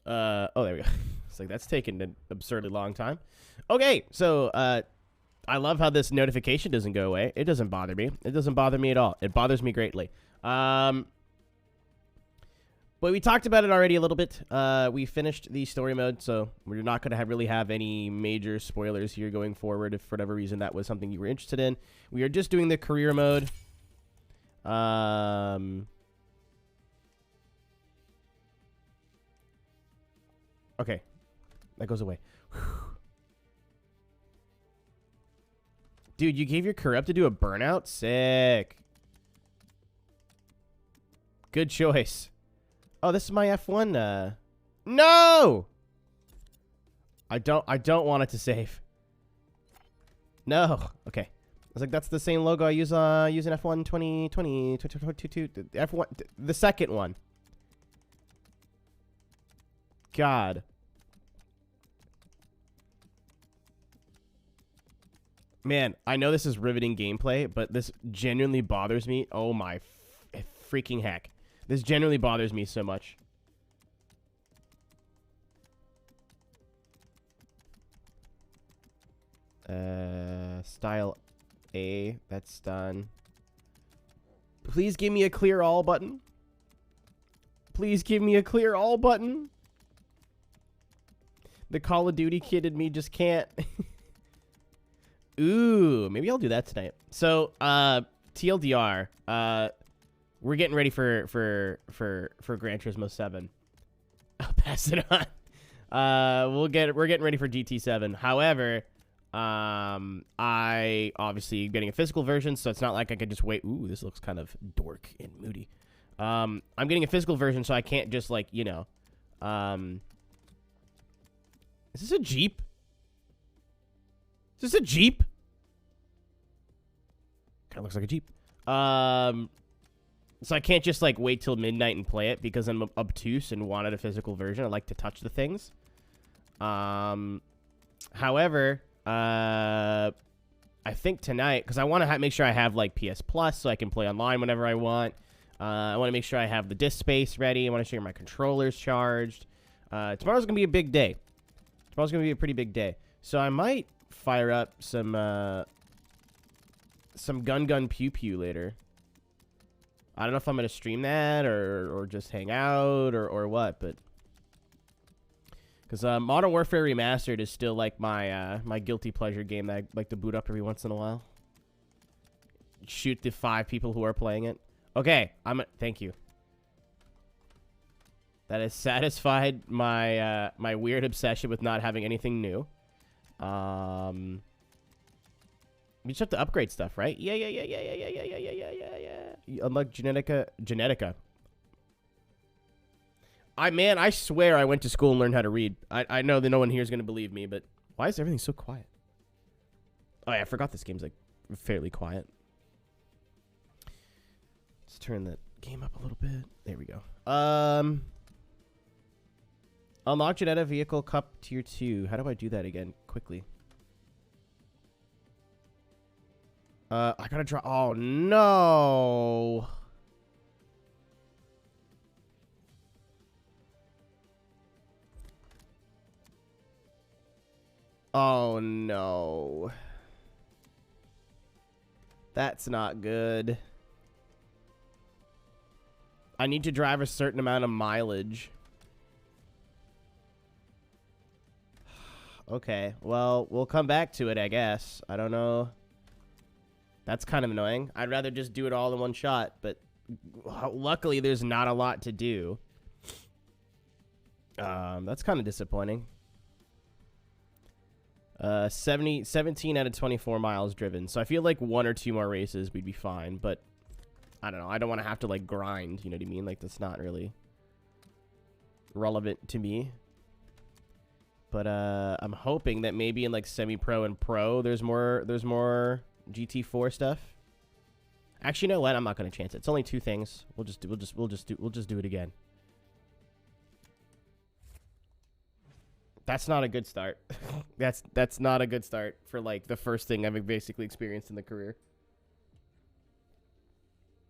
Oh, there we go. It's like, that's taken an absurdly long time. Okay, so, I love how this notification doesn't go away. It doesn't bother me. It doesn't bother me at all. It bothers me greatly. But we talked about it already a little bit. We finished the story mode, so we're not going to really have any major spoilers here going forward if for whatever reason that was something you were interested in. We are just doing the career mode. Okay. That goes away. Dude, you gave your career up to do a burnout? Sick. Good choice. Oh, this is my F1. No! I don't want it to save. No. Okay. I was like, that's the same logo I use using F1 2020, F1, the second one. God. Man, I know this is riveting gameplay, but this genuinely bothers me. Oh my freaking heck. This genuinely bothers me so much. Style A, that's done. Please give me a clear all button. Please give me a clear all button. The Call of Duty kid in me just can't. Ooh, maybe I'll do that tonight. So, TLDR, we're getting ready for Gran Turismo 7. I'll pass it on. We're getting ready for GT7. However, I obviously getting a physical version, so it's not like I could just wait. Ooh, this looks kind of dork and moody. I'm getting a physical version, so I can't just like, you know, is this a Jeep? Is this a Jeep? Kind of looks like a Jeep. So I can't just like wait till midnight and play it because I'm obtuse and wanted a physical version. I like to touch the things. However, I think tonight, because I want to make sure I have like PS Plus so I can play online whenever I want. I want to make sure I have the disk space ready. I want to make sure my controller's charged. Tomorrow's gonna be a big day. Tomorrow's gonna be a pretty big day. So I might fire up some gun pew pew later. I don't know if I'm gonna stream that or just hang out or what, but because Modern Warfare Remastered is still like my my guilty pleasure game that I like to boot up every once in a while. Shoot the 5 people who are playing it. Okay, thank you. That has satisfied my my weird obsession with not having anything new. We just have to upgrade stuff, right? Yeah. Unlock Genetica. I swear I went to school and learned how to read. I know that no one here is going to believe me, but why is everything so quiet? Oh, yeah, I forgot this game's, like, fairly quiet. Let's turn that game up a little bit. There we go. Unlock Geneta Vehicle Cup Tier 2. How do I do that again? Quickly. I gotta draw. Oh, no. Oh, no. That's not good. I need to drive a certain amount of mileage. Okay, well, we'll come back to it, I guess. I don't know. That's kind of annoying. I'd rather just do it all in one shot, but luckily there's not a lot to do. That's kind of disappointing. 17 out of 24 miles driven. So I feel like 1 or 2 more races we'd be fine, but I don't know. I don't want to have to like grind, you know what I mean? Like that's not really relevant to me. But I'm hoping that maybe in like semi-pro and pro there's more GT4 stuff. Actually, you know what? I'm not going to chance it. It's only 2 things. We'll just do it again. That's not a good start. that's not a good start for like the first thing I've basically experienced in the career.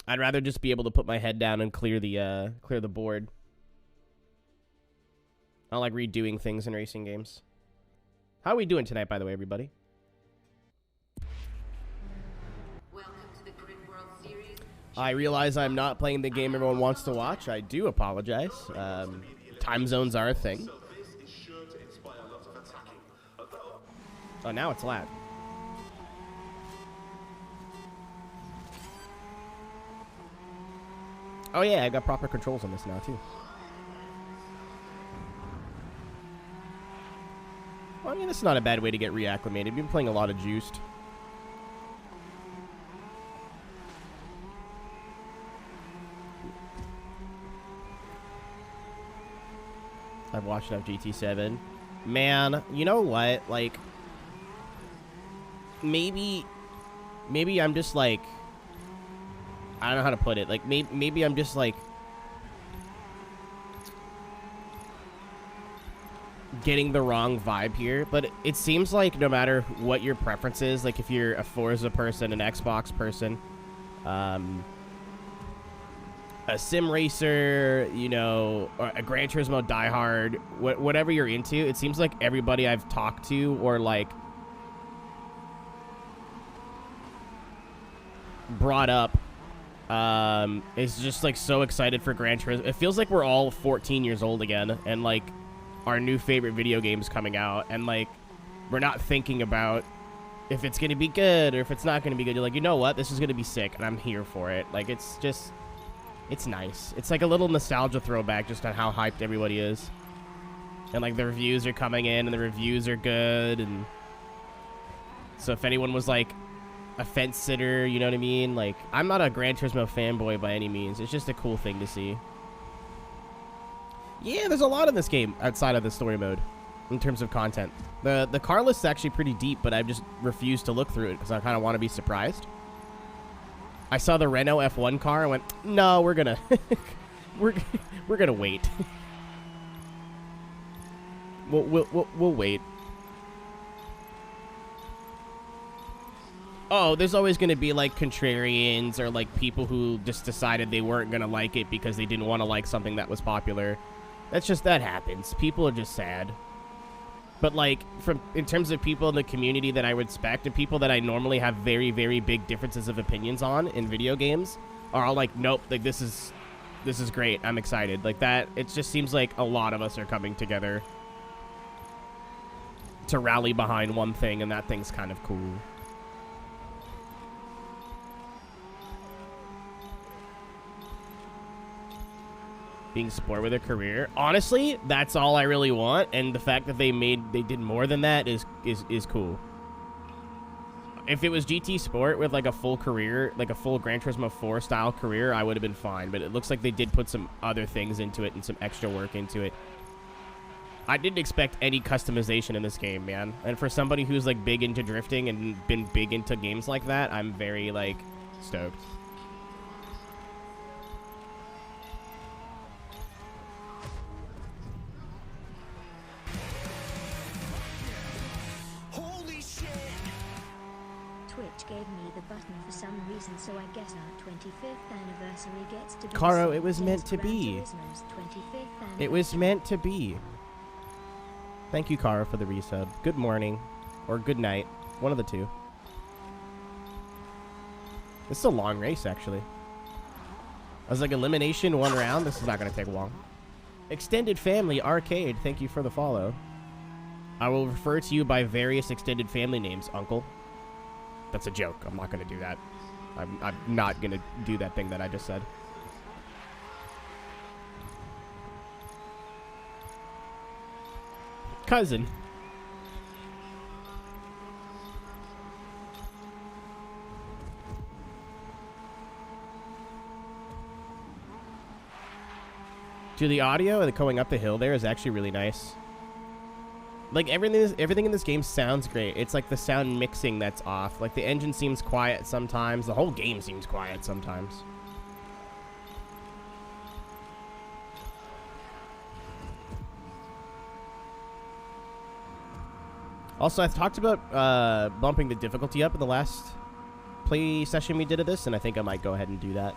I'd rather just be able to put my head down and clear the board. I don't like redoing things in racing games. How are we doing tonight, by the way, everybody? I realize I'm not playing the game everyone wants to watch. I do apologize. Time zones are a thing. Oh, now it's loud. Oh, yeah, I got proper controls on this now, too. Well, I mean, it's not a bad way to get reacclimated. I've been playing a lot of Juiced. I've watched enough GT7. Man, you know what? Like, maybe I'm just like, I don't know how to put it. Like, maybe I'm just like getting the wrong vibe here. But it seems like no matter what your preference is, like if you're a Forza person, an Xbox person, a sim racer, you know, or a Gran Turismo diehard, whatever you're into, it seems like everybody I've talked to or like brought up is just like so excited for Gran Turismo. It feels like we're all 14 years old again, and like our new favorite video games coming out, and like we're not thinking about if it's gonna be good or if it's not gonna be good. You're like, you know what, this is gonna be sick, and I'm here for it. Like, it's just, it's nice. It's like a little nostalgia throwback just on how hyped everybody is. And like the reviews are coming in and the reviews are good. And so if anyone was like a fence sitter, you know what I mean? Like, I'm not a Gran Turismo fanboy by any means. It's just a cool thing to see. Yeah, there's a lot in this game outside of the story mode in terms of content. The car list is actually pretty deep, but I've just refused to look through it because I kind of want to be surprised. I saw the Renault F1 car and went, no, we're gonna we're gonna wait. We'll wait. Oh, there's always gonna be like contrarians or like people who just decided they weren't gonna like it because they didn't want to like something that was popular. That happens. People are just sad. But like, in terms of people in the community that I would respect and people that I normally have very, very big differences of opinions on in video games are all like, nope, like this is great. I'm excited. Like that, it just seems like a lot of us are coming together to rally behind one thing, and that thing's kind of cool. Being sport with a career, honestly, that's all I really want, and the fact that they did more than that is cool. If it was GT Sport with like a full career, like a full Gran Turismo 4 style career, I would have been fine, but it looks like they did put some other things into it and some extra work into it. I didn't expect any customization in this game, man, and for somebody who's like big into drifting and been big into games like that, I'm very like stoked. Gave me the button for some reason, so I guess our 25th anniversary gets to be Caro, it was meant to be. It was meant to be. Thank you, Caro, for the resub. Good morning. Or good night. One of the two. This is a long race, actually. I was like, elimination, one round. This is not going to take long. Extended Family Arcade, thank you for the follow. I will refer to you by various extended family names, Uncle. That's a joke. I'm not going to do that. I'm not going to do that thing that I just said. Cousin. Dude, the audio and the going up the hill there is actually really nice. Like, everything in this game sounds great. It's like the sound mixing that's off. Like, the engine seems quiet sometimes. The whole game seems quiet sometimes. Also, I've talked about bumping the difficulty up in the last play session we did of this, and I think I might go ahead and do that.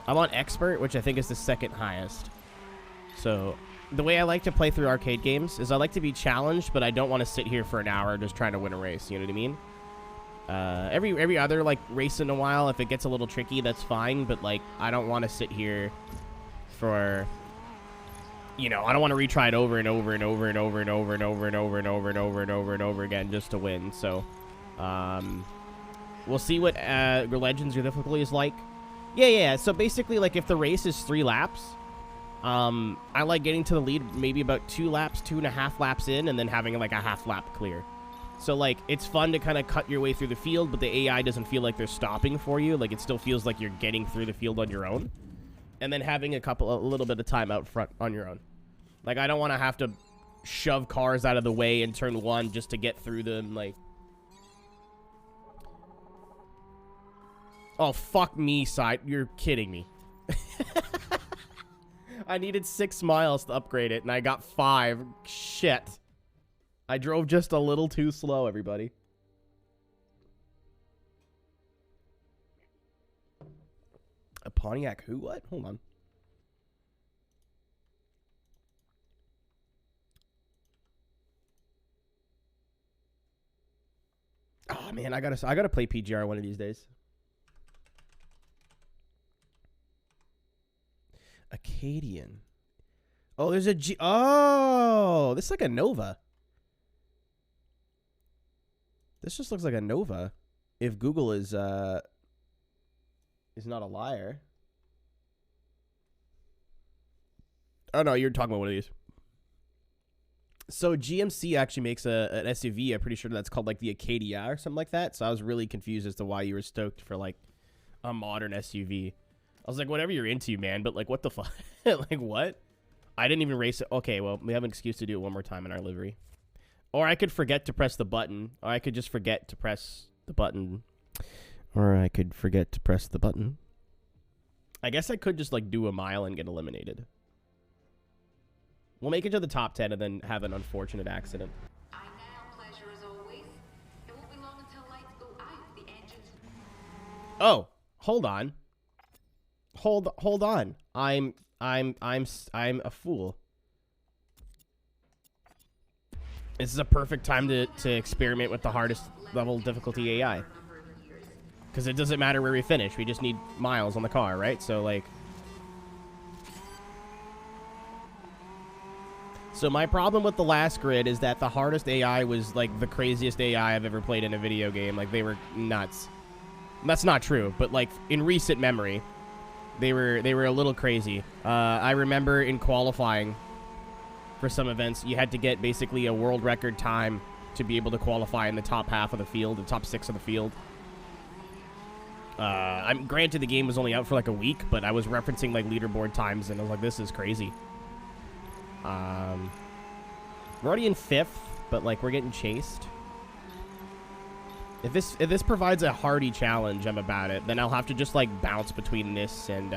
I'm on Expert, which I think is the second highest. So the way I like to play through arcade games is I like to be challenged, but I don't want to sit here for an hour just trying to win a race. You know what I mean? Every other like race in a while, if it gets a little tricky, that's fine. But like, I don't want to sit here for, you know, I don't want to retry it over and over and over and over and over and over and over and over and over and over and over again just to win. So, we'll see what Legends or difficulty is like. Yeah. So basically, like if the race is 3 laps. I like getting to the lead maybe about 2.5 laps in, and then having like a half lap clear. So like it's fun to kind of cut your way through the field, but the AI doesn't feel like they're stopping for you. Like it still feels like you're getting through the field on your own, and then having a little bit of time out front on your own. Like I don't want to have to shove cars out of the way in turn 1 just to get through them. Like, oh fuck me, side, you're kidding me. I needed 6 miles to upgrade it, and I got 5. Shit. I drove just a little too slow, everybody. A Pontiac who? What? Hold on. Oh, man, I gotta play PGR one of these days. Acadian. Oh, there's a G. Oh, this is like a Nova. This just looks like a Nova. If Google is not a liar. Oh no, you're talking about one of these. So GMC actually makes an SUV. I'm pretty sure that's called like the Acadia or something like that. So I was really confused as to why you were stoked for like a modern SUV. I was like, whatever you're into, man, but like, what the fuck? Like, what? I didn't even race it. Okay, well, we have an excuse to do it one more time in our livery. Or I could forget to press the button. Or I could just forget to press the button. Or I could forget to press the button. I guess I could just, like, do a mile and get eliminated. We'll make it to the top 10 and then have an unfortunate accident. Pleasure as always. It won't be long until lights go out. The engines. Oh, hold on. Hold on. I'm a fool. This is a perfect time to experiment with the hardest level difficulty AI. Because it doesn't matter where we finish. We just need miles on the car, right? So, like... So my problem with the last grid is that the hardest AI was, like, the craziest AI I've ever played in a video game. Like, they were nuts. That's not true, but, like, in recent memory... They were a little crazy. I remember in qualifying for some events, you had to get basically a world record time to be able to qualify in the top half of the field, the top 6 of the field. I'm granted the game was only out for like a week, but I was referencing like leaderboard times, and I was like, this is crazy. We're already in 5th, but like we're getting chased. If this provides a hardy challenge, I'm about it. Then I'll have to just like bounce between this and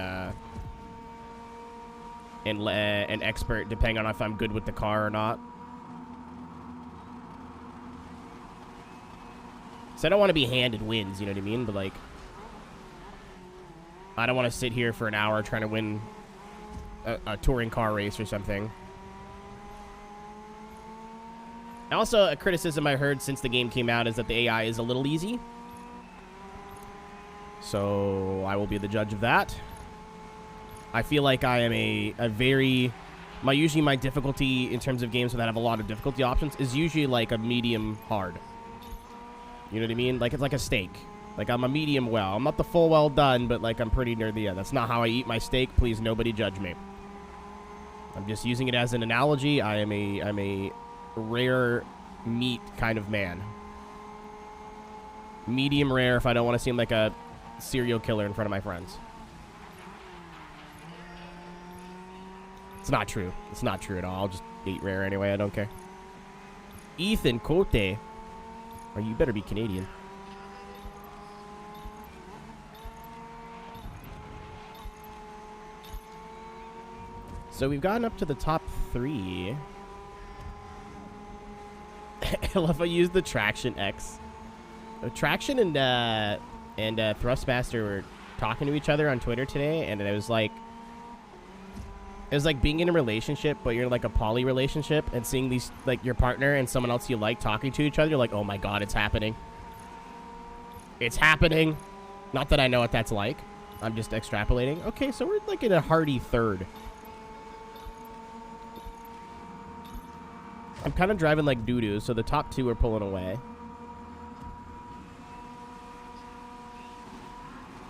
expert, depending on if I'm good with the car or not. So I don't want to be handed wins, you know what I mean? But like, I don't want to sit here for an hour trying to win a touring car race or something. Also, a criticism I heard since the game came out is that the AI is a little easy. So, I will be the judge of that. I feel like I am usually my difficulty in terms of games that have a lot of difficulty options is usually like a medium hard. You know what I mean? Like, it's like a steak. Like, I'm a medium well. I'm not the full well done, but like, I'm pretty near the end. That's not how I eat my steak. Please, nobody judge me. I'm just using it as an analogy. I'm a rare meat kind of man. Medium rare if I don't want to seem like a serial killer in front of my friends. It's not true. It's not true at all. I'll just eat rare anyway. I don't care. Ethan Cote. Or you better be Canadian. So we've gotten up to the top 3. I love I used the Traction X. Traction and Thrustmaster were talking to each other on Twitter today, and it was like, It was like being in a relationship, but you're like a poly relationship, and seeing these, like, your partner and someone else you like talking to each other. You're like, oh my god, it's happening. It's happening. Not that I know what that's like. I'm just extrapolating. Okay, so we're like in a hearty third. I'm kind of driving like doo-doo, so the top two are pulling away.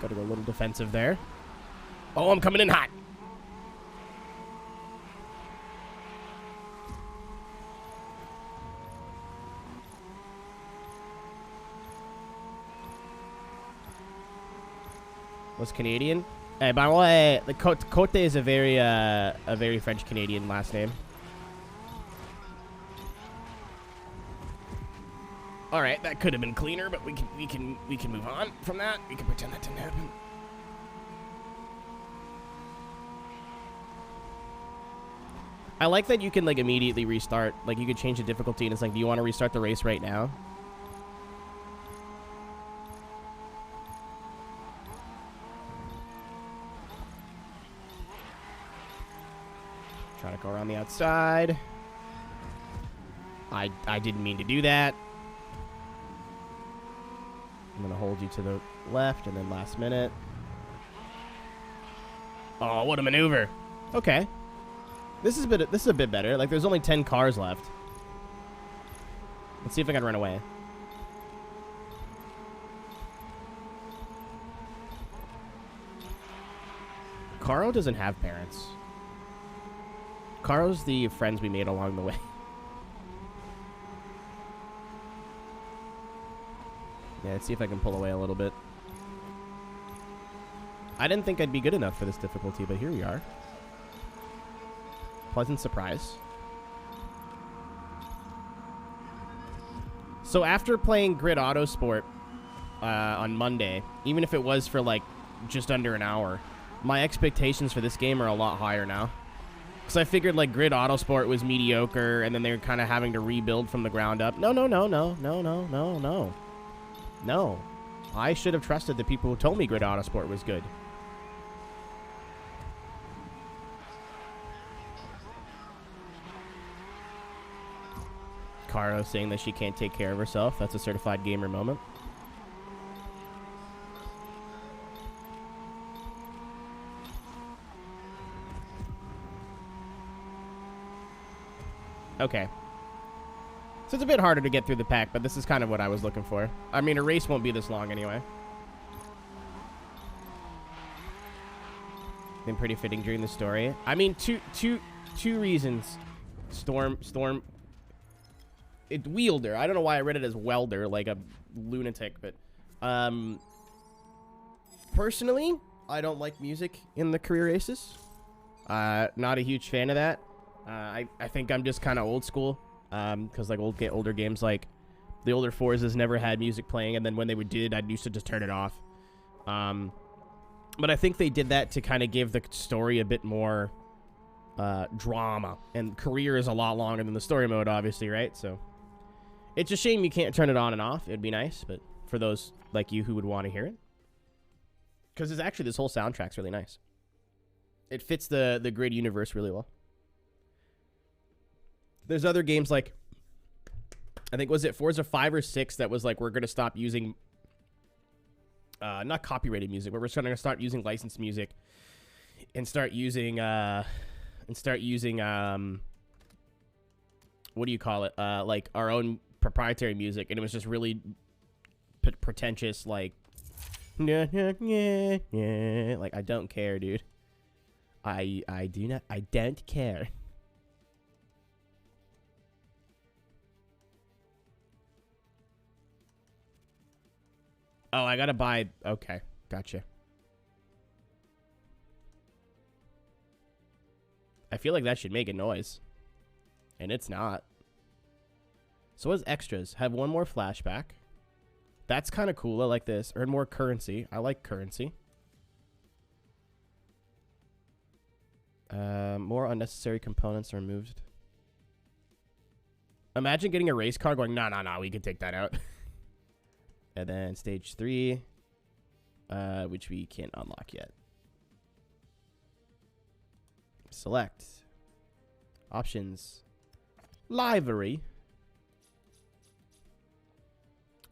Gotta go a little defensive there. Oh, I'm coming in hot. Was Canadian? Hey, by the way, the Cote is a very French Canadian last name. All right, that could have been cleaner, but we can move on from that. We can pretend that didn't happen. I like that you can like immediately restart. Like you could change the difficulty, and it's like, do you want to restart the race right now? Try to go around the outside. I didn't mean to do that. I'm gonna hold you to the left, and then last minute. Oh, what a maneuver! Okay, this is a bit better. Like, there's only 10 cars left. Let's see if I can run away. Caro doesn't have parents. Caro's the friends we made along the way. Yeah, let's see if I can pull away a little bit. I didn't think I'd be good enough for this difficulty, but here we are. Pleasant surprise. So after playing Grid Autosport on Monday, even if it was for like just under an hour, my expectations for this game are a lot higher now. Because I figured like Grid Autosport was mediocre, and then they were kind of having to rebuild from the ground up. No. No. I should have trusted the people who told me Grid Autosport was good. Caro saying that she can't take care of herself. That's a certified gamer moment. Okay. So it's a bit harder to get through the pack, but this is kind of what I was looking for. I mean, a race won't be this long anyway. Been pretty fitting during the story. I mean, two reasons. Storm. It wielder. I don't know why I read it as welder, like a lunatic, but personally, I don't like music in the career races. Not a huge fan of that. I think I'm just kind of old school. Because like older games, like the older Forzas never had music playing, and then when they did, I used to just turn it off. But I think they did that to kind of give the story a bit more drama, and career is a lot longer than the story mode, obviously, right? So it's a shame you can't turn it on and off. It'd be nice, but for those like you who would want to hear it, because it's actually, this whole soundtrack's really nice. It fits the Grid universe really well. There's other games like, I think, was it Forza 5 or 6 that was like, we're going to stop using, not copyrighted music, but we're going to start using licensed music and start using, what do you call it? Like our own proprietary music. And it was just really pretentious, like, like, I don't care, dude. I don't care. Oh, I gotta buy... Okay, gotcha. I feel like that should make a noise. And it's not. So what's extras? Have one more flashback. That's kind of cool. I like this. Earn more currency. I like currency. More unnecessary components are removed. Imagine getting a race car going, nah, we can take that out. And then stage 3, which we can't unlock yet. Select. Options. Livery.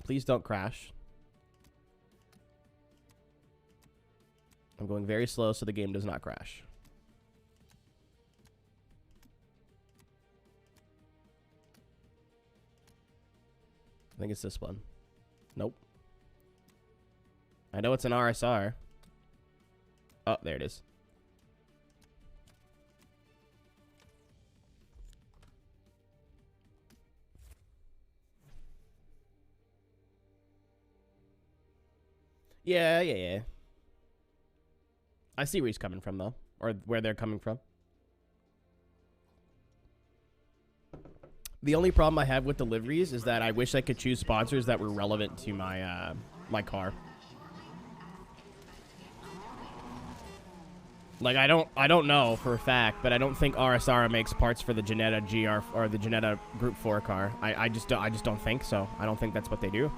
Please don't crash. I'm going very slow so the game does not crash. I think it's this one. Nope. I know it's an RSR. Oh, there it is. Yeah. I see where he's coming from, though. Or where they're coming from. The only problem I have with deliveries is that I wish I could choose sponsors that were relevant to my my car. Like, I don't know for a fact, but I don't think RSR makes parts for the Jetta GR or the Jetta Group 4 car. I just don't think so. I don't think that's what they do.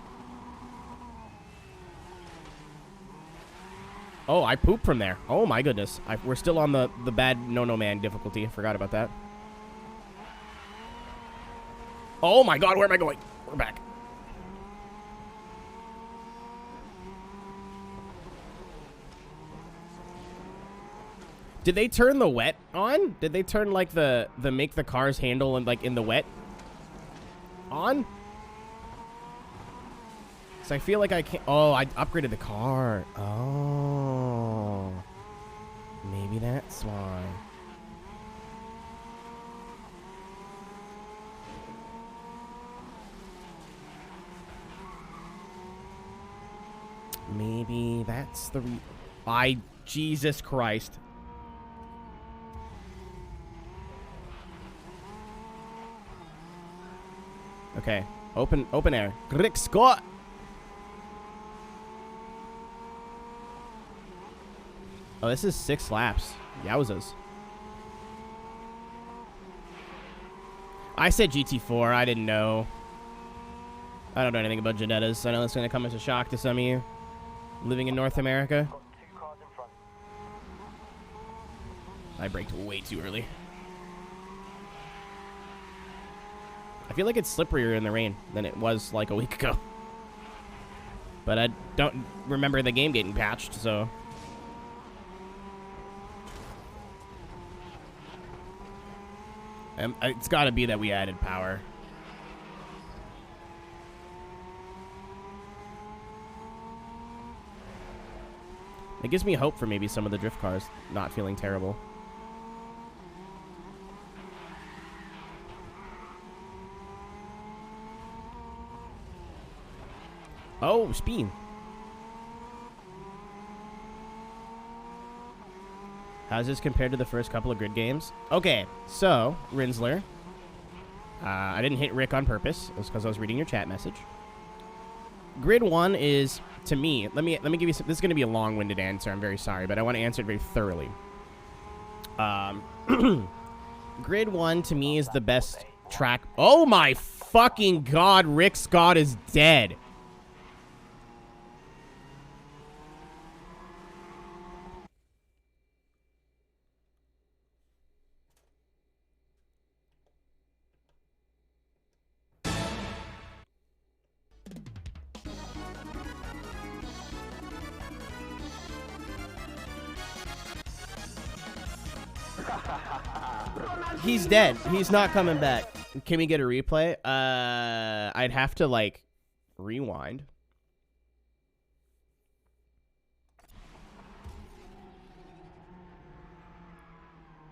Oh, I pooped from there. Oh my goodness. We're still on the bad no man difficulty. Forgot about that. Oh my god, where am I going? We're back. Did they turn the wet on? Did they turn like the make the cars handle and like in the wet on? So I feel like I can't. Oh, I upgraded the car. Oh, maybe that's why. Maybe that's the Jesus Christ. Okay, open air. Rick Scott. Oh, this is 6 laps. Yowzas. I said GT4. I didn't know. I don't know anything about Jettas. I know it's going to come as a shock to some of you living in North America. I braked way too early. I feel like it's slipperier in the rain than it was like a week ago. But I don't remember the game getting patched, so... it's got to be that we added power. It gives me hope for maybe some of the drift cars not feeling terrible. Oh, speed. How's this compared to the first couple of grid games? Okay, so, Rinsler. I didn't hit Rick on purpose. It was because I was reading your chat message. Grid 1 is, to me, let me give you some, this is going to be a long-winded answer. I'm very sorry, but I want to answer it very thoroughly. Grid 1, to me, is the best track. Oh my fucking god, Rick Scott is dead. He's dead. He's not coming back. Can we get a replay? I'd have to, like, rewind.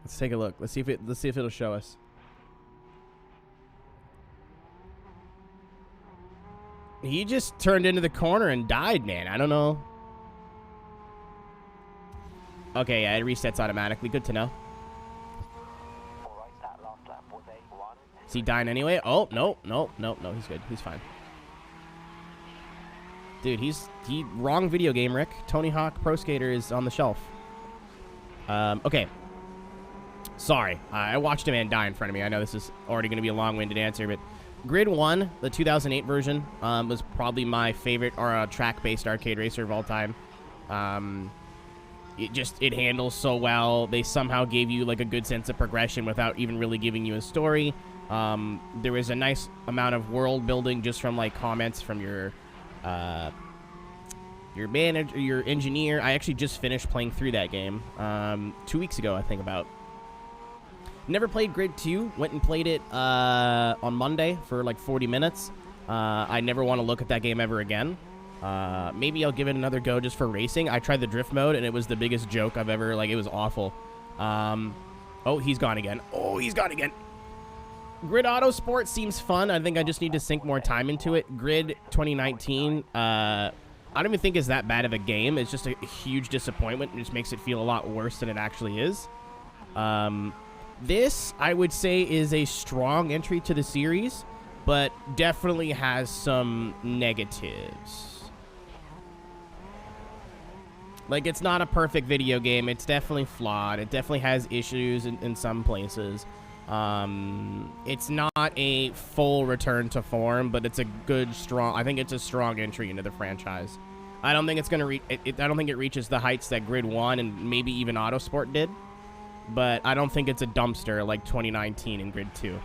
Let's take a look. Let's see if it'll show us. He just turned into the corner and died, man. I don't know. Okay, yeah, it resets automatically. Good to know. Is he dying anyway? Oh, no, he's good. He's fine. Dude, he wrong video game, Rick. Tony Hawk Pro Skater is on the shelf. Okay. Sorry. I watched a man die in front of me. I know this is already going to be a long-winded answer, but Grid 1, the 2008 version, was probably my favorite or track-based arcade racer of all time. it handles so well. They somehow gave you like a good sense of progression without even really giving you a story. There was a nice amount of world building just from like comments from your manager, your engineer. I actually just finished playing through that game 2 weeks ago, I think. About. Never played Grid 2. Went and played it on Monday for like 40 minutes. I never want to look at that game ever again. Maybe I'll give it another go just for racing. I tried the drift mode, and it was the biggest joke I've ever, like, it was awful. Oh, he's gone again. Oh, he's gone again. Grid Auto Sport seems fun. I think I just need to sink more time into it. Grid 2019, I don't even think is that bad of a game. It's just a huge disappointment. It just makes it feel a lot worse than it actually is. This, I would say, is a strong entry to the series, but definitely has some negatives. Like, it's not a perfect video game. It's definitely flawed. It definitely has issues in some places. It's not a full return to form, but it's a good, strong... I think it's a strong entry into the franchise. I don't think it's going to I don't think it reaches the heights that Grid 1 and maybe even Autosport did. But I don't think it's a dumpster like 2019 in Grid 2.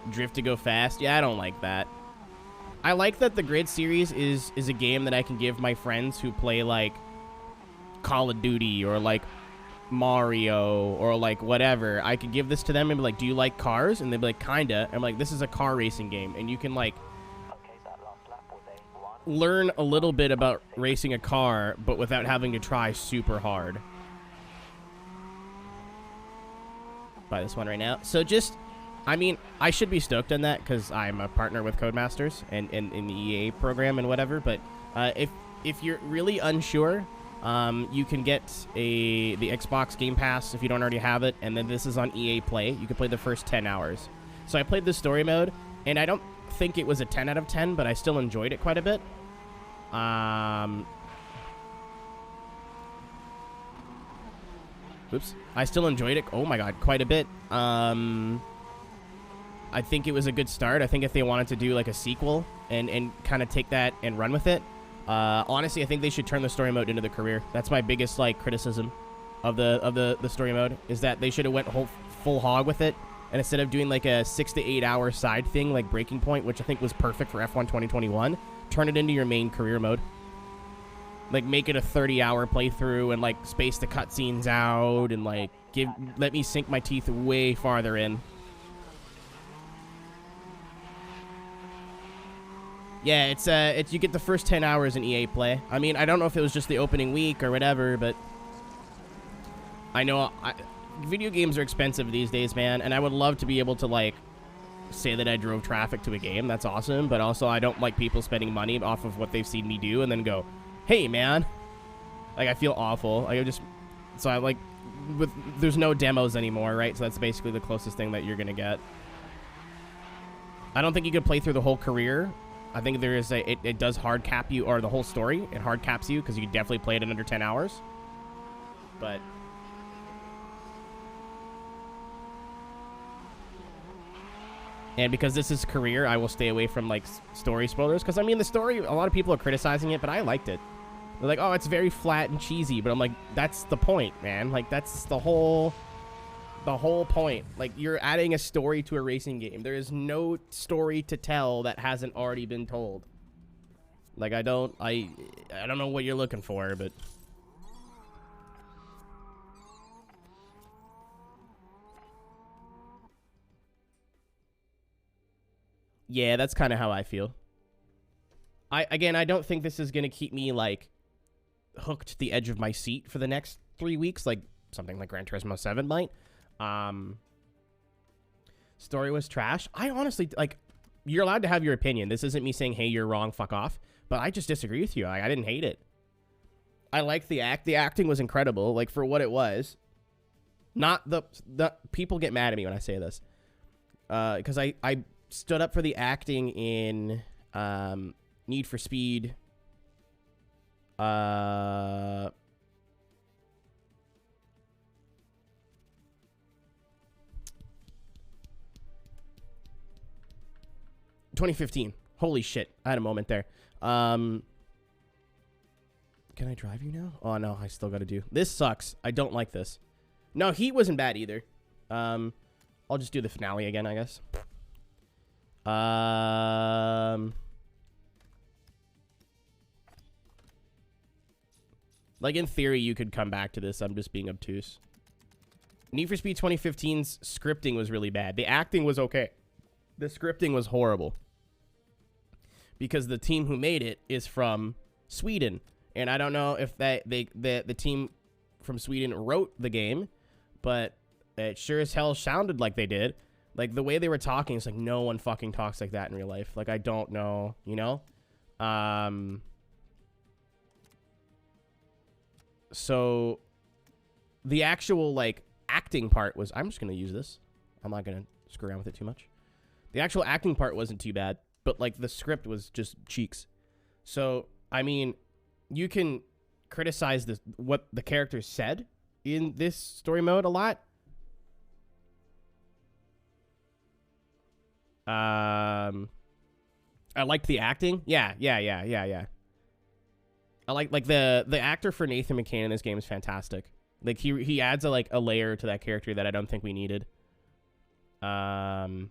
Drift to go fast? Yeah, I don't like that. I like that the Grid series is a game that I can give my friends who play, like, Call of Duty or, like, Mario or, like, whatever. I could give this to them and be like, do you like cars? And they'd be like, kinda. I'm like, this is a car racing game. And you can, like, learn a little bit about racing a car, but without having to try super hard. Buy this one right now. So just... I mean, I should be stoked on that because I'm a partner with Codemasters and in the EA program and whatever. But if you're really unsure, you can get the Xbox Game Pass if you don't already have it, and then this is on EA Play. You can play the first 10 hours. So I played the story mode, and I don't think it was a 10 out of 10, but I still enjoyed it quite a bit. Oops. I still enjoyed it. Oh my god, quite a bit. I think it was a good start. I think if they wanted to do like a sequel and kind of take that and run with it, honestly, I think they should turn the story mode into the career. That's my biggest like criticism of the story mode, is that they should have went full hog with it, and instead of doing like a 6 to 8 hour side thing like Breaking Point, which I think was perfect for F1 2021, turn it into your main career mode. Like, make it a 30-hour playthrough and like space the cutscenes out and like let me sink my teeth way farther in. Yeah, it's you get the first 10 hours in EA Play. I mean, I don't know if it was just the opening week or whatever, but I know video games are expensive these days, man, and I would love to be able to, like, say that I drove traffic to a game. That's awesome, but also I don't like people spending money off of what they've seen me do and then go, hey, man. Like, I feel awful. Like, so I, like, there's no demos anymore, right? So that's basically the closest thing that you're going to get. I don't think you could play through the whole career. I think there is it does hard cap you, or the whole story, it hard caps you, because you can definitely play it in under 10 hours. But and because this is career, I will stay away from like story spoilers, because I mean the story, a lot of people are criticizing it, but I liked it. They're like, oh, it's very flat and cheesy, but I'm like, that's the point, man. Like, that's the whole point. Like, you're adding a story to a racing game. There is no story to tell that hasn't already been told. Like, I don't know what you're looking for, but yeah, that's kind of how I feel. I don't think this is going to keep me like hooked to the edge of my seat for the next 3 weeks, like something like Gran Turismo 7 might. Story was trash. I honestly, like, you're allowed to have your opinion. This isn't me saying, hey, you're wrong, fuck off. But I just disagree with you. Like, I didn't hate it. I liked the acting was incredible, like, for what it was. Not the people get mad at me when I say this. Because I stood up for the acting in Need for Speed. 2015. Holy shit. I had a moment there. Can I drive you now? Oh, no. I still got to do. This sucks. I don't like this. No, Heat wasn't bad either. I'll just do the finale again, I guess. Like, in theory, you could come back to this. I'm just being obtuse. Need for Speed 2015's scripting was really bad. The acting was okay. The scripting was horrible. Because the team who made it is from Sweden. And I don't know if the team from Sweden wrote the game, but it sure as hell sounded like they did. Like, the way they were talking, it's like no one fucking talks like that in real life. Like, I don't know, you know? So the actual, like, acting part was... I'm just going to use this. I'm not going to screw around with it too much. The actual acting part wasn't too bad, but, like, the script was just cheeks. So, I mean, you can criticize what the characters said in this story mode a lot. I liked the acting. Yeah. I like the actor for Nathan McCain in this game is fantastic. Like he adds a layer to that character that I don't think we needed. The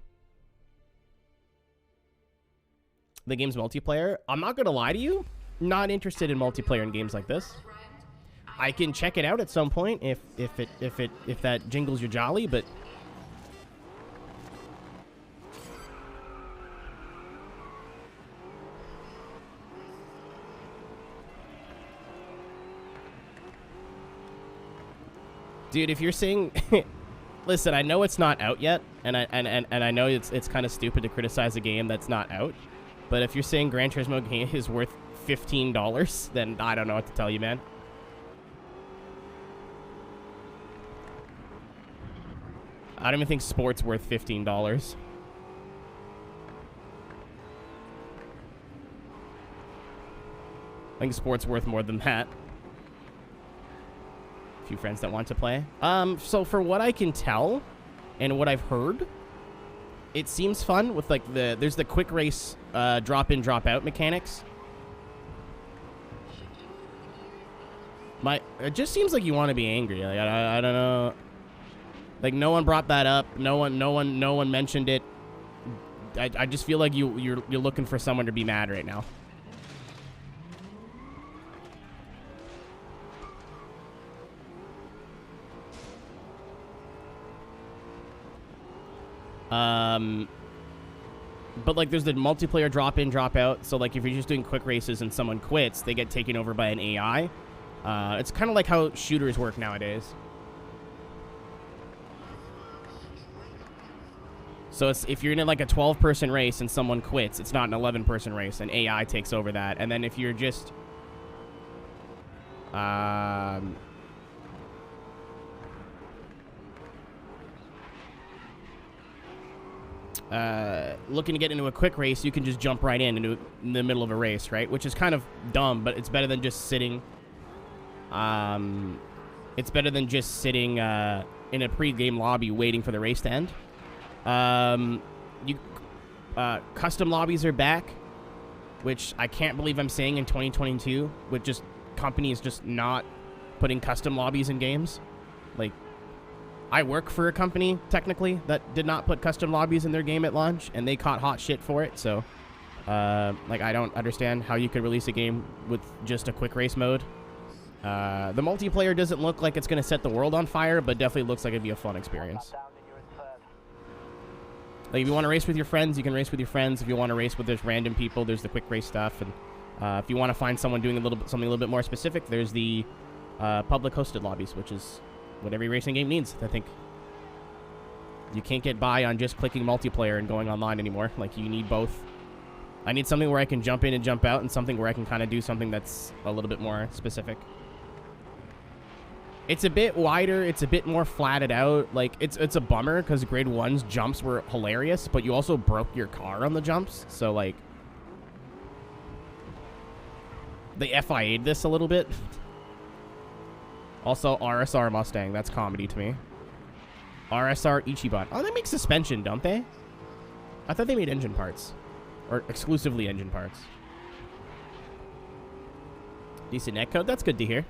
game's multiplayer. I'm not gonna lie to you. Not interested in multiplayer in games like this. I can check it out at some point if that jingles your jolly, but dude, if you're saying, listen, I know it's not out yet, and I know it's kind of stupid to criticize a game that's not out, but if you're saying Gran Turismo game is worth $15, then I don't know what to tell you, man. I don't even think sport's worth $15. I think sport's worth more than that. Few friends that want to play. So for what I can tell and what I've heard, it seems fun with like there's the quick race drop in drop out mechanics. It just seems like you want to be angry. Like I don't know. Like no one brought that up. No one mentioned it. I just feel like you're looking for someone to be mad right now. But like there's the multiplayer drop in drop out, so like if you're just doing quick races and someone quits, they get taken over by an AI. It's kind of like how shooters work nowadays. So if you're in like a 12-person race and someone quits, it's not an 11-person race, and AI takes over that. And then if you're just looking to get into a quick race, you can just jump right in the middle of a race, right? Which is kind of dumb, but it's better than just sitting. It's better than just sitting in a pre-game lobby waiting for the race to end. Custom lobbies are back, which I can't believe I'm saying in 2022, with just companies just not putting custom lobbies in games. Like, I work for a company, technically, that did not put custom lobbies in their game at launch, and they caught hot shit for it, so, like, I don't understand how you could release a game with just a quick race mode. The multiplayer doesn't look like it's going to set the world on fire, but definitely looks like it'd be a fun experience. Like, if you want to race with your friends, you can race with your friends. If you want to race with just random people, there's the quick race stuff, and if you want to find someone doing something a little bit more specific, there's the public hosted lobbies, which is what every racing game needs. I think you can't get by on just clicking multiplayer and going online anymore. Like, you need both. I need something where I can jump in and jump out, and something where I can kind of do something that's a little bit more specific. It's a bit wider. It's a bit more flatted out. Like, it's a bummer because Grade 1's jumps were hilarious, but you also broke your car on the jumps. So, like, they FIA'd this a little bit. Also, RSR Mustang. That's comedy to me. RSR Ichiban. Oh, they make suspension, don't they? I thought they made engine parts. Or exclusively engine parts. Decent netcode. That's good to hear.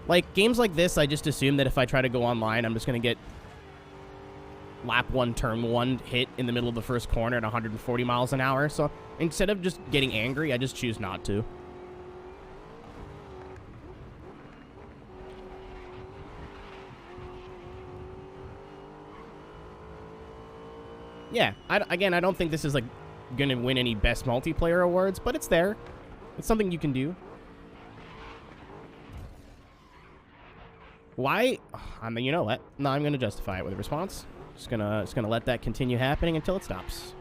Like, games like this, I just assume that if I try to go online, I'm just going to get lap 1, turn 1 hit in the middle of the first corner at 140 miles an hour. So instead of just getting angry, I just choose not to. Yeah, again, I don't think this is, like, going to win any best multiplayer awards, but it's there. It's something you can do. Why? I mean, you know what? No, I'm going to justify it with a response. Just gonna let that continue happening until it stops.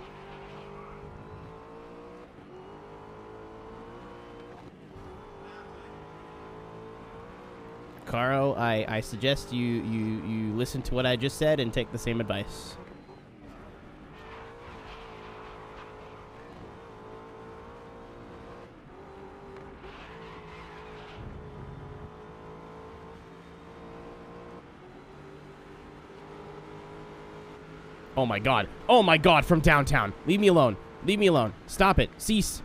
Caro, I suggest you listen to what I just said and take the same advice. Oh my god. Oh my god, from downtown. Leave me alone. Leave me alone. Stop it. Cease.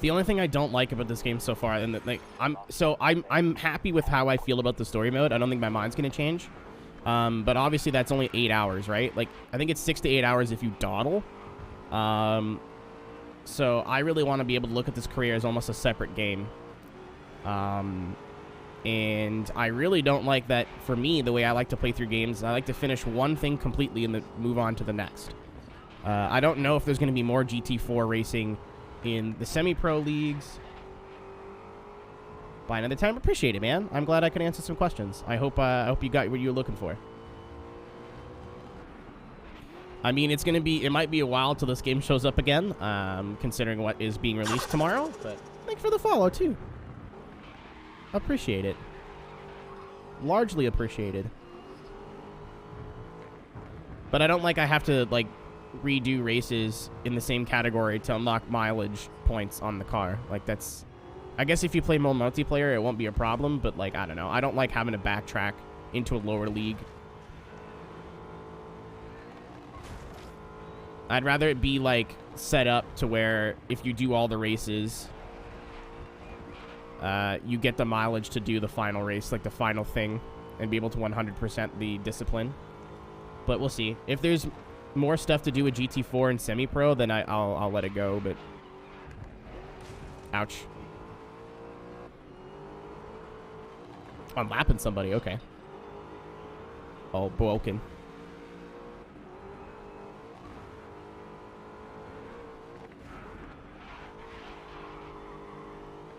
The only thing I don't like about this game so far, and like, I'm happy with how I feel about the story mode. I don't think my mind's gonna change. But obviously that's only 8 hours, right? Like, I think it's 6 to 8 hours if you dawdle. So I really want to be able to look at this career as almost a separate game. And I really don't like that. For me, the way I like to play through games, I like to finish one thing completely and then move on to the next. I don't know if there's going to be more GT4 racing in the semi-pro leagues. By another time, appreciate it, man. I'm glad I could answer some questions. I hope you got what you were looking for. I mean, it might be a while till this game shows up again, considering what is being released tomorrow, but thanks for the follow, too. Appreciate it. Largely appreciated. But I don't like I have to, like, redo races in the same category to unlock mileage points on the car. Like, that's... I guess if you play more multiplayer, it won't be a problem, but, like, I don't know. I don't like having to backtrack into a lower league. I'd rather it be, like, set up to where if you do all the races... you get the mileage to do the final race, like the final thing, and be able to 100% the discipline. But we'll see. If there's more stuff to do with GT4 and semi-pro, then I'll let it go, but... Ouch. I'm lapping somebody, okay. Oh, broken.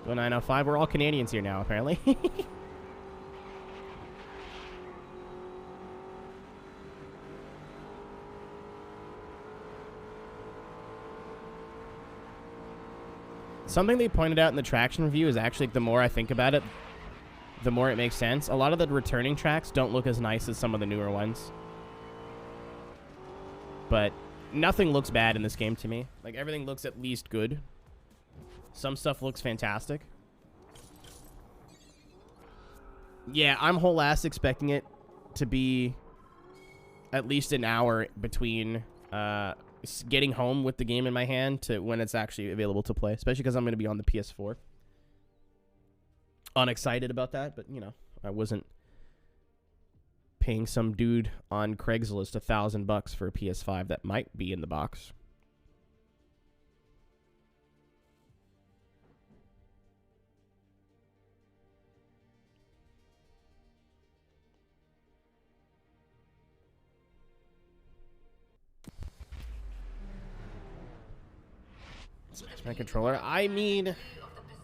Go 905. We're all Canadians here now, apparently. Something they pointed out in the traction review is actually, the more I think about it, the more it makes sense. A lot of the returning tracks don't look as nice as some of the newer ones. But nothing looks bad in this game to me. Like, everything looks at least good. Some stuff looks fantastic. Yeah, I'm whole ass expecting it to be at least an hour between getting home with the game in my hand to when it's actually available to play, especially because I'm going to be on the PS4. Unexcited about that, but, you know, I wasn't paying some dude on Craigslist $1,000 for a PS5 that might be in the box. Smash my controller. I mean,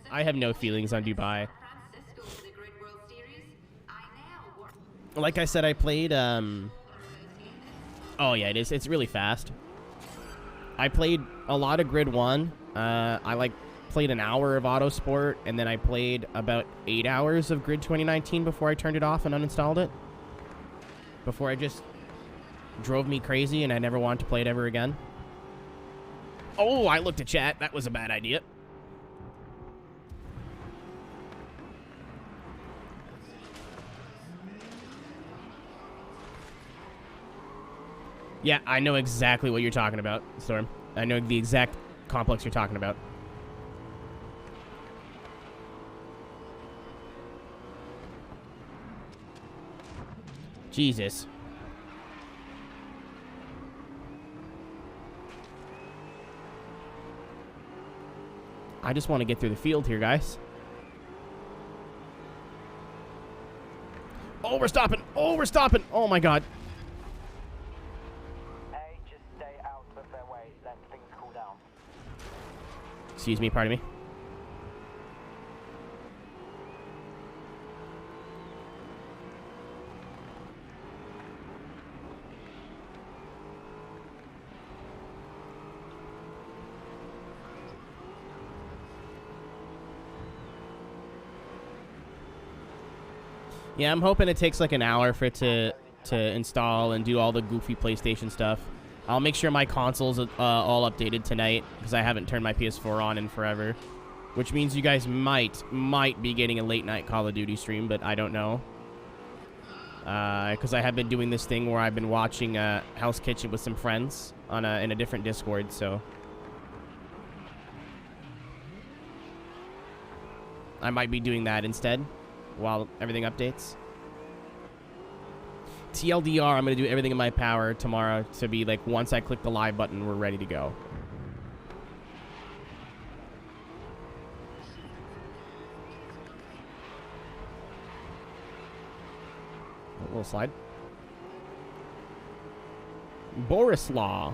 I have no feelings on Dubai. Like I said, I played, oh yeah, it is. It's really fast. I played a lot of Grid 1. I, played an hour of Autosport, and then I played about 8 hours of Grid 2019 before I turned it off and uninstalled it. Before it just drove me crazy, and I never wanted to play it ever again. Oh, I looked at chat. That was a bad idea. Yeah, I know exactly what you're talking about, Storm. I know the exact complex you're talking about. Jesus. I just want to get through the field here, guys. Oh, we're stopping. Oh, we're stopping. Oh, my God. Hey, just stay out of their way. Let things cool down. Excuse me, pardon me. Yeah, I'm hoping it takes like an hour for it to install and do all the goofy PlayStation stuff. I'll make sure my console's all updated tonight because I haven't turned my PS4 on in forever. Which means you guys might be getting a late night Call of Duty stream, but I don't know. Because I have been doing this thing where I've been watching Hell's Kitchen with some friends on in a different Discord, so I might be doing that instead while everything updates. TLDR, I'm going to do everything in my power tomorrow to be like, once I click the live button, we're ready to go. A little slide. Borislaw.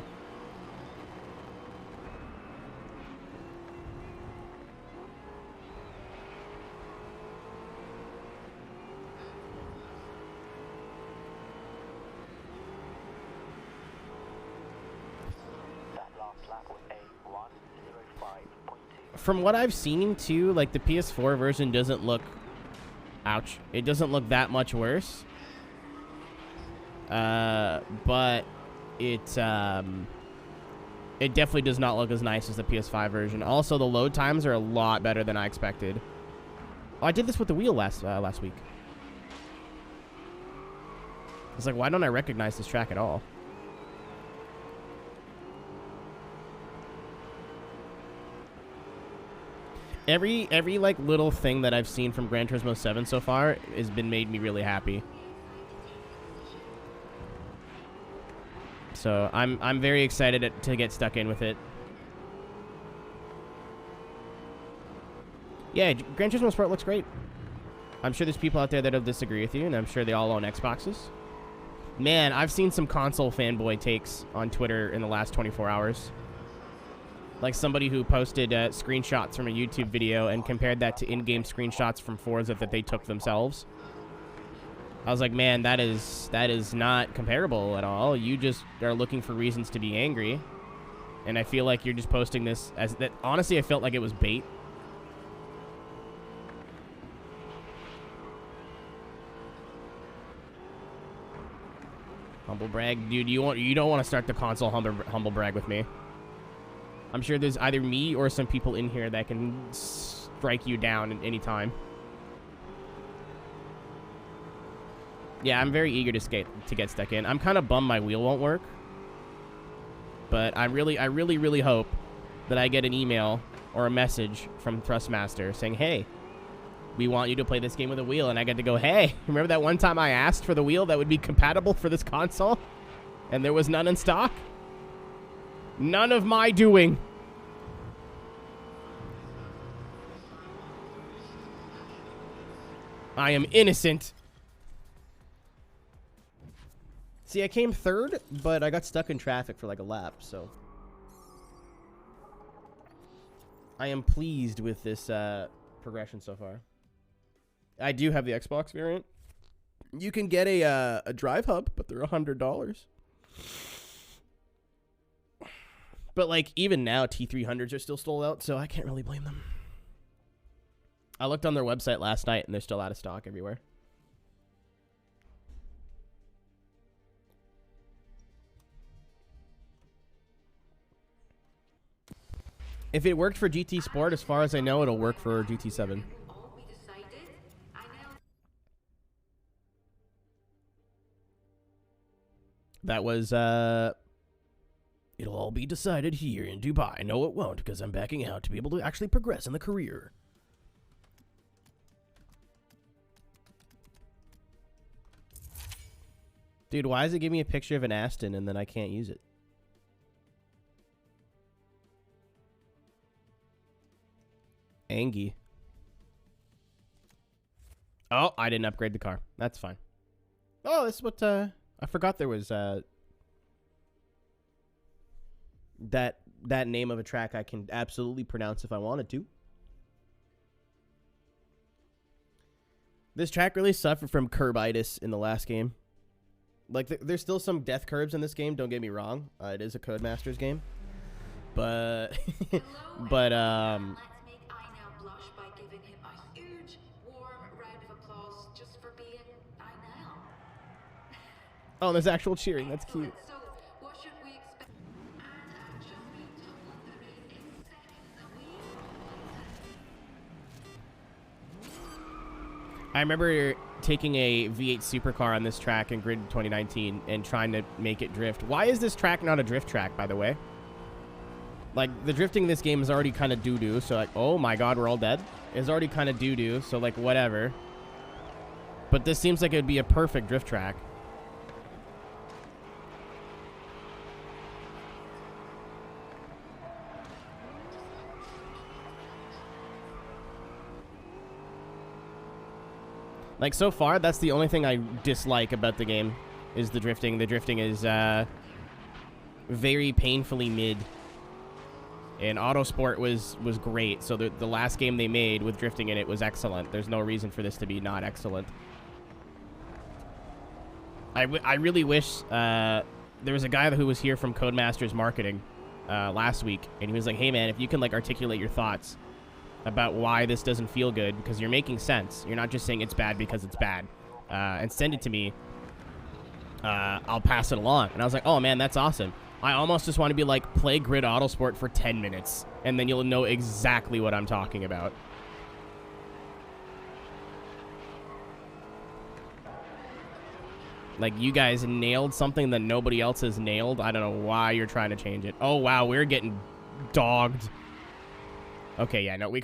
From what I've seen too, like the PS4 version doesn't look, ouch, it doesn't look that much worse. But it definitely does not look as nice as the PS5 version. Also, the load times are a lot better than I expected. Oh, I did this with the wheel last week. It's like, why don't I recognize this track at all? Every like little thing that I've seen from Gran Turismo 7 so far has been made me really happy. So I'm very excited to get stuck in with it. Yeah, Gran Turismo Sport looks great. I'm sure there's people out there that'll disagree with you, and I'm sure they all own Xboxes. Man, I've seen some console fanboy takes on Twitter in the last 24 hours. Like somebody who posted screenshots from a YouTube video and compared that to in-game screenshots from Forza that they took themselves. I was like, man, that is not comparable at all. You just are looking for reasons to be angry. And I feel like you're just posting this as that. Honestly, I felt like it was bait. Humble brag, dude. You don't want to start the console humble brag with me. I'm sure there's either me or some people in here that can strike you down at any time. Yeah, I'm very eager to get stuck in. I'm kind of bummed my wheel won't work. But I really hope that I get an email or a message from Thrustmaster saying, hey, we want you to play this game with a wheel. And I get to go, hey, remember that one time I asked for the wheel that would be compatible for this console? And there was none in stock? None of my doing. I am innocent. See, I came third, but I got stuck in traffic for like a lap, so I am pleased with this progression so far. I do have the Xbox variant. You can get a drive hub, but they're $100. But like even now, T300s are still sold out, so I can't really blame them. I looked on their website last night, and they're still out of stock everywhere. If it worked for GT Sport, as far as I know, it'll work for GT7. That was, it'll all be decided here in Dubai. No, it won't, because I'm backing out to be able to actually progress in the career. Dude, why does it give me a picture of an Aston and then I can't use it? Angie. Oh, I didn't upgrade the car. That's fine. Oh, this is what, I forgot there was, that name of a track I can absolutely pronounce if I wanted to. This track really suffered from curbitis in the last game. Like, there's still some death curves in this game, don't get me wrong. It is a Codemasters game. But, but, Let's make I now blush by giving him a huge, warm round of applause just for being I now. oh, there's actual cheering. That's cute. So, what should we expect? And just be told the race is set in the wheel. I remember taking a V8 supercar on this track in Grid 2019 and trying to make it drift. Why is this track not a drift track, by the way? Like, the drifting in this game is already kind of doo-doo, so like, oh my god, we're all dead. It's already kind of doo-doo, so like, whatever. But this seems like it would be a perfect drift track. Like, so far, that's the only thing I dislike about the game, is the drifting. The drifting is, very painfully mid. And Autosport was great, so the last game they made with drifting in it was excellent. There's no reason for this to be not excellent. I really wish, there was a guy who was here from Codemasters Marketing, last week, and he was like, hey man, if you can, like, articulate your thoughts about why this doesn't feel good, because you're making sense. You're not just saying it's bad because it's bad. And send it to me. I'll pass it along. And I was like, oh man, that's awesome. I almost just want to be like, play Grid Autosport for 10 minutes, and then you'll know exactly what I'm talking about. Like, you guys nailed something that nobody else has nailed. I don't know why you're trying to change it. Oh wow, we're getting dogged. Okay, yeah, no, we...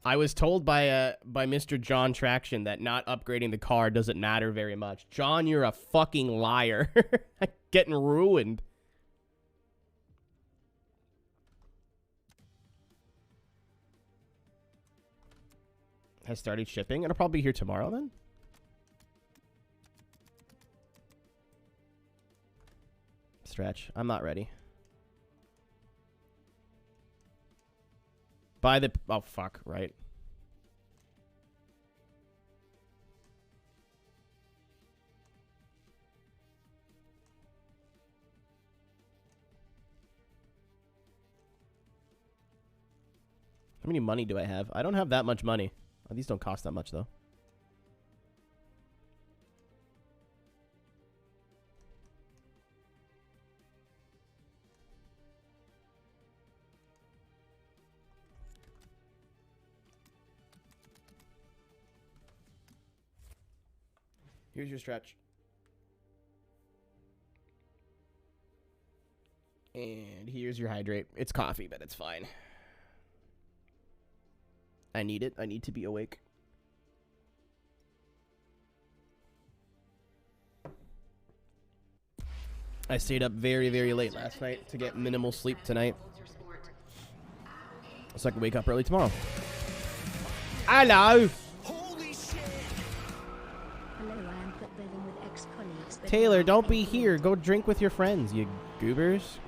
I was told by Mr. John Traction that not upgrading the car doesn't matter very much. John, you're a fucking liar. Getting ruined. Has started shipping. It'll probably be here tomorrow, then? Stretch. I'm not ready. Buy the... Oh, fuck, right. How many money do I have? I don't have that much money. Oh, these don't cost that much, though. Here's your stretch. And here's your hydrate. It's coffee, but it's fine. I need it. I need to be awake. I stayed up very, very late last night to get minimal sleep tonight, so I can wake up early tomorrow. Hello! Taylor, don't be here. Go drink with your friends, you goobers.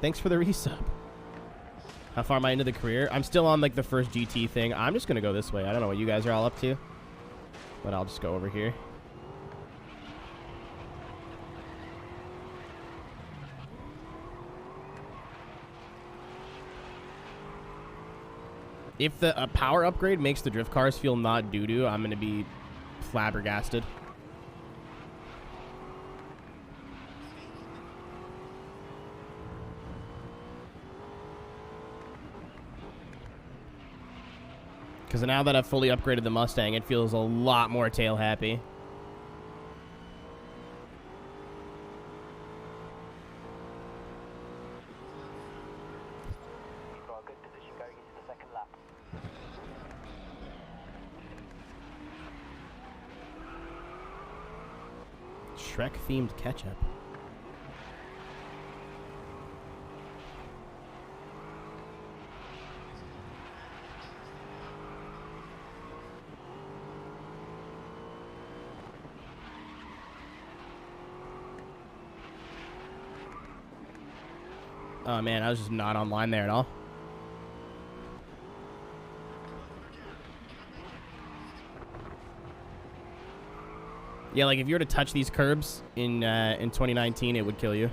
Thanks for the resub. How far am I into the career? I'm still on, like, the first GT thing. I'm just gonna go this way. I don't know what you guys are all up to, but I'll just go over here. If the power upgrade makes the drift cars feel not doo-doo, I'm gonna be flabbergasted. Because now that I've fully upgraded the Mustang, it feels a lot more tail happy. Shrek-themed ketchup. Oh man, I was just not online there at all. Yeah, like if you were to touch these curbs in 2019, it would kill you.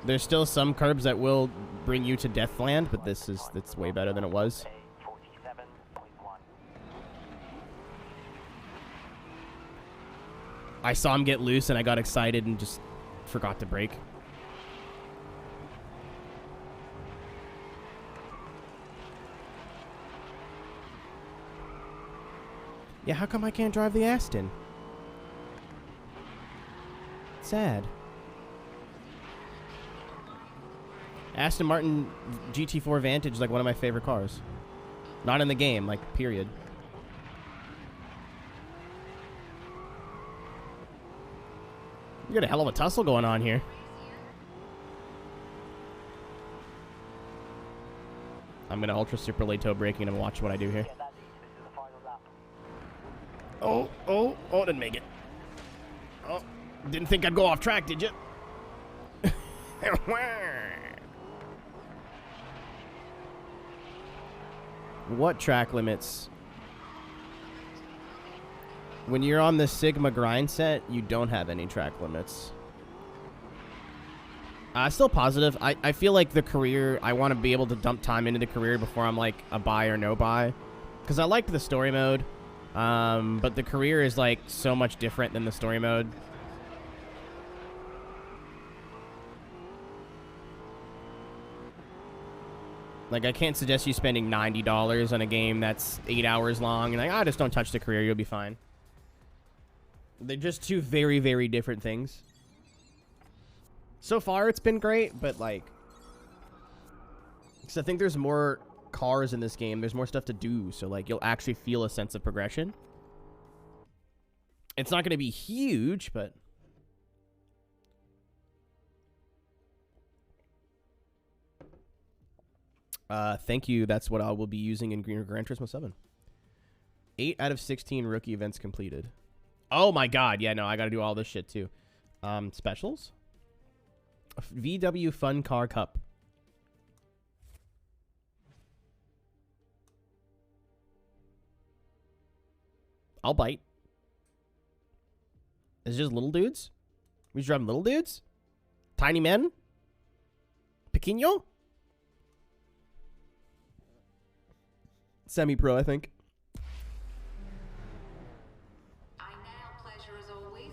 There's still some curbs that will bring you to Deathland, but that's way better than it was. I saw him get loose and I got excited and just forgot to brake. Yeah, how come I can't drive the Aston? Sad. Aston Martin GT4 Vantage is like one of my favorite cars. Not in the game, like, period. You got a hell of a tussle going on here. I'm gonna ultra super late toe braking and watch what I do here. Oh, didn't make it. Oh, didn't think I'd go off track, did you? What track limits? When you're on the Sigma grind set, you don't have any track limits. Still positive. I feel like the career, I want to be able to dump time into the career before I'm like a buy or no buy. Because I liked the story mode. But the career is like so much different than the story mode. Like, I can't suggest you spending $90 on a game that's 8 hours long and like, just don't touch the career, you'll be fine. They're just two very, very different things. So far, it's been great, but like, because I think there's more cars in this game, there's more stuff to do, so like, you'll actually feel a sense of progression. It's not going to be huge, but thank you. That's what I will be using in Gran Turismo 7. 8 out of 16 rookie events completed. Oh my god. Yeah, no, I got to do all this shit too. Specials? VW Fun Car Cup. I'll bite. Is it just little dudes? We just driving little dudes? Tiny men? Pequeño? Semi-pro, I think. I now pleasure as always.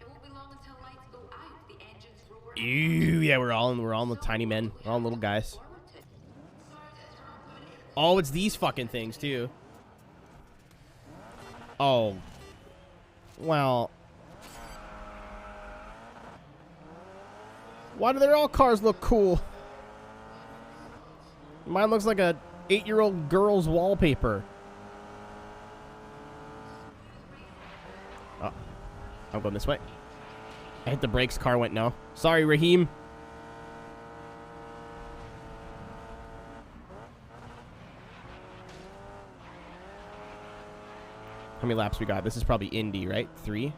It won't be long until lights go out, the engines roar. Ew, yeah, we're all in the tiny men. We're all little guys. Oh, it's these fucking things too. Oh. Well. Why do their all cars look cool? Mine looks like a 8-year-old girl's wallpaper. Oh. I'm going this way. I hit the brakes, car went no. Sorry, Raheem. How many laps we got? This is probably Indy, right? 3?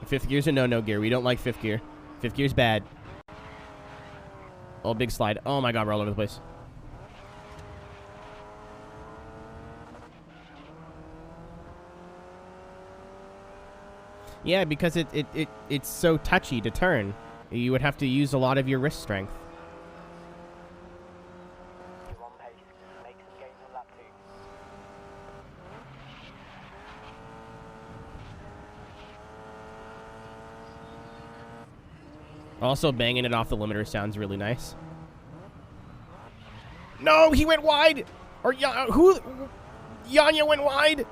Fifth gear's a no gear. We don't like fifth gear. Fifth gear's bad. Oh, big slide. Oh my god, we're all over the place. Yeah, because it's so touchy to turn. You would have to use a lot of your wrist strength. Also, banging it off the limiter sounds really nice. No, he went wide! Or, Yanya went wide!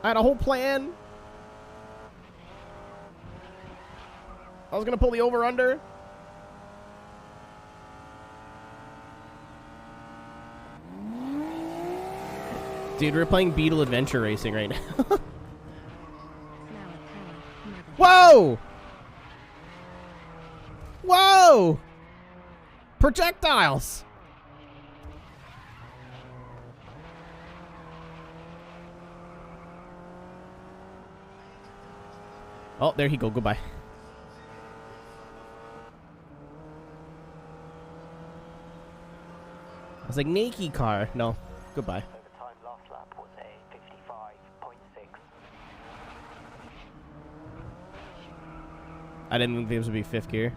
I had a whole plan. I was going to pull the over-under. Dude, we're playing Beetle Adventure Racing right now. Whoa! Whoa! Projectiles! Oh, there he go. Goodbye. I was like, Nike car. No. Goodbye. The time last lap was a 55.6. I didn't think this would be fifth gear.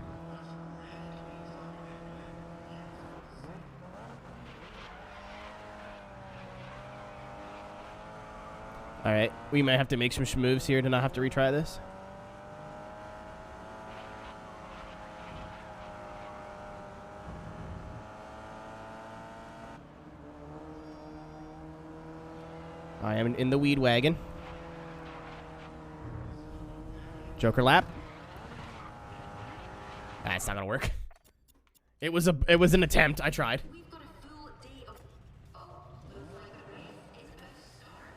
Alright. We might have to make some moves here to not have to retry this. I am in the weed wagon. Joker lap. That's not gonna work. It was an attempt. I tried. We've got a full day of. Oh, looks like the race is about to start.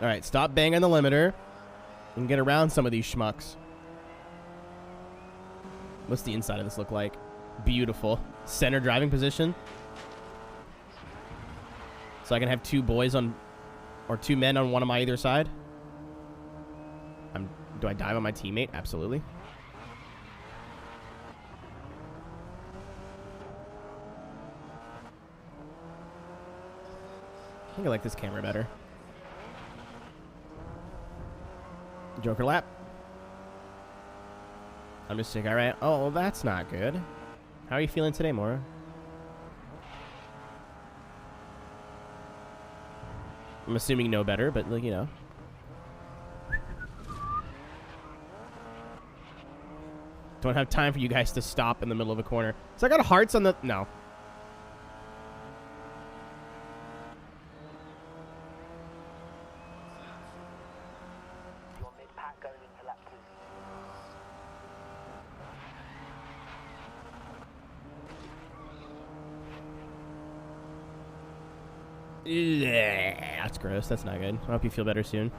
All right, stop banging the limiter and get around some of these schmucks. What's the inside of this look like? Beautiful. Center driving position. So I can have two boys on, or two men on one of my either side. Do I dive on my teammate? Absolutely. I think I like this camera better. Joker lap. I'm just sick. All right. Oh, well, that's not good. How are you feeling today, Mora? I'm assuming no better, but, like, you know. Don't have time for you guys to stop in the middle of a corner. So I got hearts on the... No. Your mid-pack going into lap 2. Yeah, that's gross. That's not good. I hope you feel better soon.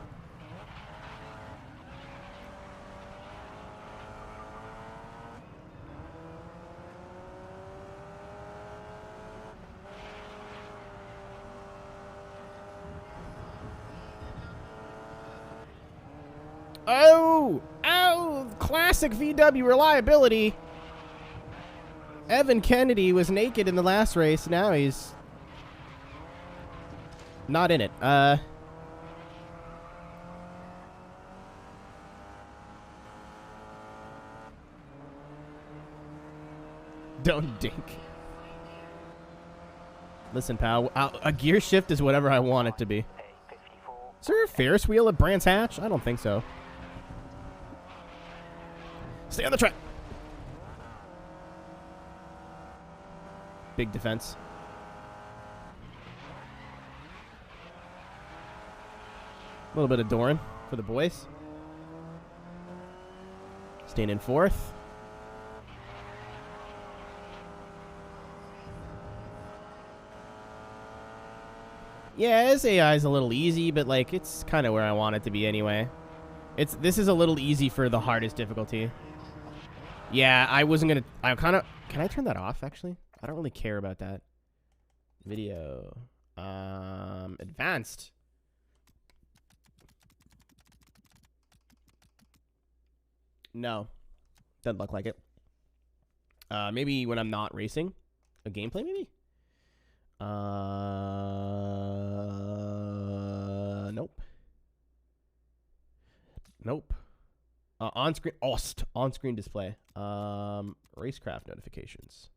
Oh! Oh! Classic VW reliability. Evan Kennedy was naked in the last race. Now he's not in it. Don't dink. Listen, pal. A gear shift is whatever I want it to be. Is there a Ferris wheel at Brands Hatch? I don't think so. Stay on the track. Big defense. A little bit of Doran for the boys. Staying in fourth. Yeah, this AI is a little easy, but like it's kind of where I want it to be anyway. This is a little easy for the hardest difficulty. Yeah, I wasn't gonna. I kind of. Can I turn that off? Actually, I don't really care about that. Video, advanced. No, doesn't look like it. Maybe when I'm not racing, a gameplay maybe. Nope. Nope. On-screen on-screen display. Racecraft notifications.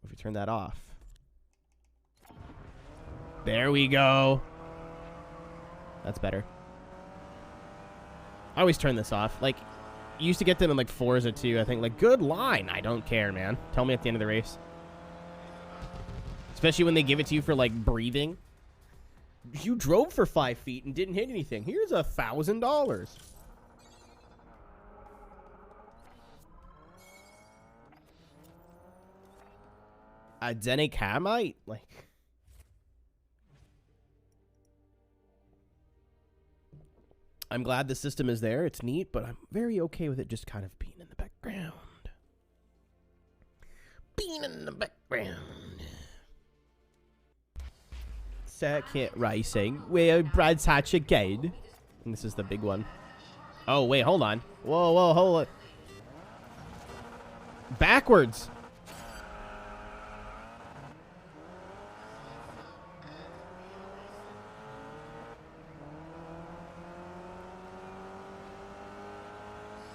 If you turn that off. There we go. That's better. I always turn this off. Like, you used to get them in like Forza 2. I think like good line. I don't care, man. Tell me at the end of the race. Especially when they give it to you for like breathing. You drove for 5 feet and didn't hit anything. Here's $1,000. A Denecamite? Like... I'm glad the system is there. It's neat, but I'm very okay with it just kind of being in the background. Being in the background. Circuit racing. Where Brad's Hatch again. And this is the big one. Oh, wait, hold on. Whoa, whoa, hold on. Backwards.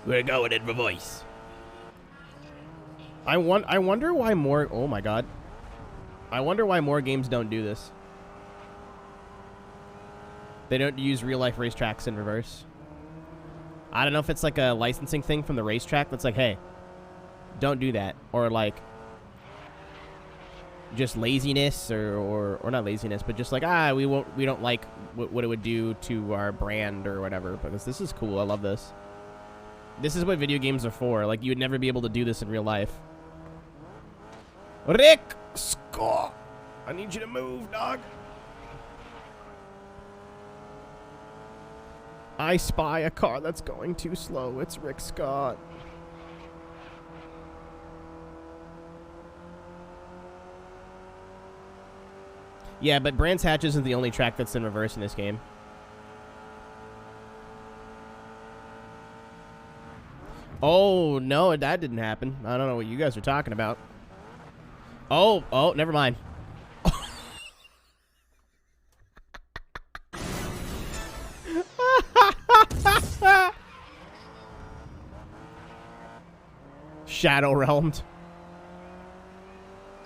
We're going in reverse. I wonder why more... Oh, my God. I wonder why more games don't do this. They don't use real-life racetracks in reverse. I don't know if it's like a licensing thing from the racetrack that's like, hey, don't do that. Or like... just laziness or not laziness, but just like, we don't like what it would do to our brand or whatever. Because this is cool. I love this. This is what video games are for. Like, you would never be able to do this in real life. Rick! Scott! I need you to move, dog. I spy a car that's going too slow. It's Rick Scott. Yeah, but Brands Hatch isn't the only track that's in reverse in this game. Oh, no, that didn't happen. I don't know what you guys are talking about. Oh, never mind. Shadow Realmed.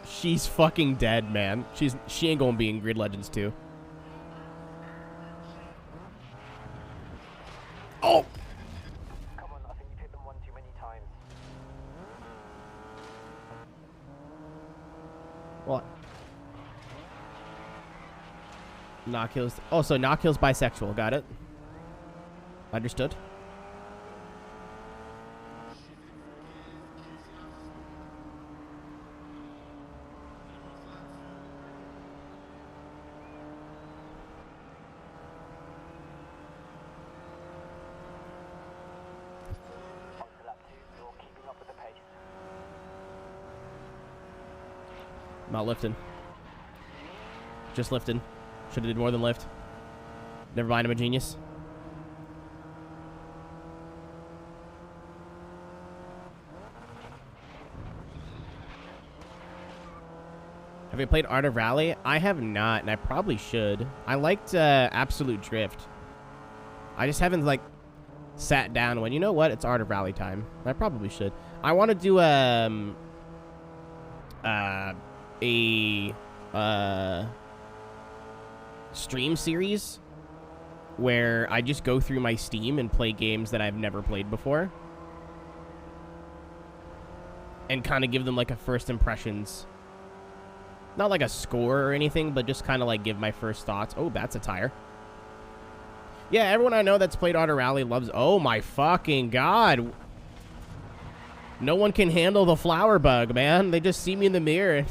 She's fucking dead, man. She ain't gonna be in Grid Legends 2. Oh! Come on, I think you've hit them one too many times. What? Knock Hill's... Oh, so Knock Hill's bisexual. Got it. Understood. Not lifting. Just lifting. Should have did more than lift. Never mind, I'm a genius. Have you played Art of Rally? I have not, and I probably should. I liked Absolute Drift. I just haven't, like, sat down when, you know what, it's Art of Rally time. I probably should. I want to do a stream series where I just go through my Steam and play games that I've never played before and kind of give them like a first impressions, not like a score or anything, but just kind of like give my first thoughts. Oh, that's a tire. Yeah, everyone I know that's played Auto Rally loves... Oh my fucking god. No one can handle the flower bug, man. They just see me in the mirror.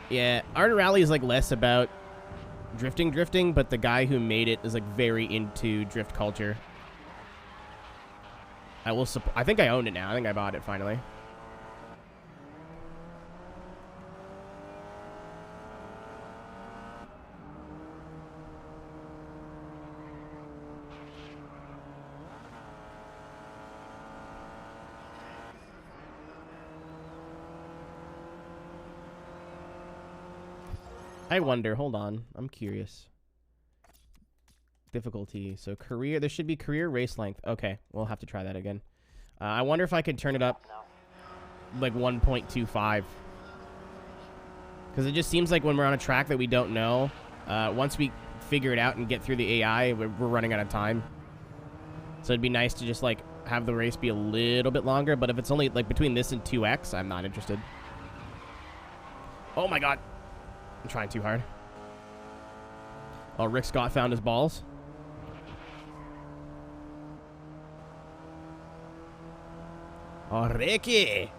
Yeah, Art of Rally is like less about drifting, but the guy who made it is like very into drift culture. I think I own it now. I think I bought it finally. I wonder, hold on, I'm curious. Difficulty, so career, there should be career race length. Okay, we'll have to try that again. I wonder if I could turn it up like 1.25. Because it just seems like when we're on a track that we don't know, once we figure it out and get through the AI, we're running out of time. So it'd be nice to just like have the race be a little bit longer, but if it's only like between this and 2x, I'm not interested. Oh my god. I'm trying too hard. Oh, Rick Scott found his balls. Oh, Ricky.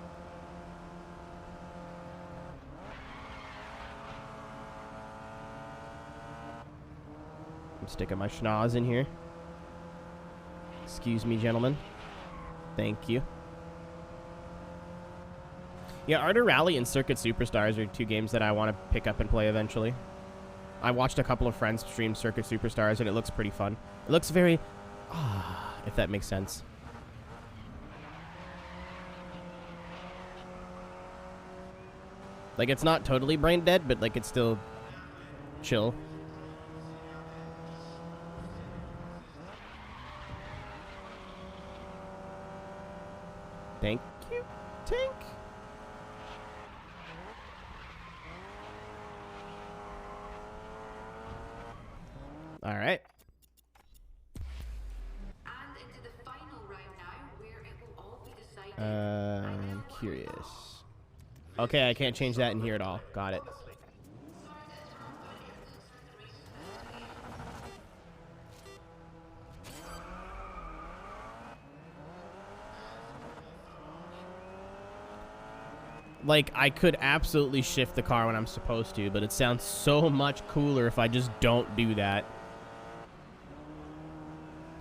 I'm sticking my schnoz in here. Excuse me, gentlemen. Thank you. Yeah, Ardor Rally and Circuit Superstars are 2 games that I want to pick up and play eventually. I watched a couple of friends stream Circuit Superstars, and it looks pretty fun. It looks very... if that makes sense. Like, it's not totally brain dead, but, like, it's still chill. Thank you, Tank. All right. And into the final round now, where it will all be decided. I'm curious. Okay, I can't change that in here at all. Got it. Like, I could absolutely shift the car when I'm supposed to, but it sounds so much cooler if I just don't do that.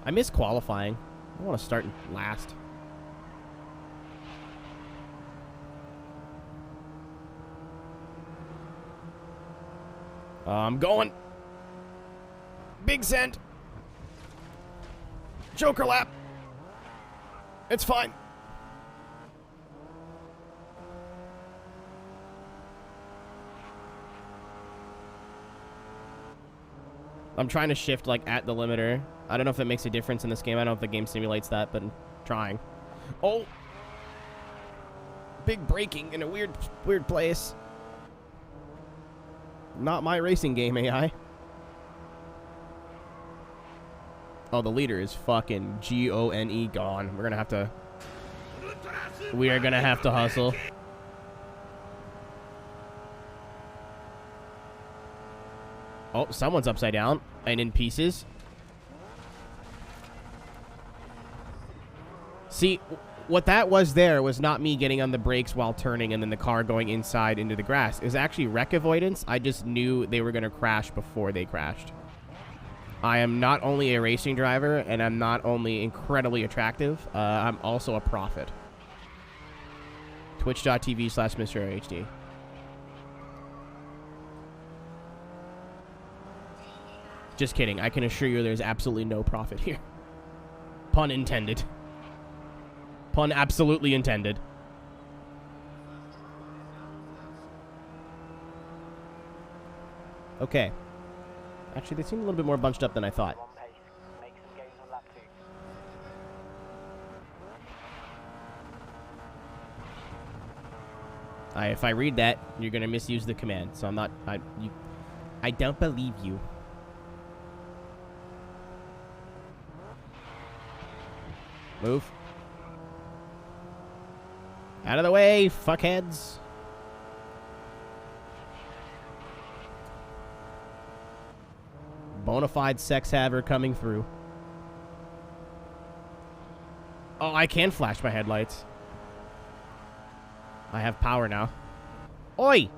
I miss qualifying. I want to start last. I'm going. Big send. Joker lap. It's fine. I'm trying to shift, like, at the limiter. I don't know if that makes a difference in this game. I don't know if the game simulates that, but I'm trying. Oh! Big braking in a weird place. Not my racing game, AI. Oh, the leader is fucking G-O-N-E gone. We're gonna have to... We are gonna have to hustle. Oh, someone's upside down and in pieces. See, what that was there was not me getting on the brakes while turning and then the car going inside into the grass. It was actually wreck avoidance. I just knew they were going to crash before they crashed. I am not only a racing driver, and I'm not only incredibly attractive, I'm also a prophet. Twitch.tv/MrHD. Just kidding. I can assure you there's absolutely no profit here. Pun intended. Pun absolutely intended. Okay. Actually, they seem a little bit more bunched up than I thought. Make some gains on lap 2. If I read that, you're gonna misuse the command. So I'm not. I don't believe you. Move. Out of the way, fuckheads. Bonafide sex haver coming through. Oh, I can flash my headlights. I have power now. Oi!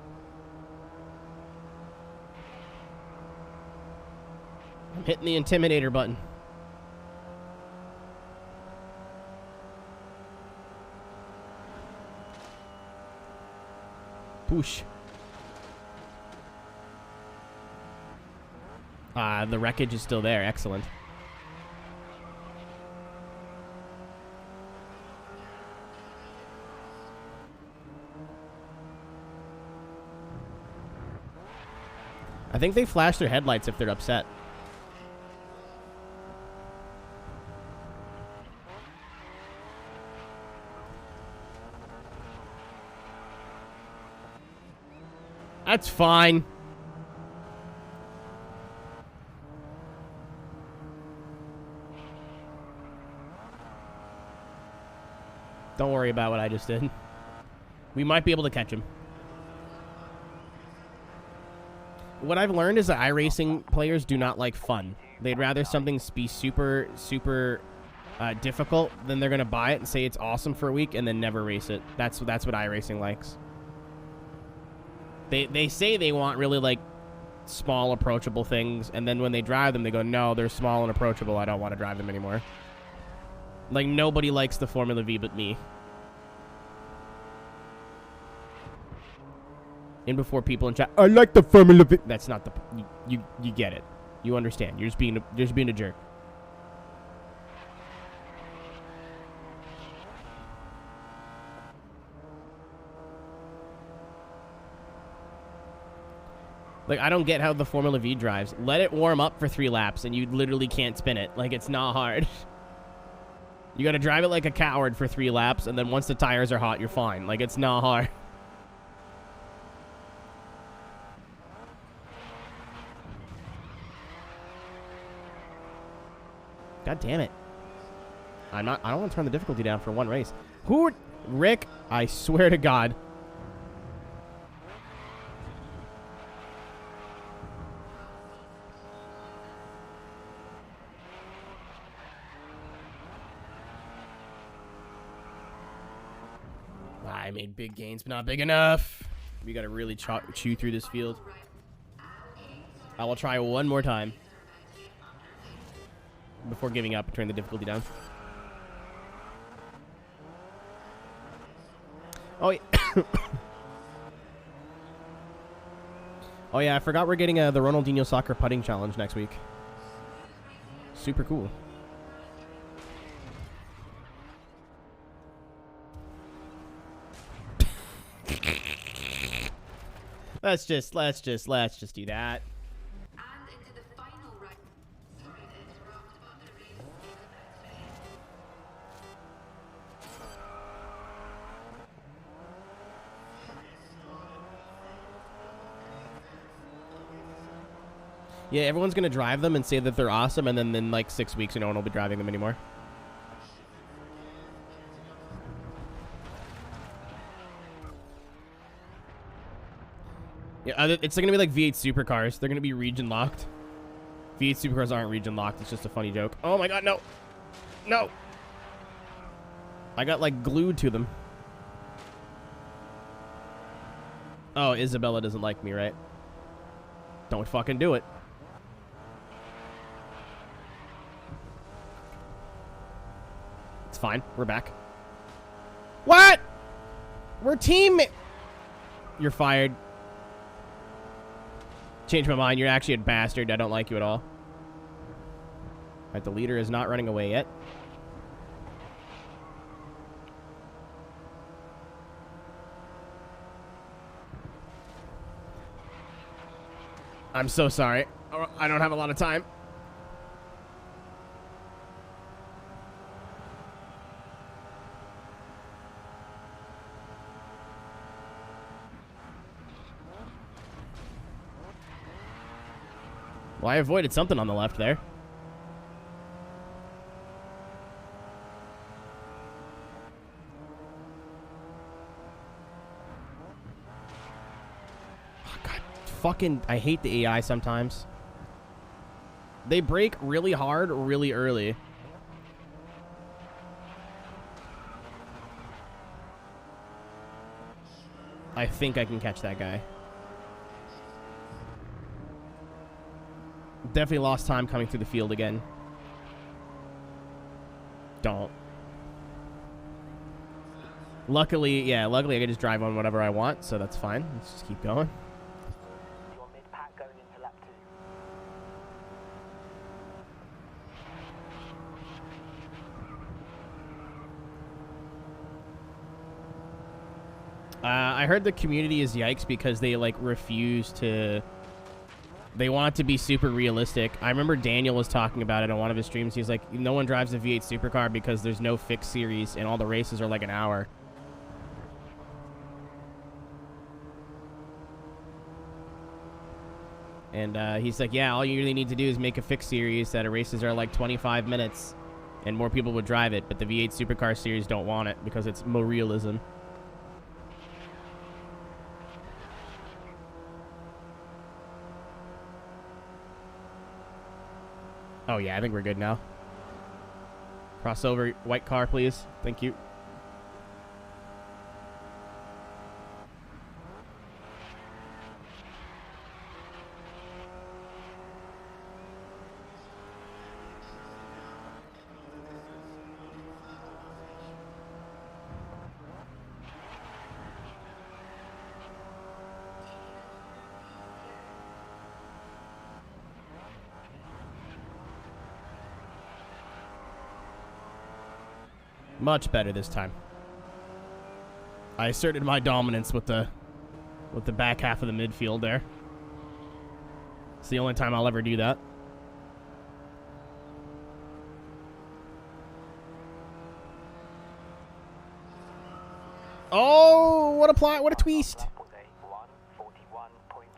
I'm hitting the intimidator button. Push. The wreckage is still there. Excellent. I think they flash their headlights if they're upset. That's fine. Don't worry about what I just did. We might be able to catch him. What I've learned is that iRacing players do not like fun. They'd rather something be super, super difficult than they're going to buy it and say it's awesome for a week and then never race it. That's what iRacing likes. They say they want really, like, small, approachable things, and then when they drive them, they go, no, they're small and approachable. I don't want to drive them anymore. Like, nobody likes the Formula V but me. And before people in chat, I like the Formula V. That's not the... You get it. You understand. You're just being a jerk. Like, I don't get how the Formula V drives. Let it warm up for 3 laps, and you literally can't spin it. Like, it's not hard. You gotta drive it like a coward for 3 laps, and then once the tires are hot, you're fine. Like, it's not hard. God damn it. I don't want to turn the difficulty down for one race. Rick, I swear to God. I made big gains, but not big enough. We gotta really chew through this field. I will try one more time before giving up and turn the difficulty down. Oh, yeah. Oh, yeah, I forgot we're getting the Ronaldinho Soccer Putting Challenge next week. Super cool. Let's just do that. And into the final round. Sorry to interrupt, but the race is the next day. Yeah, everyone's gonna drive them and say that they're awesome, and then in like 6 weeks, no one will be driving them anymore. Yeah, it's gonna be like V8 supercars. They're gonna be region locked. V8 supercars aren't region locked. It's just a funny joke. Oh my God, no, no! I got like glued to them. Oh, Isabella doesn't like me, right? Don't fucking do it. It's fine. We're back. What? We're teammates. You're fired. Change my mind. You're actually a bastard. I don't like you at all. Alright, the leader is not running away yet. I'm so sorry. I don't have a lot of time. Well, I avoided something on the left there. Oh, God, fucking, I hate the AI sometimes. They brake really hard, really early. I think I can catch that guy. Definitely lost time coming through the field again. Don't. Luckily I can just drive on whatever I want, so that's fine. Let's just keep going. You're mid-pack going into lap 2. I heard the community is yikes because they like refuse to... They want it to be super realistic. I remember Daniel was talking about it on one of his streams. He's like, no one drives a V8 supercar because there's no fixed series and all the races are like an hour. And he's like, yeah, all you really need to do is make a fixed series that races are like 25 minutes and more people would drive it, but the V8 Supercar series don't want it because it's more realism. Oh yeah, I think we're good now. Crossover, white car, please. Thank you. Much better this time. I asserted my dominance with the back half of the midfield there. It's the only time I'll ever do that. Oh, what a plot, what a twist.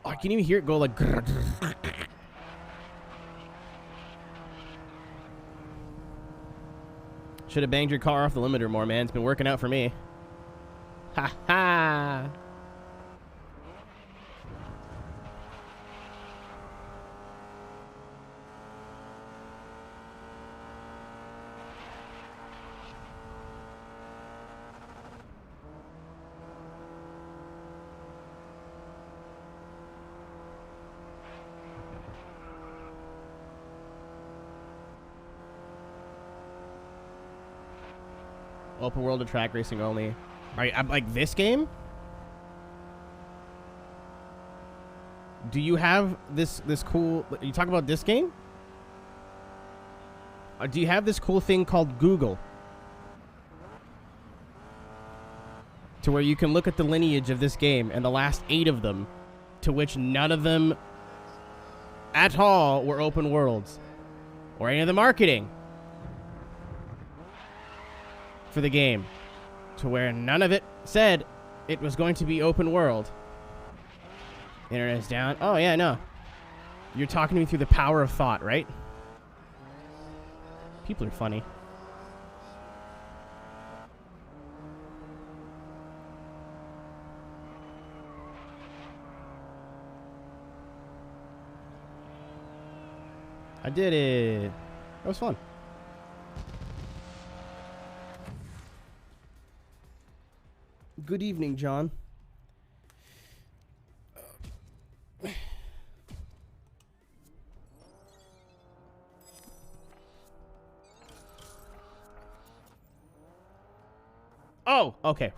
Oh, I can even hear it go like grrr, grrr. Should have banged your car off the limiter more, man. It's been working out for me. Ha ha! Open world or track racing only. Alright, I'm like this game? Do you have this cool... You talk about this game? Do you have this cool thing called Google? To where you can look at the lineage of this game and the last 8 of them, to which none of them at all were open worlds. Or any of the marketing for the game, to where none of it said it was going to be open world. Internet's down. Oh yeah, no. You're talking to me through the power of thought, right? People are funny. I did it. That was fun. Good evening, John. Oh, okay.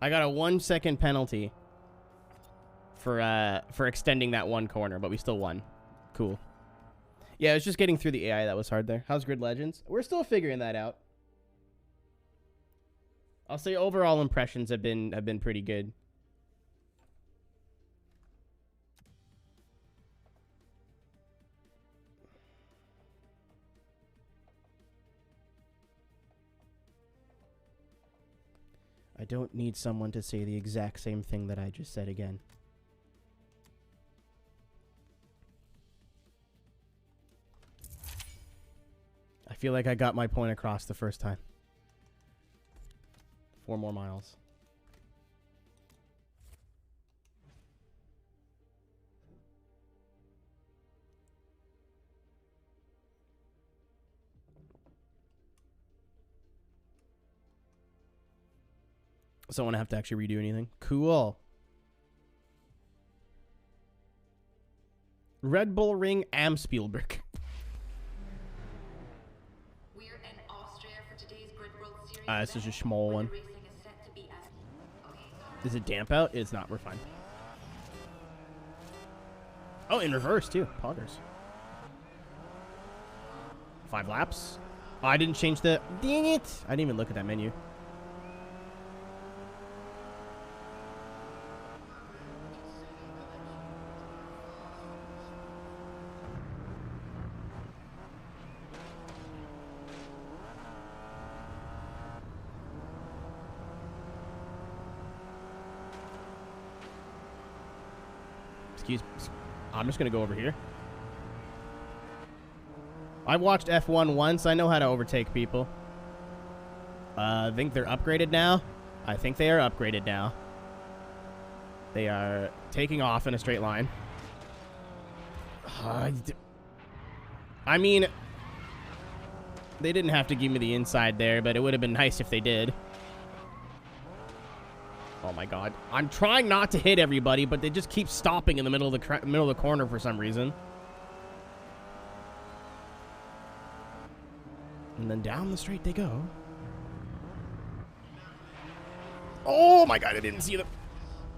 I got a 1-second penalty for extending that one corner, but we still won. Cool. Yeah, it was just getting through the AI that was hard there. How's Grid Legends? We're still figuring that out. I'll say overall impressions have been pretty good. I don't need someone to say the exact same thing that I just said again. I feel like I got my point across the first time. 4 more miles. So I won't have to actually redo anything. Cool. Red Bull Ring am Spielberg. We're in Austria for today's Grid World Series. This is a small one. Racing is set to be at... Is it damp out? It's not. We're fine. Oh, in reverse, too. Poggers. 5 laps. Oh, I didn't change the... Dang it! I didn't even look at that menu. Excuse me. I'm just going to go over here. I watched F1 once. I know how to overtake people. I think they're upgraded now. I think they are upgraded now. They are taking off in a straight line. I mean, they didn't have to give me the inside there, but it would have been nice if they did. Oh my god. I'm trying not to hit everybody, but they just keep stopping in the middle of the corner for some reason. And then down the straight they go. Oh my god, I didn't see them.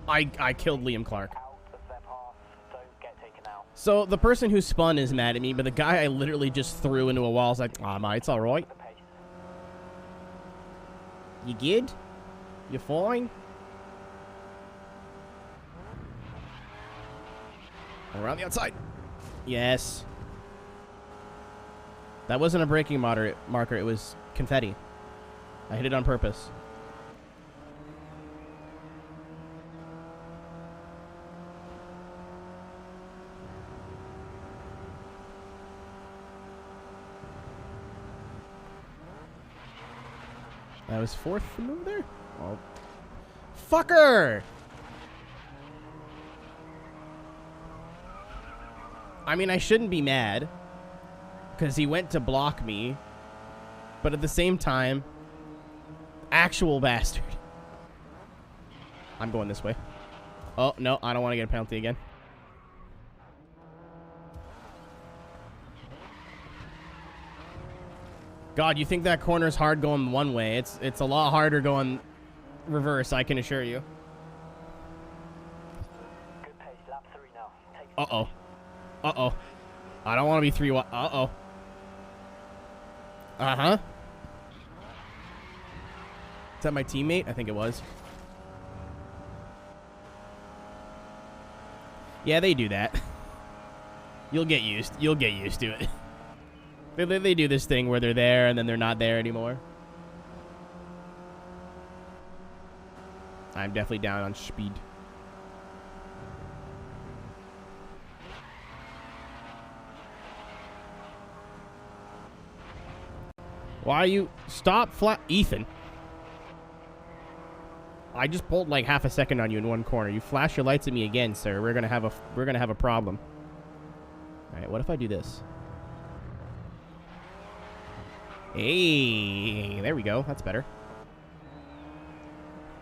I killed Liam Clark. Out of their path, don't get taken out. So the person who spun is mad at me, but the guy I literally just threw into a wall is like, ah, mate, it's alright. The pace. You good? You fine? Around the outside. Yes. That wasn't a braking marker. It was confetti. I hit it on purpose. That was fourth move there? Oh. Fucker! I mean, I shouldn't be mad. Because he went to block me. But at the same time, actual bastard. I'm going this way. Oh, no, I don't want to get a penalty again. God, you think that corner's hard going one way. It's a lot harder going reverse, I can assure you. Good pace, lap 3 now. Take Uh-oh. Uh-oh. I don't want to be 3 wide. Uh-oh. Uh-huh. Is that my teammate? I think it was. Yeah, they do that. You'll get used to it. They do this thing where they're there and then they're not there anymore. I'm definitely down on speed. Why are you... Stop flat... Ethan. I just pulled like half a second on you in one corner. You flash your lights at me again, sir. We're gonna have a problem. Alright, what if I do this? Hey, there we go. That's better.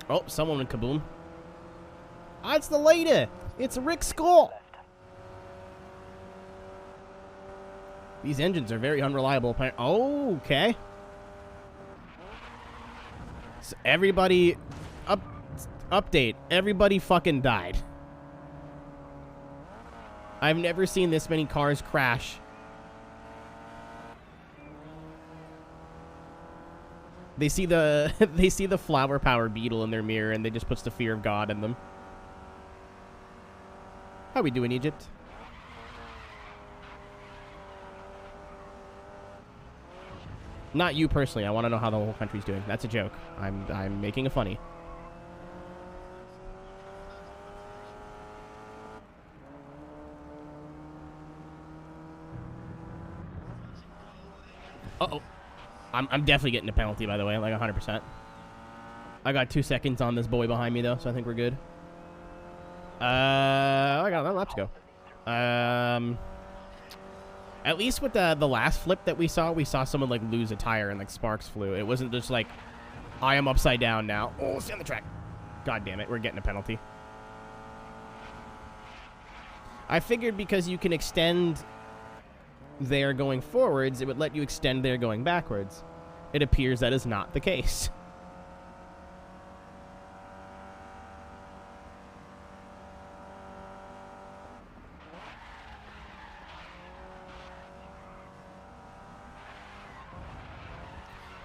Oh, someone went kaboom. Ah, it's the lady. It's Rick Skull. These engines are very unreliable. Oh, okay. So everybody, update. Everybody fucking died. I've never seen this many cars crash. They see the flower power beetle in their mirror and they just puts the fear of God in them. How we doing, Egypt? Not you personally. I want to know how the whole country's doing. That's a joke. I'm making a funny. Uh-oh. I'm definitely getting a penalty, by the way, like 100%. I got 2 seconds on this boy behind me, though, so I think we're good. I got 11 laps to go. At least with the last flip that we saw someone, like, lose a tire and, like, sparks flew. It wasn't just, like, I am upside down now. Oh, stay on the track. God damn it, we're getting a penalty. I figured because you can extend... there going forwards, it would let you extend there going backwards. It appears that is not the case.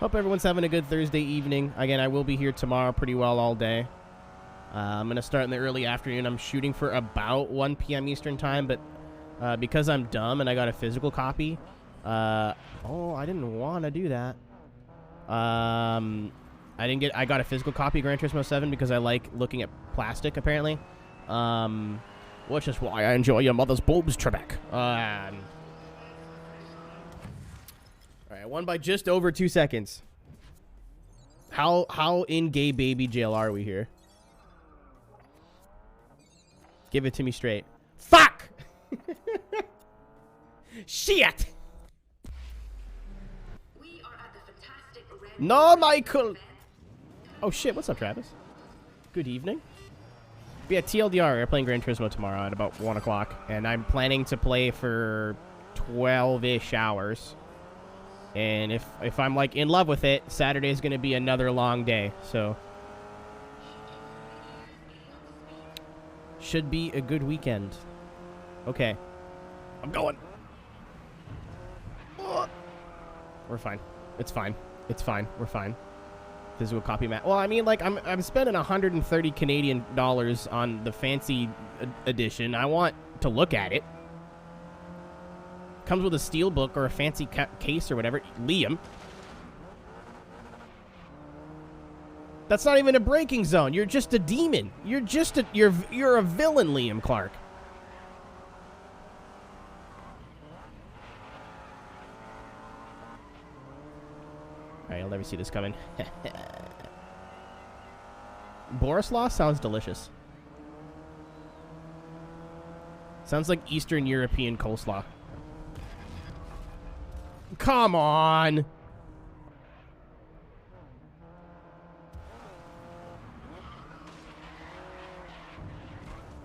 Hope everyone's having a good Thursday evening. Again, I will be here tomorrow pretty well all day. I'm going to start in the early afternoon. I'm shooting for about 1 p.m. Eastern time, but because I'm dumb and I got a physical copy. Oh, I didn't want to do that. I got a physical copy of Gran Turismo 7 because I like looking at plastic, apparently. Which is why I enjoy your mother's boobs, Trebek. won by just over 2 seconds. How in gay baby jail are we here? Give it to me straight. Fuck! Shit! We are at the fantastic red No, Michael! Oh shit, what's up, Travis? Good evening. Yeah, TLDR, we're playing Gran Turismo tomorrow at about 1 o'clock, and I'm planning to play for 12-ish hours. And if I'm, like, in love with it, Saturday's gonna be another long day, so... Should be a good weekend. Okay. I'm going. We're fine. It's fine. It's fine. We're fine. Physical copy mat. Well, I mean, like, I'm spending 130 Canadian dollars on the fancy edition. I want to look at it. Comes with a steel book or a fancy case or whatever. Liam. That's not even a braking zone. You're just a demon. You're just a you're a villain, Liam Clark. Alright, I'll never see this coming. Borislaw sounds delicious. Sounds like Eastern European coleslaw. Come on!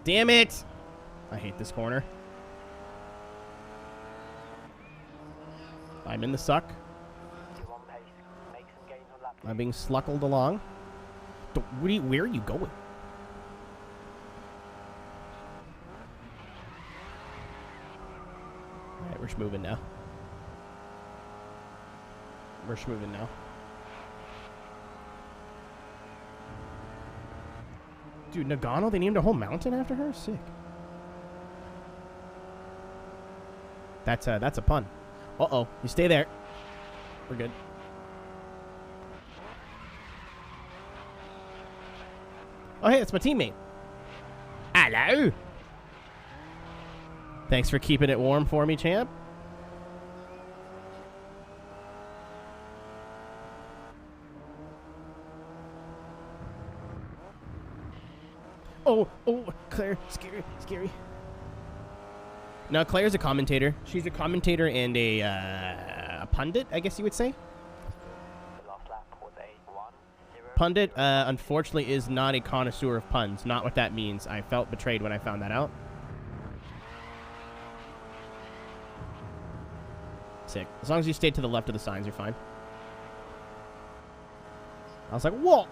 Damn it! I hate this corner. I'm in the suck. I'm being sluckled along. Where are you going? Alright, we're schmoving now. We're schmoving now. Dude, Nagano, they named a whole mountain after her? Sick. That's a pun. Uh-oh. You stay there. We're good. Oh, hey, that's my teammate. Hello. Thanks for keeping it warm for me, champ. Oh, Claire, scary. No, Claire's a commentator. She's a commentator and a pundit, I guess you would say. Pundit, unfortunately, is not a connoisseur of puns. Not what that means. I felt betrayed when I found that out. Sick. As long as you stay to the left of the signs, you're fine. I was like, whoa!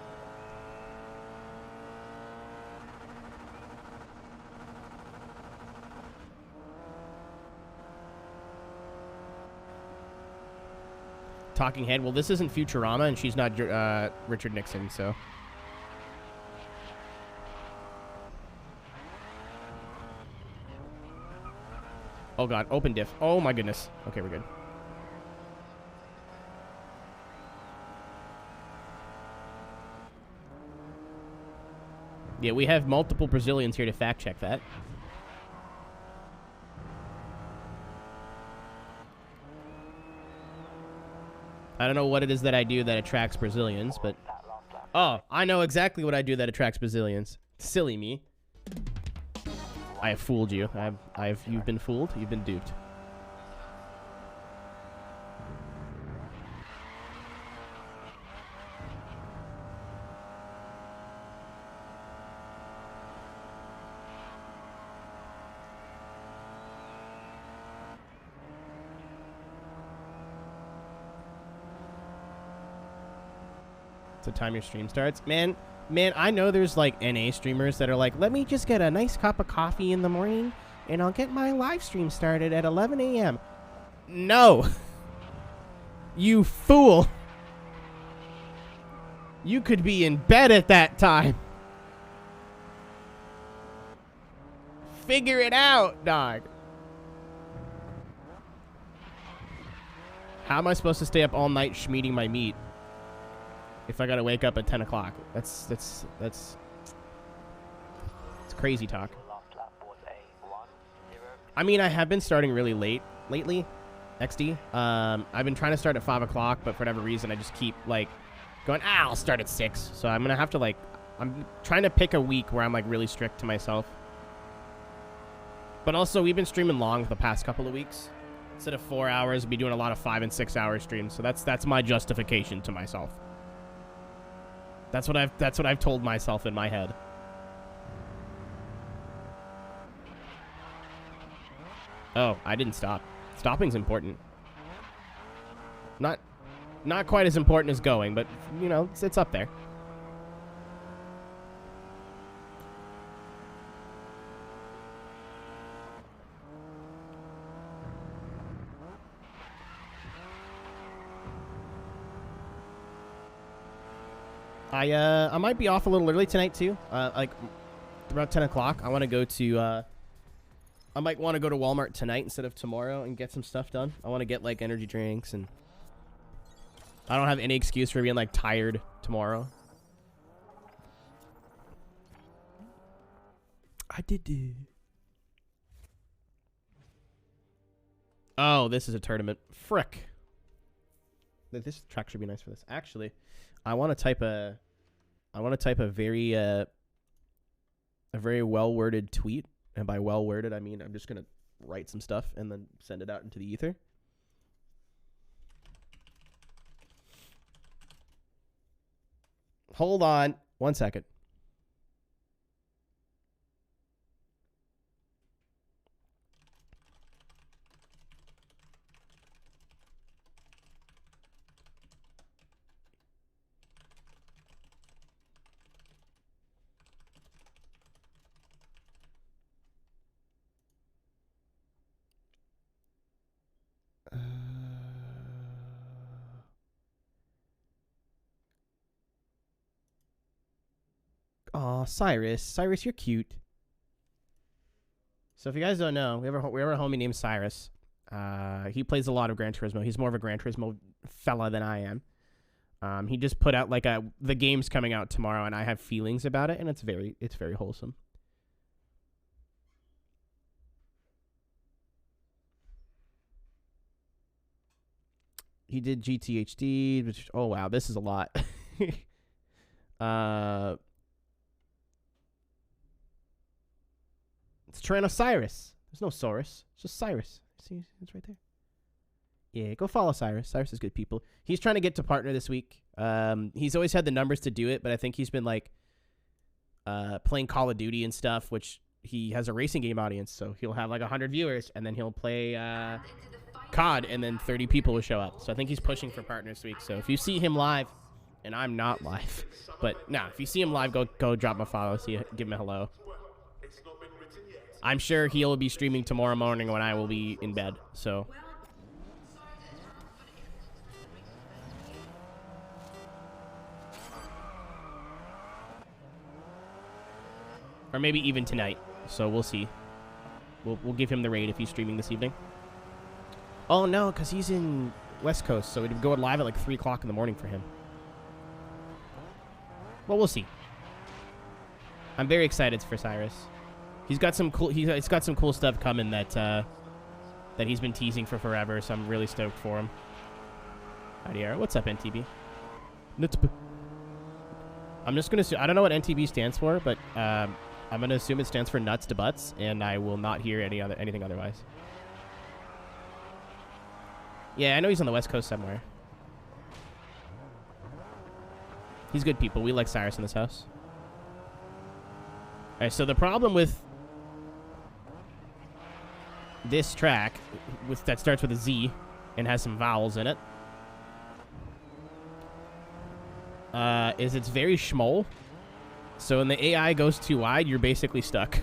Talking head. Well, this isn't Futurama, and she's not Richard Nixon, so. Oh, God. Open diff. Oh, my goodness. Okay, we're good. Yeah, we have multiple Brazilians here to fact-check that. I don't know what it is that I do that attracts Brazilians, but... Oh, I know exactly what I do that attracts Brazilians. Silly me. I have fooled you. You've been fooled. You've been duped. It's the time your stream starts. Man, I know there's like NA streamers that are like, let me just get a nice cup of coffee in the morning and I'll get my live stream started at 11 a.m. No. You fool. You could be in bed at that time. Figure it out, dog. How am I supposed to stay up all night schmeating my meat if I gotta wake up at 10 o'clock? That's crazy talk. I mean, I have been starting really late lately, XD. I've been trying to start at 5 o'clock, but for whatever reason, I just keep, like, going, I'll start at 6. So I'm going to have to, like, I'm trying to pick a week where I'm, like, really strict to myself. But also, we've been streaming long the past couple of weeks. Instead of 4 hours, we'll be doing a lot of 5 and 6 hour streams. So that's my justification to myself. That's what I've told myself in my head. Oh, I didn't stop. Stopping's important. Not quite as important as going, but you know, it's up there. I might be off a little early tonight too. Like around 10 o'clock. I want to go to I might want to go to Walmart tonight instead of tomorrow and get some stuff done. I want to get like energy drinks, and I don't have any excuse for being like tired tomorrow. I did it. Oh, this is a tournament. Frick. This track should be nice for this. Actually, I want to type a very well worded tweet, and by well worded I mean I'm just gonna write some stuff and then send it out into the ether. Hold on 1 second. Aw, Cyrus, you're cute. So if you guys don't know, we have a homie named Cyrus. He plays a lot of Gran Turismo. He's more of a Gran Turismo fella than I am. He just put out like the game's coming out tomorrow, and I have feelings about it, and it's very wholesome. He did GTHD, which, oh wow, this is a lot. It's Tyrannosaurus. There's no Saurus. It's just Cyrus. See, it's right there. Yeah, go follow Cyrus. Cyrus is good people. He's trying to get to partner this week. He's always had the numbers to do it, but I think he's been like playing Call of Duty and stuff, which he has a racing game audience, so he'll have like 100 viewers, and then he'll play COD, and then 30 people will show up. So I think he's pushing for partner this week. So if you see him live, and I'm not live, but no, if you see him live, go drop him a follow, give him a hello. I'm sure he'll be streaming tomorrow morning when I will be in bed, so. Or maybe even tonight, so we'll see. We'll give him the raid if he's streaming this evening. Oh no, because he's in West Coast, so it'd go live at like 3 o'clock in the morning for him. Well, we'll see. I'm very excited for Cyrus. He's got some cool. He's got some cool stuff coming that he's been teasing for forever. So I'm really stoked for him. Howdy, what's up, NTB? I'm just gonna. I don't know what NTB stands for, but I'm gonna assume it stands for nuts to butts, and I will not hear anything otherwise. Yeah, I know he's on the West Coast somewhere. He's good people. We like Cyrus in this house. All right, so the problem with this track that starts with a Z and has some vowels in it is it's very schmoll. So when the AI goes too wide, you're basically stuck.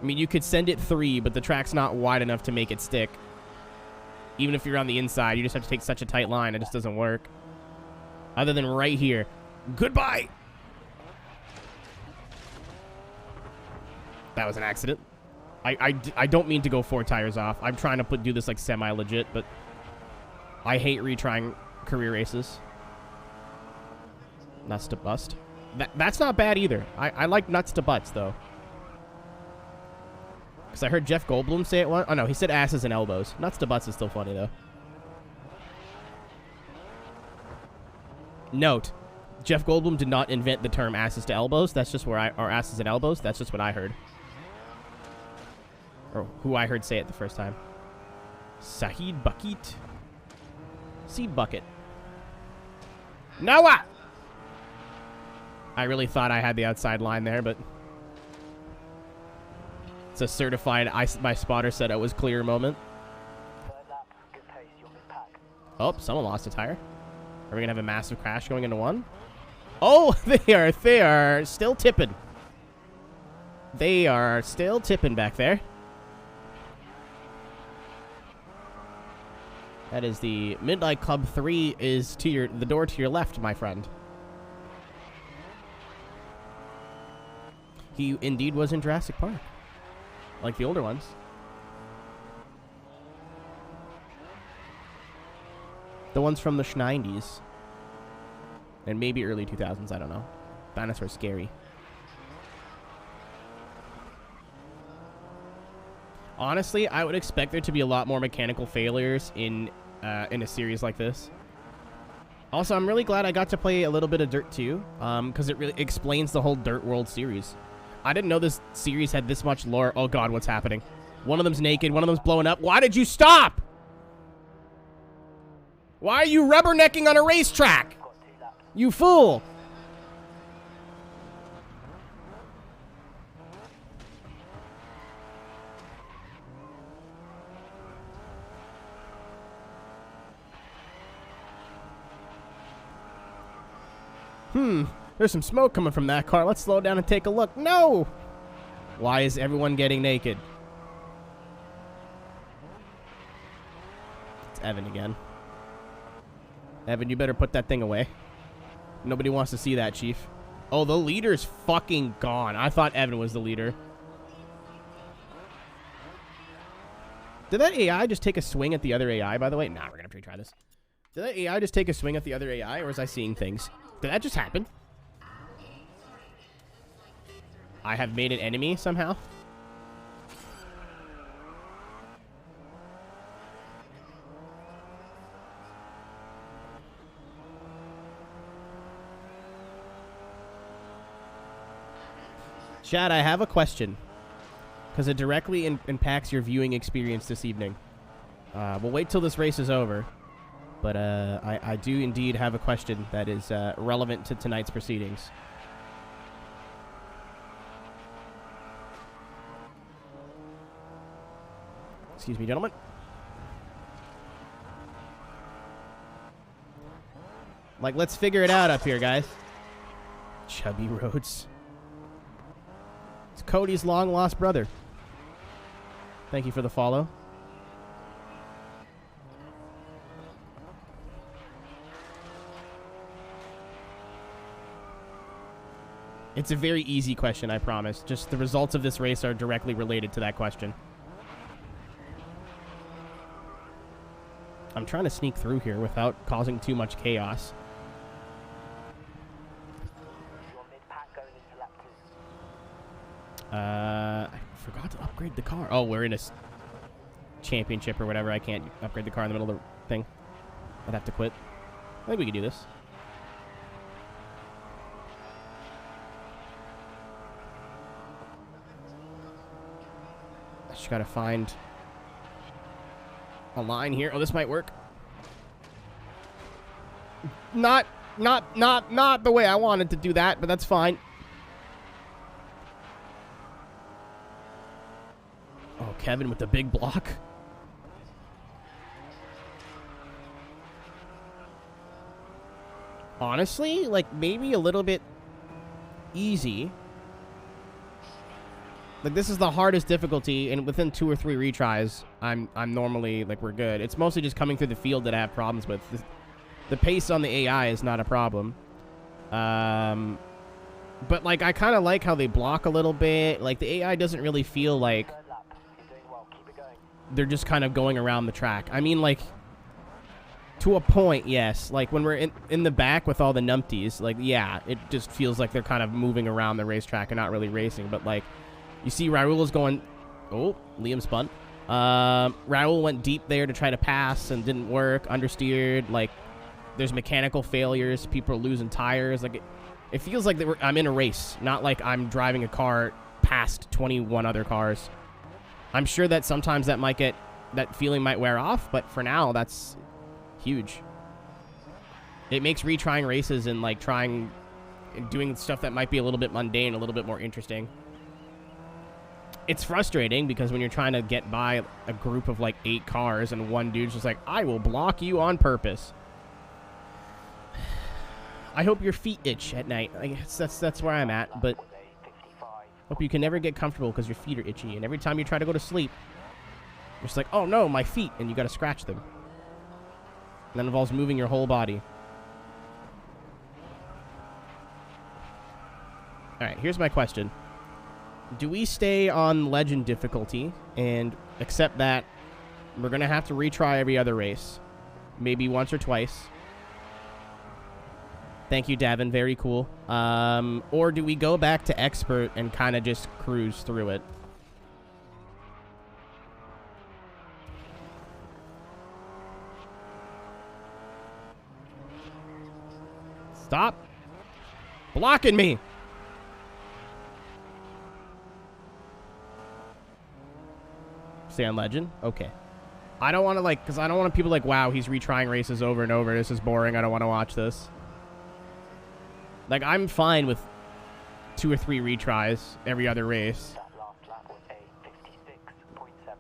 I mean, you could send it 3, but the track's not wide enough to make it stick. Even if you're on the inside, you just have to take such a tight line. It just doesn't work. Other than right here. Goodbye! That was an accident. I don't mean to go 4 tires off. I'm trying to do this like semi-legit, but I hate retrying career races. Nuts to bust. That's not bad either. I like nuts to butts, though. Because I heard Jeff Goldblum say it once. Oh, no, he said asses and elbows. Nuts to butts is still funny, though. Note, Jeff Goldblum did not invent the term asses to elbows. That's just where or asses and elbows. That's just what I heard. Or who I heard say it the first time. Sahid Bucket. Seed Bucket. Noah! I really thought I had the outside line there, but... It's a certified my spotter said it was clear moment. Third lap, good pace, you're mid-pack. Oh, someone lost a tire. Are we going to have a massive crash going into one? Oh, they are still tipping. They are still tipping back there. That is the Midnight Club 3 is to the door to your left, my friend. He indeed was in Jurassic Park. Like the older ones. The ones from the 90s. And maybe early 2000s, I don't know. Dinosaurs scary. Honestly, I would expect there to be a lot more mechanical failures in a series like this. Also, I'm really glad I got to play a little bit of Dirt 2, because it really explains the whole Dirt World series. I didn't know this series had this much lore. Oh god, what's happening? One of them's naked, one of them's blowing up. Why did you stop? Why are you rubbernecking on a racetrack? You fool! There's some smoke coming from that car. Let's slow down and take a look. No! Why is everyone getting naked? It's Evan again. Evan, you better put that thing away. Nobody wants to see that, Chief. Oh, the leader's fucking gone. I thought Evan was the leader. Did that AI just take a swing at the other AI, by the way? Nah, we're gonna have to retry this. Did that AI just take a swing at the other AI, or was I seeing things? Did that just happen? I have made an enemy somehow? Chad, I have a question. Because it directly impacts your viewing experience this evening. We'll wait till this race is over. But I do indeed have a question that is relevant to tonight's proceedings. Excuse me, gentlemen. Like, let's figure it out up here, guys. Chubby Roads. It's Cody's long-lost brother. Thank you for the follow. It's a very easy question, I promise. Just the results of this race are directly related to that question. I'm trying to sneak through here without causing too much chaos. You're mid-pack going into lap 2. I forgot to upgrade the car. Oh, we're in a championship or whatever. I can't upgrade the car in the middle of the thing. I'd have to quit. I think we can do this. I just gotta find a line here. Oh, this might work. Not the way I wanted to do that, but that's fine. Oh, Kevin with the big block. Honestly, like, maybe a little bit easy. Like, this is the hardest difficulty, and within 2 or 3 retries, I'm normally, like, we're good. It's mostly just coming through the field that I have problems with. The pace on the AI is not a problem. But, like, I kind of like how they block a little bit. Like, the AI doesn't really feel like Third lap, you're doing well, keep it going. they're just kind of going around the track. I mean, like, to a point, yes. Like, when we're in the back with all the numpties, like, yeah, it just feels like they're kind of moving around the racetrack and not really racing. But, like, you see Raul is going Oh, Liam spun. Raul went deep there to try to pass and didn't work. Understeered. Like, there's mechanical failures. People are losing tires. Like, it feels like I'm in a race, not like I'm driving a car past 21 other cars. I'm sure that sometimes that feeling might wear off, but for now, that's huge. It makes retrying races and, like, doing stuff that might be a little bit mundane a little bit more interesting. It's frustrating because when you're trying to get by a group of like 8 cars and one dude's just like, I will block you on purpose. I hope your feet itch at night. I guess that's where I'm at, but hope you can never get comfortable because your feet are itchy, and every time you try to go to sleep, you're just like, oh no, my feet, and you gotta scratch them. And that involves moving your whole body. Alright, here's my question. Do we stay on legend difficulty and accept that we're going to have to retry every other race? Maybe once or twice. Thank you, Davin. Very cool. Or do we go back to expert and kind of just cruise through it? Stop blocking me. Stay on legend? Okay. I don't want to, like, because I don't want people like, wow, he's retrying races over and over. This is boring. I don't want to watch this. Like, I'm fine with 2 or 3 retries every other race. That last lap was a 56.7.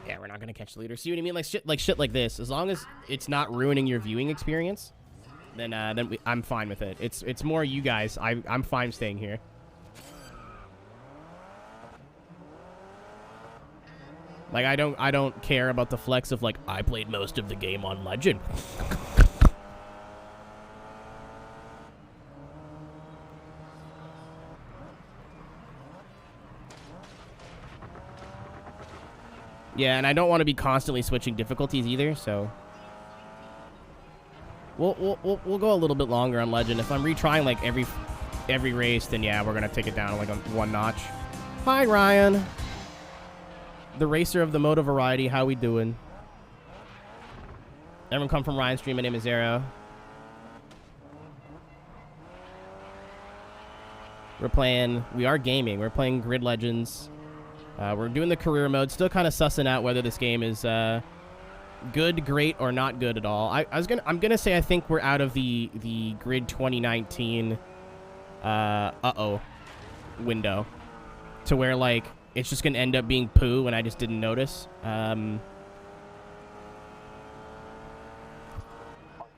Yeah, we're not going to catch the leader. See what I mean? Like shit like this. As long as it's not ruining your viewing experience, then I'm fine with it. It's more you guys. I'm fine staying here. Like, I don't care about the flex of, like, I played most of the game on Legend. Yeah, and I don't want to be constantly switching difficulties either, so we'll go a little bit longer on Legend. If I'm retrying, like, every race, then yeah, we're gonna take it down, like, on 1 notch. Hi, Ryan. The racer of the moto variety, how we doing? Everyone come from Ryan's stream. My name is Zero. We are gaming. We're playing Grid Legends. We're doing the career mode. Still kind of sussing out whether this game is good, great, or not good at all. I'm gonna say I think we're out of the Grid 2019 window to where, like, it's just going to end up being poo and I just didn't notice.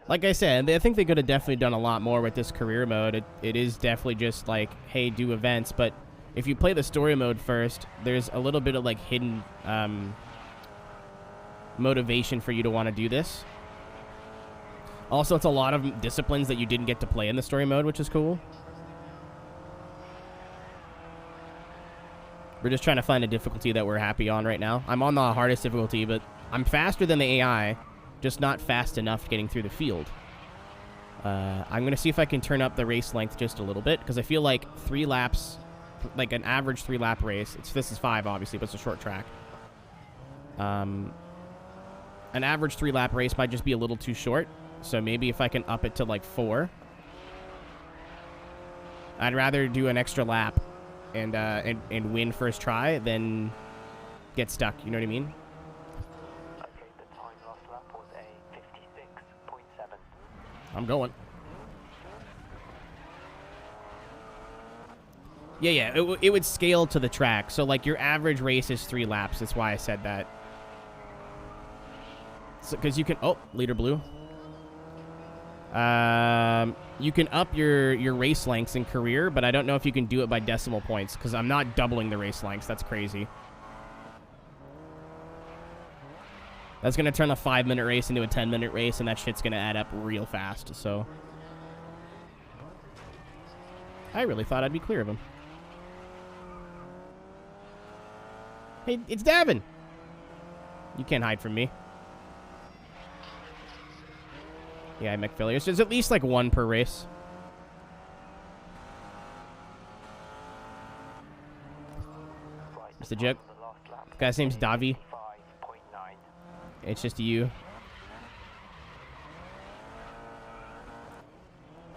Like I said, I think they could have definitely done a lot more with this career mode. It is definitely just like, hey, do events. But if you play the story mode first, there's a little bit of, like, hidden motivation for you to want to do this. Also, it's a lot of disciplines that you didn't get to play in the story mode, which is cool. We're just trying to find a difficulty that we're happy on right now. I'm on the hardest difficulty, but I'm faster than the AI, just not fast enough getting through the field. I'm going to see if I can turn up the race length just a little bit, because I feel like 3 laps, like an average 3-lap race, this is 5, obviously, but it's a short track. An average 3-lap race might just be a little too short, so maybe if I can up it to, like, 4. I'd rather do an extra lap and win first try than get stuck, you know what I mean? Okay, the time last lap was a 56.7. I'm going. Yeah, it would scale to the track. So, like, your average race is 3 laps. That's why I said that. So, because you can... Oh, leader blue. You can up your race lengths in career, but I don't know if you can do it by decimal points, because I'm not doubling the race lengths. That's crazy. That's going to turn a 5-minute race into a 10-minute race, and that shit's going to add up real fast, so... I really thought I'd be clear of him. Hey, it's Davin! You can't hide from me. Yeah, I make failures. There's at least, like, 1 per race. What's the joke? The last lap. The guy's name's Davi. 5.9. It's just you.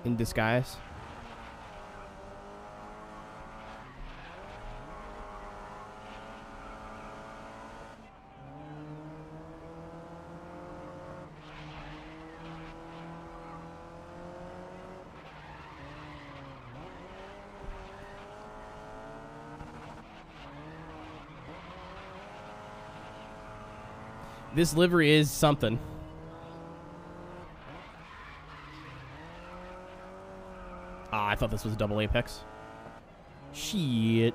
In disguise. This livery is something. Ah, I thought this was a double apex. Shit.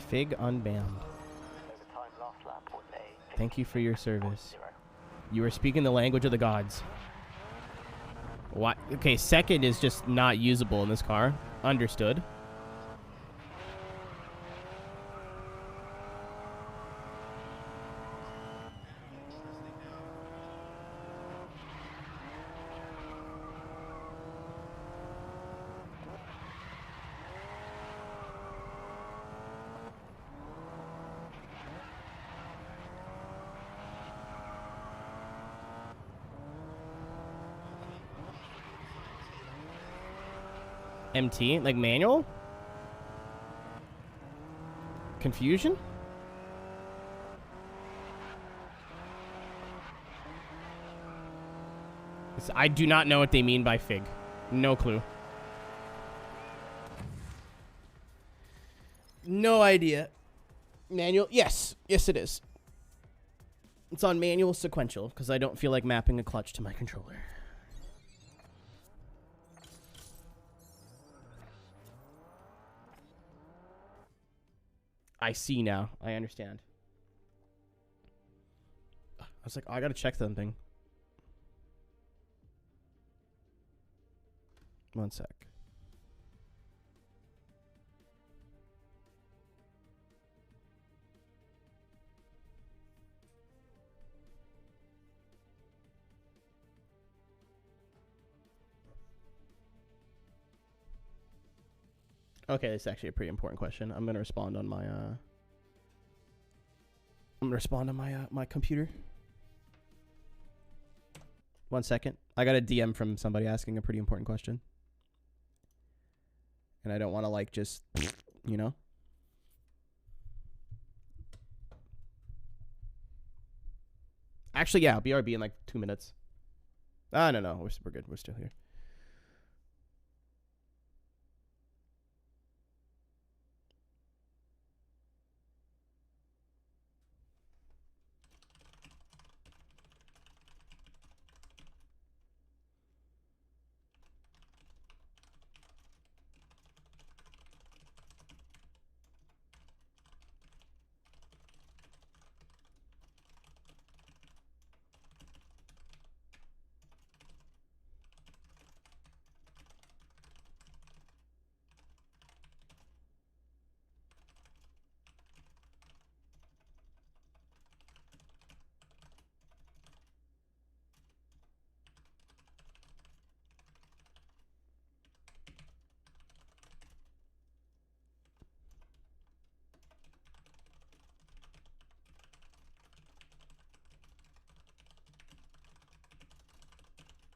Fig unbanned. Overtime last lap was a Thank you for your service. 0. You are speaking the language of the gods. What? Okay, second is just not usable in this car. Understood. MT? Like manual? Confusion? I do not know what they mean by fig. No clue. No idea. Manual? Yes. Yes, it is. It's on manual sequential because I don't feel like mapping a clutch to my controller. I see now. I understand. I was like, oh, I gotta check something. One sec. Okay, this is actually a pretty important question. I'm gonna respond on my my computer. One second. I got a DM from somebody asking a pretty important question. And I don't want to like just, you know. Actually, yeah, BRB in like 2 minutes. Ah, no, we're good. We're still here.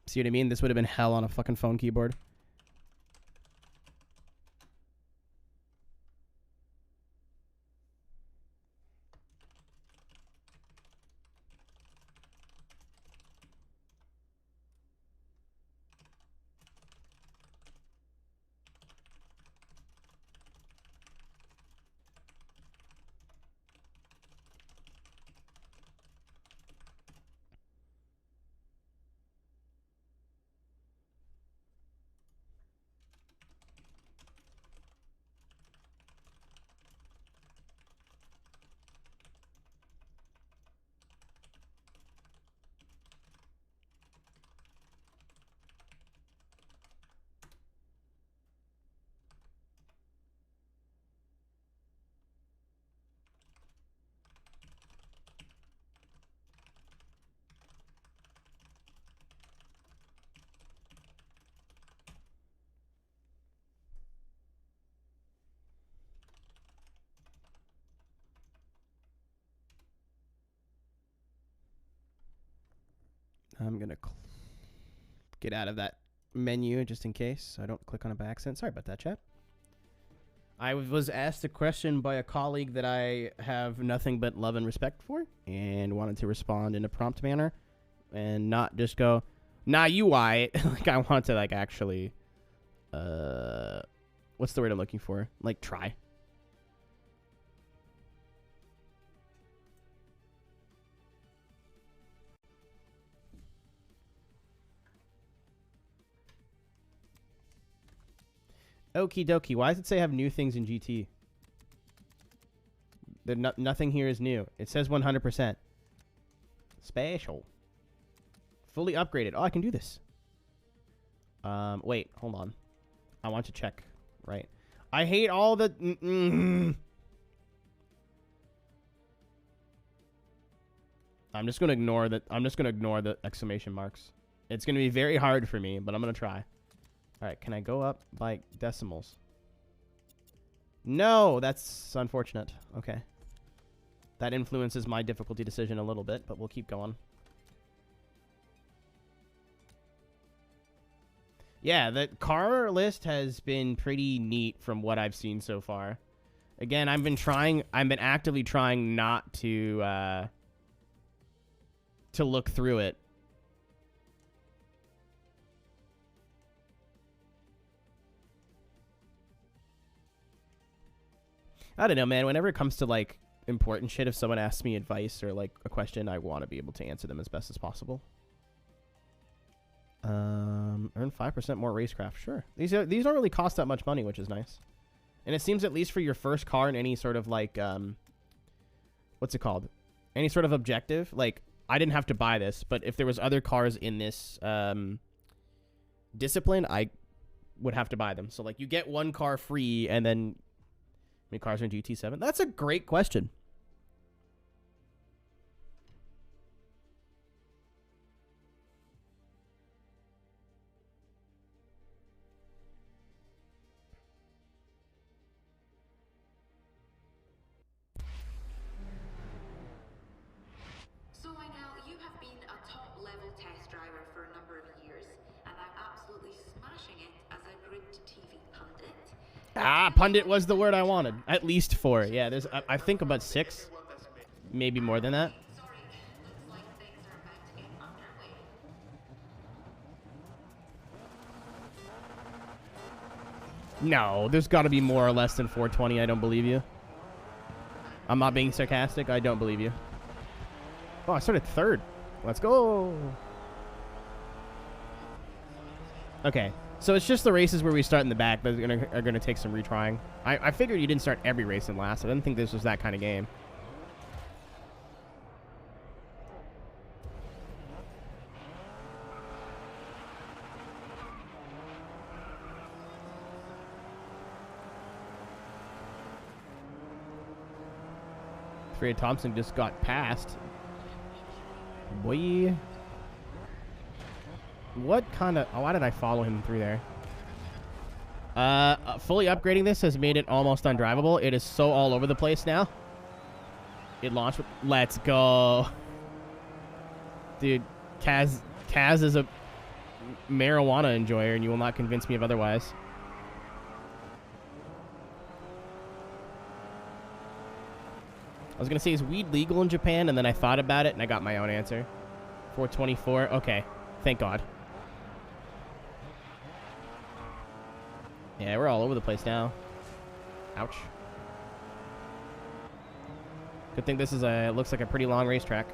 See what I mean? This would have been hell on a fucking phone keyboard. I'm going to get out of that menu just in case I don't click on it by accident. Sorry about that, chat. I was asked a question by a colleague that I have nothing but love and respect for and wanted to respond in a prompt manner and not just go, nah, you Wyatt. Like, I want to, like, actually, what's the word I'm looking for? Like, try. Okie dokie. Why does it say have new things in GT? Nothing here is new. It says 100%. Special. Fully upgraded. Oh, I can do this. Wait, hold on. I want to check. Right. I hate all the... I'm just going to ignore that. I'm just going to ignore the exclamation marks. It's going to be very hard for me, but I'm going to try. All right, can I go up by decimals? No, that's unfortunate. Okay. That influences my difficulty decision a little bit, but we'll keep going. Yeah, the car list has been pretty neat from what I've seen so far. Again, I've been actively trying not to look through it. I don't know, man. Whenever it comes to, like, important shit, if someone asks me advice or, like, a question, I want to be able to answer them as best as possible. Earn 5% more racecraft. Sure. These don't really cost that much money, which is nice. And it seems, at least for your first car in any sort of, like, what's it called? Any sort of objective. Like, I didn't have to buy this, but if there was other cars in this discipline, I would have to buy them. So, like, you get one car free, and then... How many cars are in GT7? That's a great question. So I know you have been a top-level test driver for a number of years, and I'm absolutely smashing it as a grid TV pundit. Pundit was the word I wanted. At least 4. Yeah, there's, I think, about 6. Maybe more than that. Sorry, looks like things are about to get underway. No, there's got to be more or less than 420. I don't believe you. I'm not being sarcastic. I don't believe you. Oh, I started 3rd. Let's go. Okay. So it's just the races where we start in the back that are gonna take some retrying. I figured you didn't start every race in last. I didn't think this was that kind of game. Freya Thompson just got passed. Boy. What kind of... Oh, why did I follow him through there? Fully upgrading this has made it almost undrivable. It is so all over the place now. It launched with... Let's go. Dude, Kaz is a marijuana enjoyer, and you will not convince me of otherwise. I was going to say, is weed legal in Japan? And then I thought about it, and I got my own answer. 424. Okay. Thank God. Yeah, we're all over the place now. Ouch. Good thing this is a... looks like a pretty long racetrack.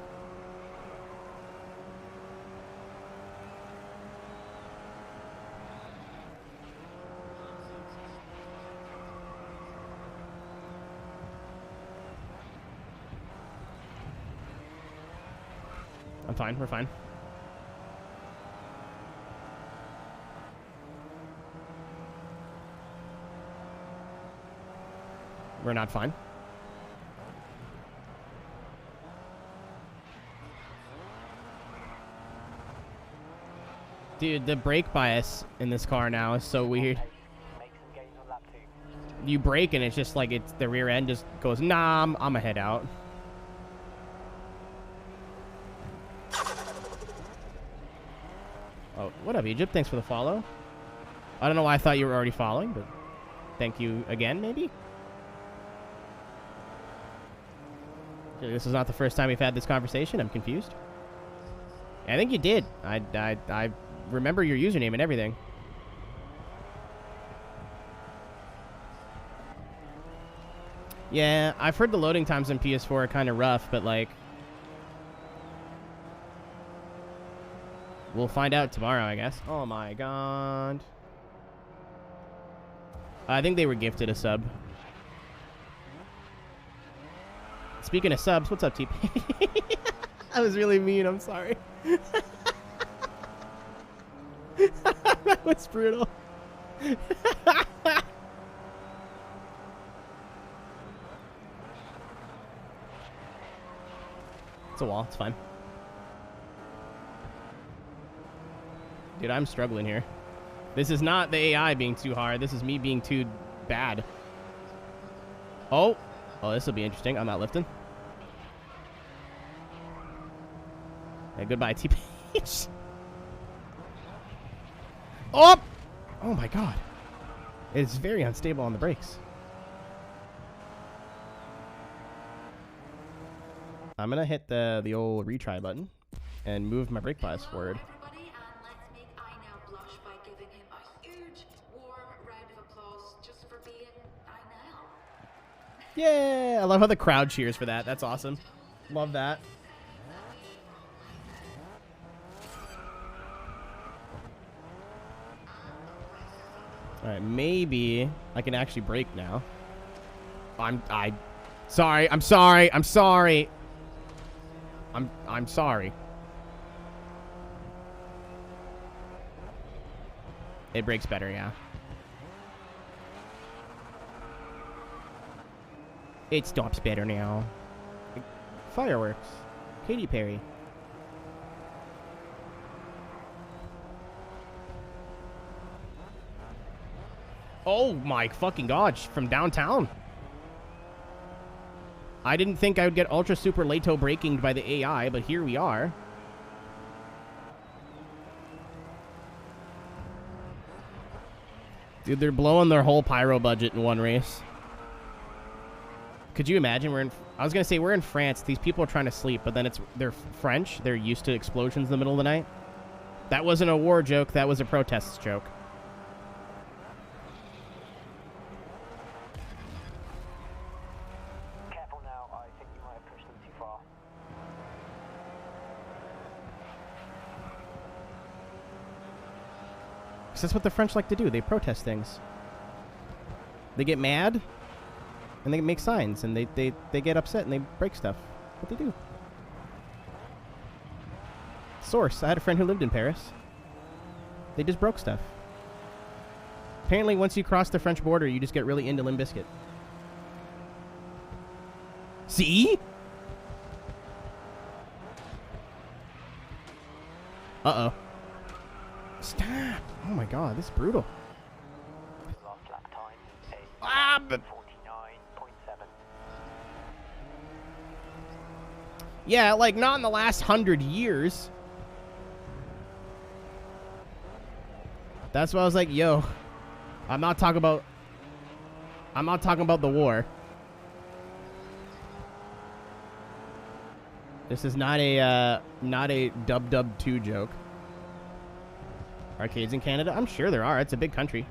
I'm fine. We're fine. We're not fine. Dude, the brake bias in this car now is so weird. You brake and it's just like it's the rear end just goes, nah, I'm a head out. Oh, what up, Egypt? Thanks for the follow. I don't know why I thought you were already following, but thank you again, maybe? This is not the first time we've had this conversation. I'm confused. I think you did. I remember your username and everything. Yeah, I've heard the loading times on PS4 are kind of rough, but like... We'll find out tomorrow, I guess. Oh my god. I think they were gifted a sub. Speaking of subs, what's up, TP? That was really mean, I'm sorry. That was brutal. It's a wall, it's fine. Dude, I'm struggling here. This is not the AI being too hard. This is me being too bad. Oh. Oh, this will be interesting. I'm not lifting. Yeah, goodbye, TP. Oh! Oh my god. It's very unstable on the brakes. I'm gonna hit the old retry button and move my brake bias forward. Everybody, and let's make I now blush by giving him a huge, warm round of applause just for being I now. Yeah, I love how the crowd cheers for that. That's awesome. Love that. All right, maybe I can actually brake now. I'm sorry. I'm sorry. I'm sorry. I'm sorry. It brakes better, yeah. It stops better now. Fireworks. Katy Perry. Oh my fucking god, from downtown. I didn't think I would get ultra super lato braking by the AI, but here we are. Dude, they're blowing their whole pyro budget in one race. Could you imagine? I was gonna say we're in France. These people are trying to sleep, but then they're French. They're used to explosions in the middle of the night. That wasn't a war joke. That was a protest joke. Careful now, I think you might have pushed them too far. Because that's what the French like to do. They protest things. They get mad, and they make signs, and they get upset, and they break stuff. What they do. Source. I had a friend who lived in Paris. They just broke stuff. Apparently, once you cross the French border, you just get really into Limp Bizkit. See? Uh-oh. Stop. Oh my god, this is brutal. Last lap time, But 49.7. yeah, like not in the last 100 years. That's why I was like, yo, I'm not talking about the war. This is not a Dub 2 joke. Arcades in Canada? I'm sure there are. It's a big country.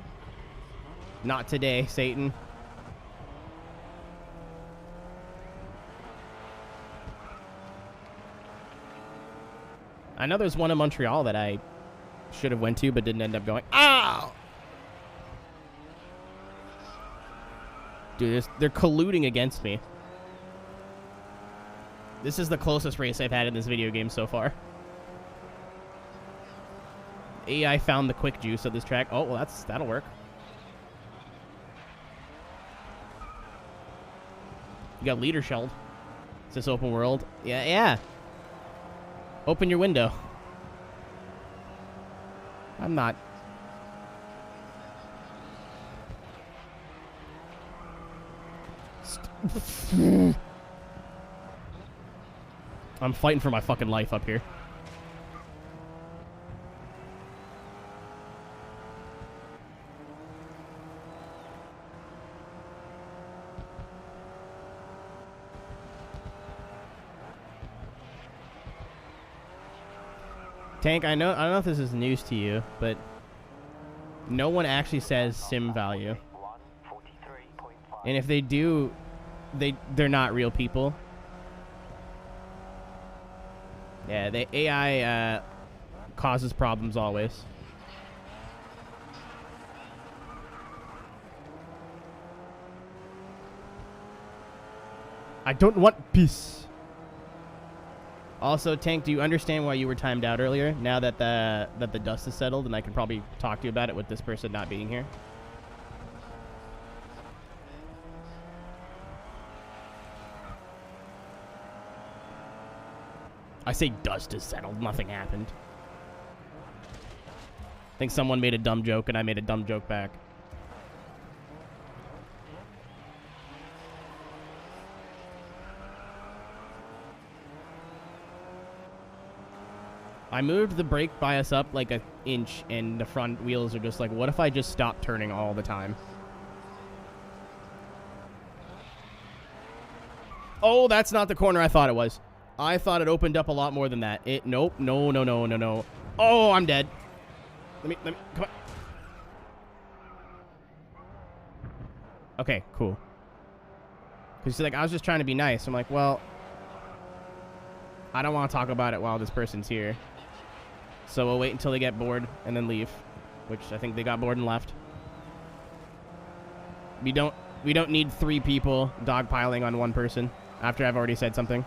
Not today, Satan. I know there's one in Montreal that I should have went to but didn't end up going. Ow! Dude, they're colluding against me. This is the closest race I've had in this video game so far. AI found the quick juice of this track. Oh, well, that'll work. You got leader shelled. Is this open world? Yeah. Open your window. I'm not. I'm fighting for my fucking life up here. Tank, I don't know if this is news to you, but no one actually says sim value. And if they do, they're not real people. Yeah, the AI causes problems always. I don't want peace. Also, Tank, do you understand why you were timed out earlier? Now that the dust is settled, and I can probably talk to you about it with this person not being here. I say dust is settled. Nothing happened. I think someone made a dumb joke, and I made a dumb joke back. I moved the brake bias up like an inch, and the front wheels are just like, what if I just stop turning all the time? Oh, that's not the corner I thought it was. I thought it opened up a lot more than that. Nope. No. Oh, I'm dead. Let me, come on. Okay, cool. Because like, I was just trying to be nice. I'm like, well, I don't want to talk about it while this person's here. So we'll wait until they get bored and then leave. Which I think they got bored and left. We don't need 3 people dogpiling on one person after I've already said something.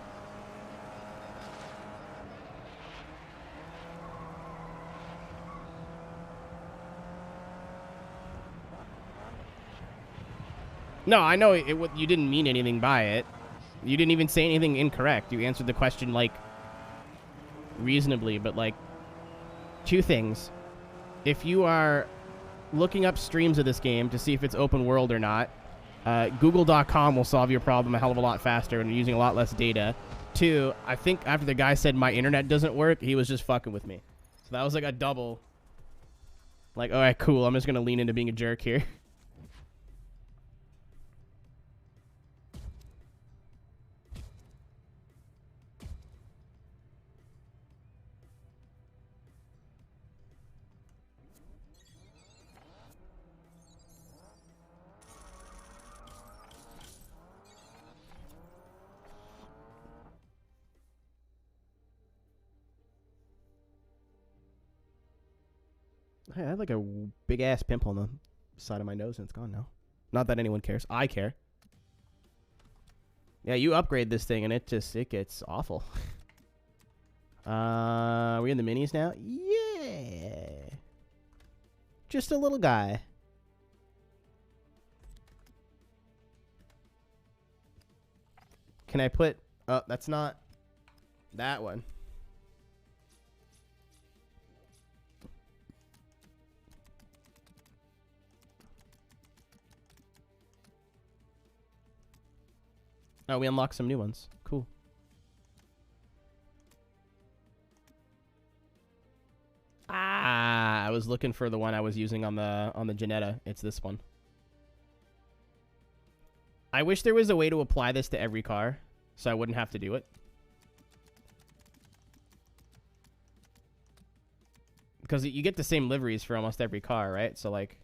No, I know you didn't mean anything by it. You didn't even say anything incorrect. You answered the question, like, reasonably, but, like, 2 things. If you are looking up streams of this game to see if it's open world or not, Google.com will solve your problem a hell of a lot faster and using a lot less data. 2, I think after the guy said my internet doesn't work, he was just fucking with me. So that was like a double. Like, all right, cool. I'm just going to lean into being a jerk here. Hey, I had like a big ass pimple on the side of my nose and it's gone now. Not that anyone cares. I care. Yeah, you upgrade this thing and it gets awful. Are we in the minis now? Yeah. Just a little guy. Can I put... Oh, that's not that one. Oh, we unlocked some new ones. Cool. Ah, I was looking for the one I was using on the Janetta. It's this one. I wish there was a way to apply this to every car, so I wouldn't have to do it. Because you get the same liveries for almost every car, right? So, like...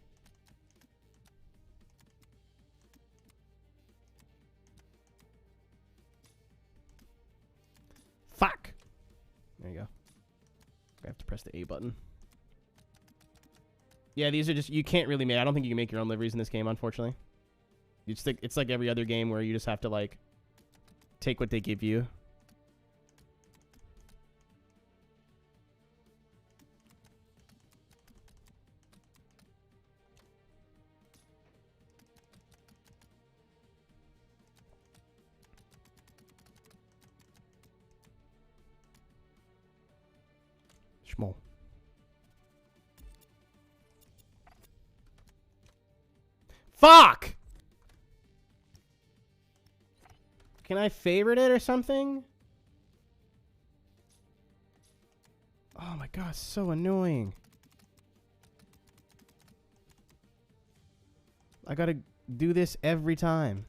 Fuck! There you go. I have to press the A button. Yeah, these are just... You can't really make... I don't think you can make your own liveries in this game, unfortunately. You just think, it's like every other game where you just have to, like... Take what they give you. Schmo. Fuck! Can I favorite it or something? Oh my god, so annoying. I gotta do this every time.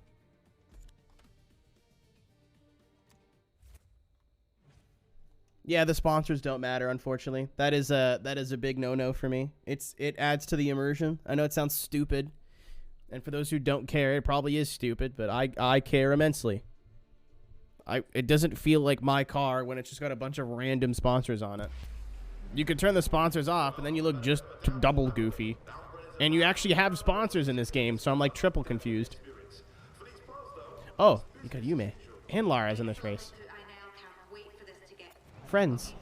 Yeah, the sponsors don't matter, unfortunately. That is a big no-no for me. It adds to the immersion. I know it sounds stupid, and for those who don't care, it probably is stupid, but I care immensely. It doesn't feel like my car when it's just got a bunch of random sponsors on it. You can turn the sponsors off, and then you look just double goofy. And you actually have sponsors in this game, so I'm like triple confused. Oh, you got Yume and Lara's in this race. I now can't wait for this to get Friends.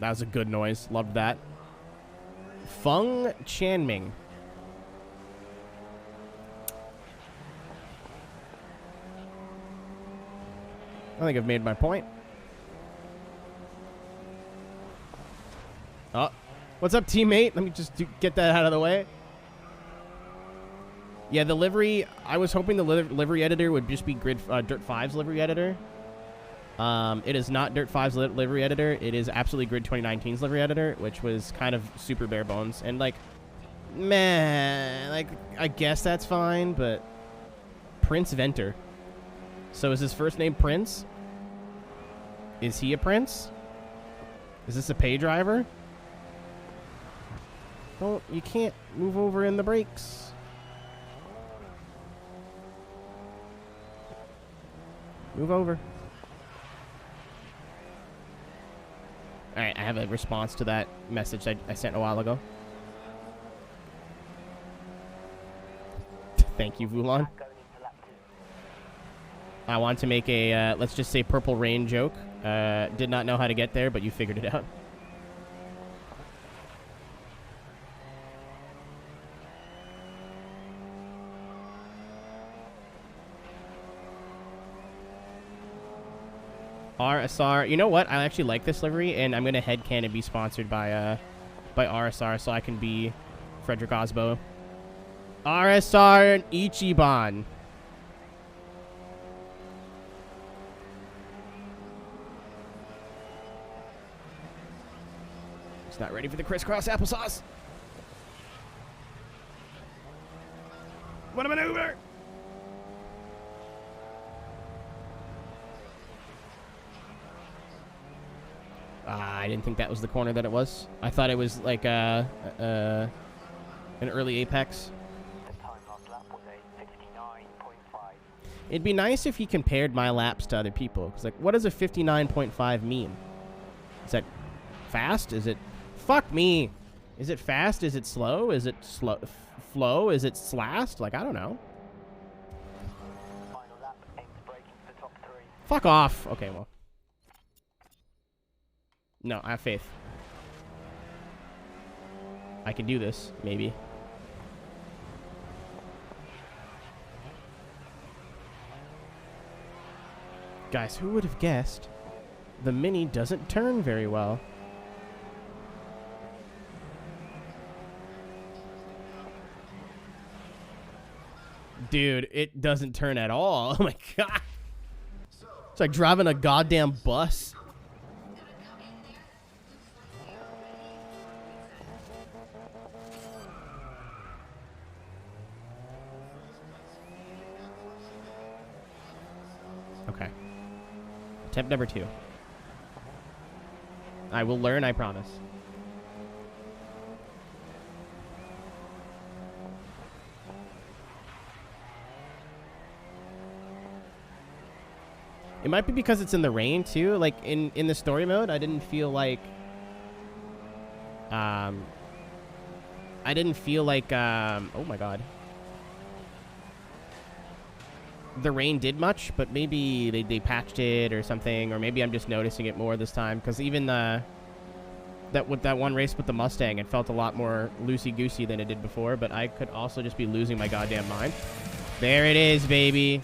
That was a good noise. Loved that. Feng Chanming. I think I've made my point. Oh, what's up, teammate? Let me just get that out of the way. Yeah, the livery, I was hoping the livery editor would just be Dirt 5's livery editor. It is not Dirt 5's livery editor. It is absolutely Grid 2019's livery editor, which was kind of super bare bones. And, like, man, like, I guess that's fine, but Prince Venter. So is his first name Prince? Is he a prince? Is this a pay driver? Don't, you can't move over in the brakes. Move over. Alright, I have a response to that message I sent a while ago. Thank you, Vulon. I want to make a, let's just say, Purple Rain joke. Did not know how to get there, but you figured it out. RSR. You know what? I actually like this livery, and I'm going to headcanon be sponsored by RSR so I can be Frederick Osbo. RSR and Ichiban. It's not ready for the crisscross applesauce. What a maneuver! I didn't think that was the corner that it was. I thought it was like an early apex. The time last lap was a 59.5. It'd be nice if he compared my laps to other people. Because, like, what does a 59.5 mean? Is that fast? Is it... Fuck me! Is it fast? Is it slow? Is it flow? Is it slast? Like, I don't know. Final lap, aims braking for the top 3. Fuck off! Okay, well. No, I have faith. I can do this, maybe. Guys, who would have guessed the Mini doesn't turn very well? Dude, it doesn't turn at all. Oh my god. It's like driving a goddamn bus. Okay. Attempt number 2. I will learn, I promise. It might be because it's in the rain too. Like in the story mode, I didn't feel like oh my god. The rain did much, but maybe they patched it or something, or maybe I'm just noticing it more this time, because even that one race with the Mustang, it felt a lot more loosey-goosey than it did before, but I could also just be losing my goddamn mind. There it is, baby.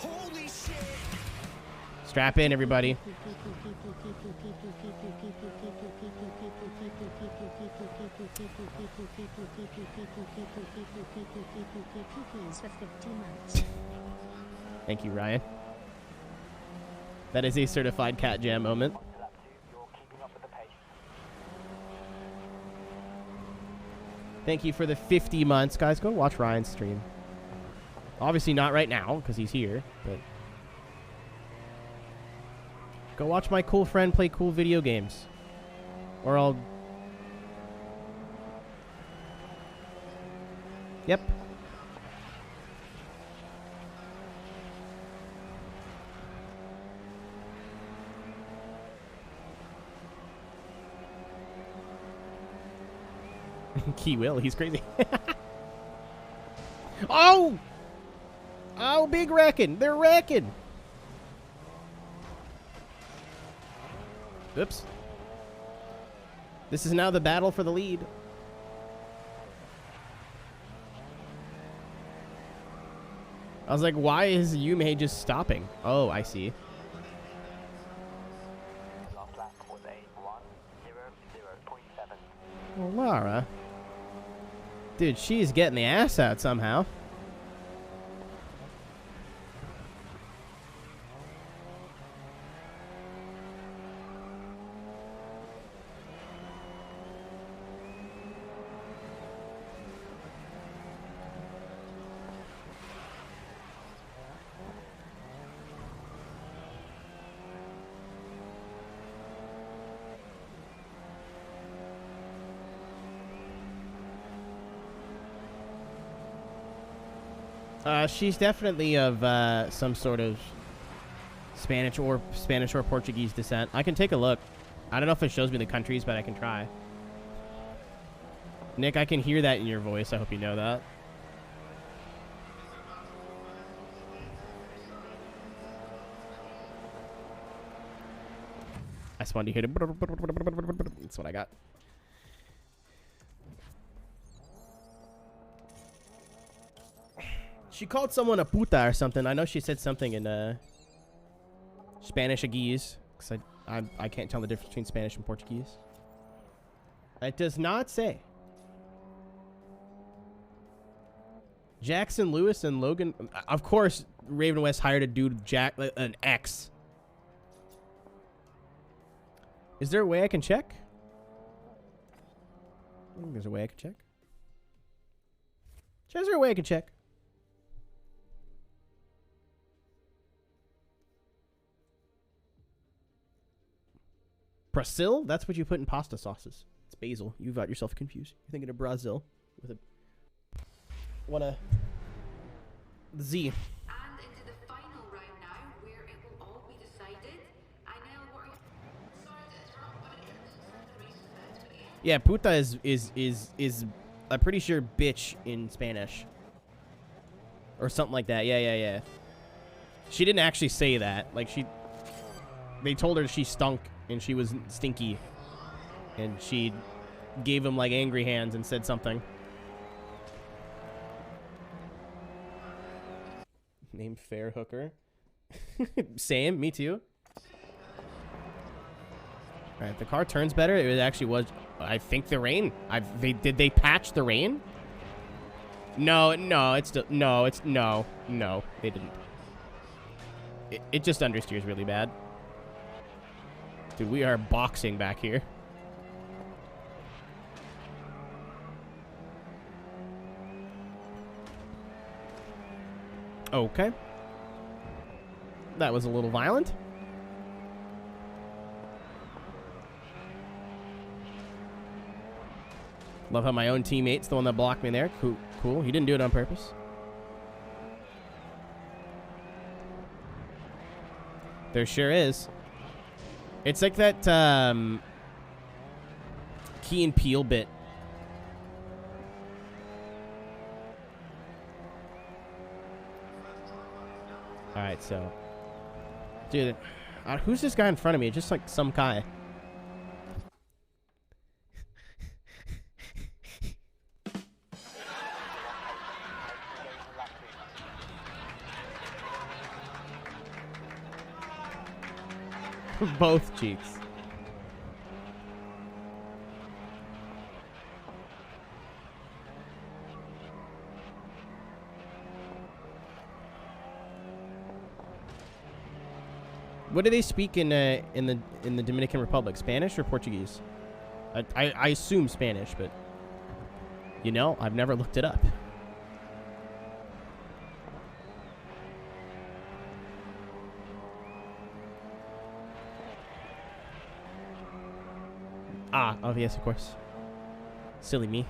Strap in, everybody. Thank you, Ryan. That is a certified cat jam moment. On to lap 2, you're keeping up with the pace. Thank you for the 50 months. Guys, go watch Ryan's stream. Obviously not right now, because he's here, but... Go watch my cool friend play cool video games. Or I'll... Yep. He will. He's crazy. Oh! Oh, big wrecking. They're wrecking. Oops. This is now the battle for the lead. I was like, why is Yume just stopping? Oh, I see. Last lap was a 1:00.7. Well, Lara. Dude, she's getting the ass out somehow. She's definitely of some sort of Spanish or Portuguese descent. I can take a look. I don't know if it shows me the countries, but I can try. Nick, I can hear that in your voice. I hope you know that. I just wanted to hear it. That's what I got. She called someone a puta or something. I know she said something in Spanish-agese, because I can't tell the difference between Spanish and Portuguese. It does not say. Jackson Lewis and Logan. Of course, Raven West hired a dude, an X. Is there a way I can check? I think there's a way I can check. Is there a way I can check? Brazil? That's what you put in pasta sauces. It's basil. You've got yourself confused. You're thinking of Brazil with a... What a... Z. And into the final round now, where it will all be decided. I know what are you... Sorry to interrupt, but it isn't the race set to end. Yeah, puta is I'm pretty sure bitch in Spanish. Or something like that. Yeah. She didn't actually say that. Like, they told her she stunk and she was stinky. And she gave him, like, angry hands and said something. Named Fair Hooker. Same, me too. Alright, the car turns better. It actually was, I think, the rain. Did they patch the rain? No, it's still, no, they didn't. It just understeers really bad. Dude, we are boxing back here. Okay. That was a little violent. Love how my own teammate's the one that blocked me there. Cool. He didn't do it on purpose. There sure is. It's like that Key and Peele bit. Alright, so... Dude, who's this guy in front of me? Just like some guy. Both cheeks. What do they speak in the Dominican Republic? Spanish or Portuguese? I assume Spanish, but you know, I've never looked it up. Ah, oh yes, of course. Silly me.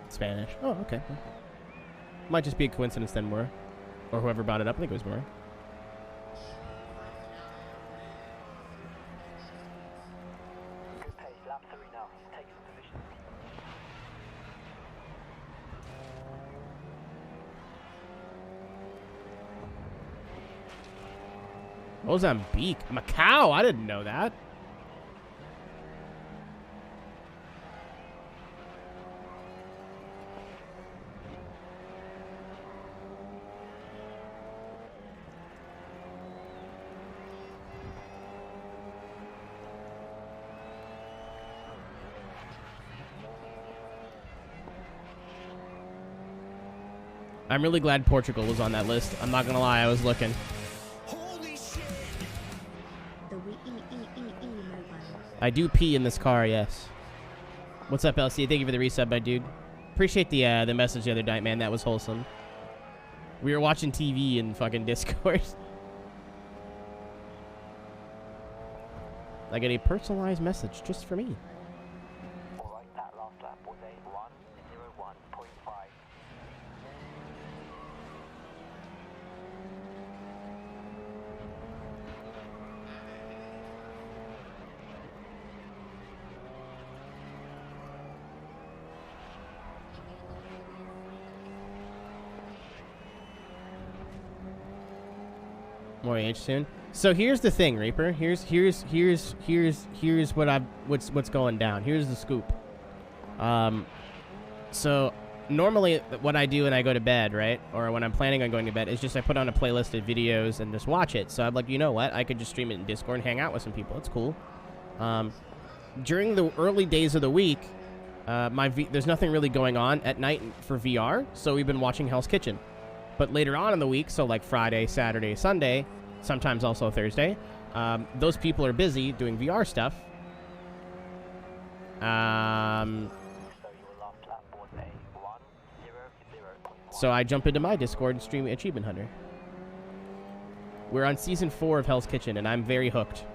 Spanish. Oh, okay. Might just be a coincidence then, Mora. Or whoever brought it up. I think it was Mora. Good pace, lap 3 now. Take some positions. Mozambique. Macau. I didn't know that. I'm really glad Portugal was on that list. I'm not gonna lie, I was looking. The mobile. I do pee in this car, yes. What's up, LC? Thank you for the resub, my dude. Appreciate the message the other night, man. That was wholesome. We were watching TV in fucking Discord. I get a personalized message just for me. Alright, that last lap was a 1:01.5. More age soon. So here's the thing, Reaper. Here's what's going down. Here's the scoop. So normally what I do when I go to bed, right, or when I'm planning on going to bed, is just I put on a playlist of videos and just watch it. So I'm like, you know what? I could just stream it in Discord and hang out with some people. It's cool. During the early days of the week, there's nothing really going on at night for VR, so we've been watching Hell's Kitchen. But later on in the week, so like Friday, Saturday, Sunday, sometimes also Thursday, those people are busy doing VR stuff. So your last lap was a 1:00.1. So I jump into my Discord and stream Achievement Hunter. We're on Season 4 of Hell's Kitchen, and I'm very hooked.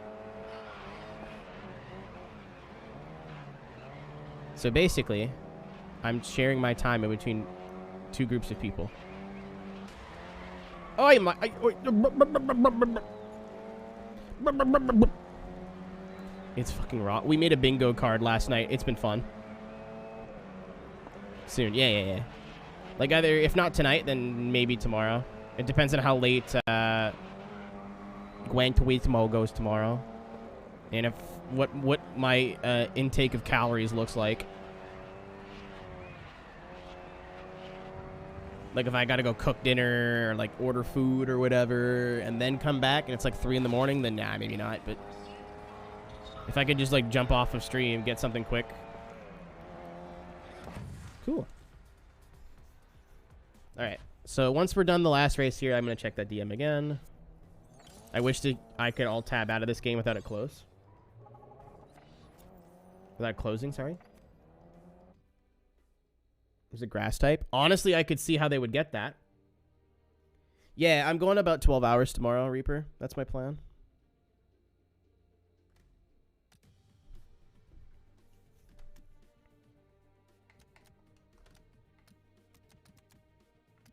So basically, I'm sharing my time in between two groups of people. Oh, it's fucking raw. We made a bingo card last night. It's been fun. Soon. Yeah. Like either, if not tonight, then maybe tomorrow. It depends on how late Gran Turismo goes tomorrow. And if what my intake of calories looks like. Like if I gotta go cook dinner or like order food or whatever and then come back and it's like 3 in the morning, then nah, maybe not. But if I could just like jump off of stream, get something quick. Cool. Alright, so once we're done the last race here, I'm gonna check that DM again. I wish I could alt tab out of this game without it close. Without closing, sorry. Is it grass type? Honestly, I could see how they would get that. Yeah, I'm going about 12 hours tomorrow, Reaper. That's my plan.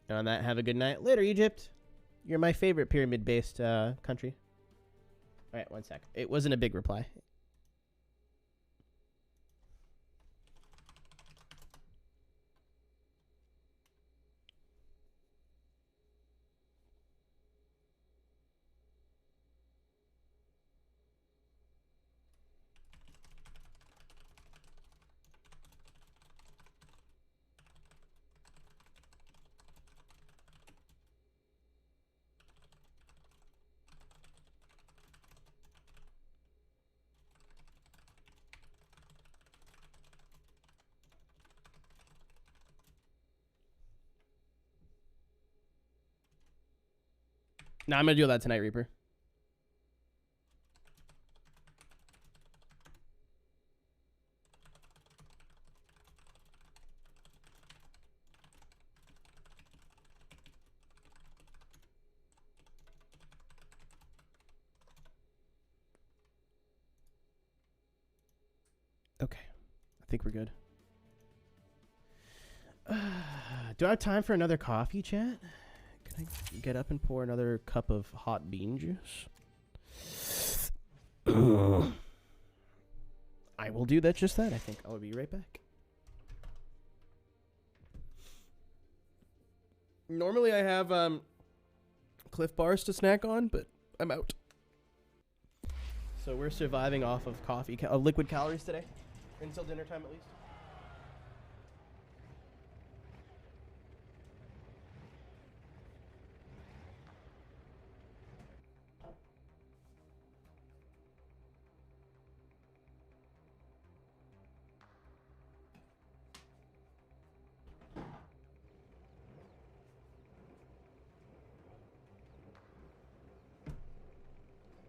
And on that, have a good night. Later, Egypt. You're my favorite pyramid-based country. All right, one sec. It wasn't a big reply. No, I'm going to do that tonight, Reaper. Okay. I think we're good. Do I have time for another coffee, chat? Can I get up and pour another cup of hot bean juice? I will do that, just that. I think I'll be right back. Normally I have Cliff Bars to snack on, but I'm out. So we're surviving off of coffee, liquid calories today, until dinner time at least.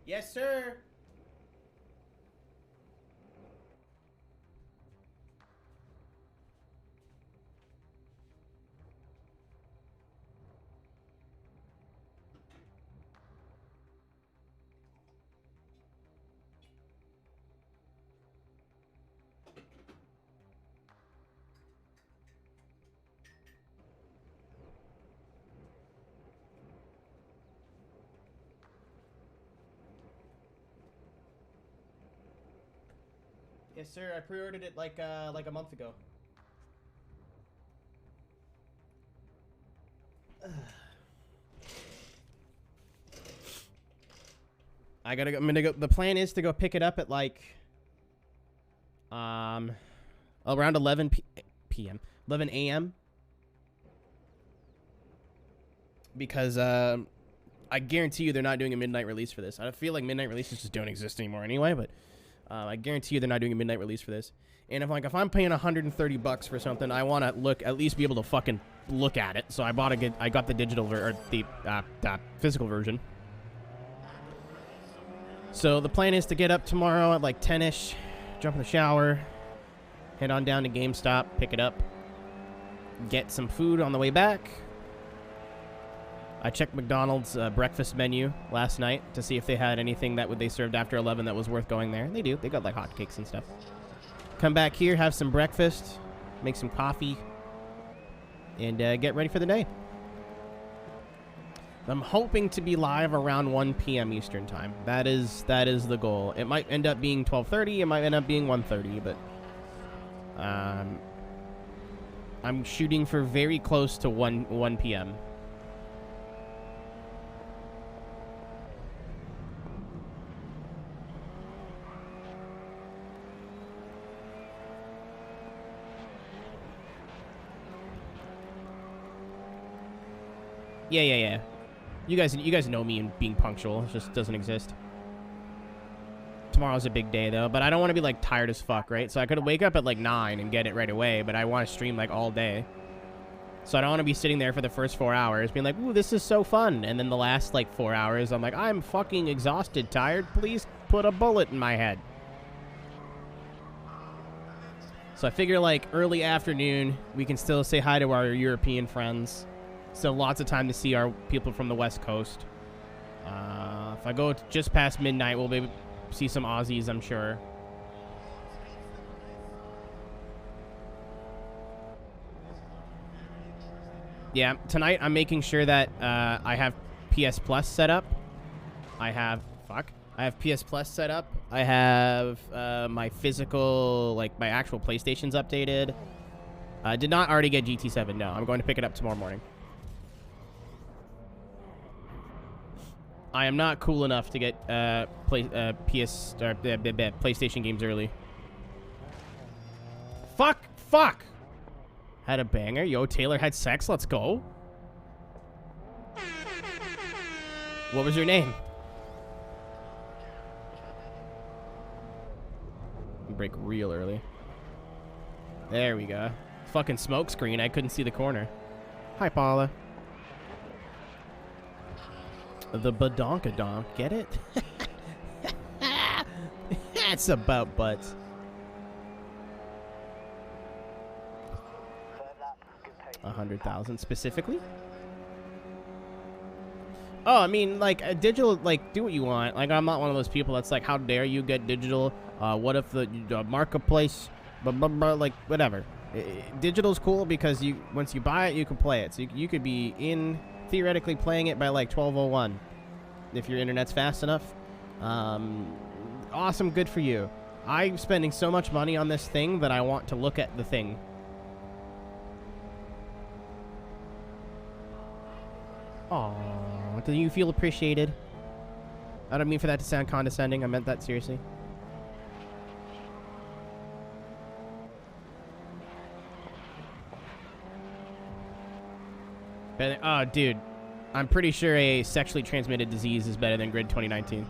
Yes, sir. Yes, sir. I pre-ordered it like a month ago. I'm gonna go. The plan is to go pick it up at like around 11 p.m. 11 a.m. because I guarantee you they're not doing a midnight release for this. I feel like midnight releases just don't exist anymore anyway, but I guarantee you they're not doing a midnight release for this. And if I'm paying $130 for something, I want to at least be able to fucking look at it. So I got the digital or the physical version. So the plan is to get up tomorrow at like 10ish, jump in the shower, head on down to GameStop, pick it up, get some food on the way back. I checked McDonald's breakfast menu last night to see if they had anything that they served after 11 that was worth going there. They do. They got like hotcakes and stuff. Come back here, have some breakfast, make some coffee, and get ready for the day. I'm hoping to be live around 1 p.m. Eastern time. That is the goal. It might end up being 12:30. It might end up being 1:30, but I'm shooting for very close to 1 p.m. Yeah. You guys know me and being punctual. It just doesn't exist. Tomorrow's a big day, though, but I don't want to be, like, tired as fuck, right? So I could wake up at, like, 9 and get it right away, but I want to stream, like, all day. So I don't want to be sitting there for the first 4 hours being like, ooh, this is so fun. And then the last, like, 4 hours, I'm like, I'm fucking exhausted, tired. Please put a bullet in my head. So I figure, like, early afternoon, we can still say hi to our European friends. Still lots of time to see our people from the West Coast. If I go just past midnight, we'll be able to see some Aussies, I'm sure. Yeah, tonight I'm making sure that I have PS Plus set up. I have PS Plus set up. I have my physical, like my actual PlayStation's updated. I did not already get GT7, no. I'm going to pick it up tomorrow morning. I am not cool enough to get PlayStation games early. Fuck! Had a banger. Yo, Taylor had sex. Let's go. What was your name? Break real early. There we go. Fucking smoke screen. I couldn't see the corner. Hi, Paula. The badonkadonk, get it? That's about butts. $100,000 specifically? Oh, I mean, like, digital, like, do what you want. Like, I'm not one of those people that's like, how dare you get digital? What if the marketplace, blah, blah, blah, like, whatever. Digital's cool because once you buy it, you can play it. So you could be theoretically playing it by, like, 12:01 if your internet's fast enough. Awesome, good for you. I'm spending so much money on this thing that I want to look at the thing. Aww, do you feel appreciated? I don't mean for that to sound condescending. I meant that seriously. Oh, dude. I'm pretty sure a sexually transmitted disease is better than Grid 2019.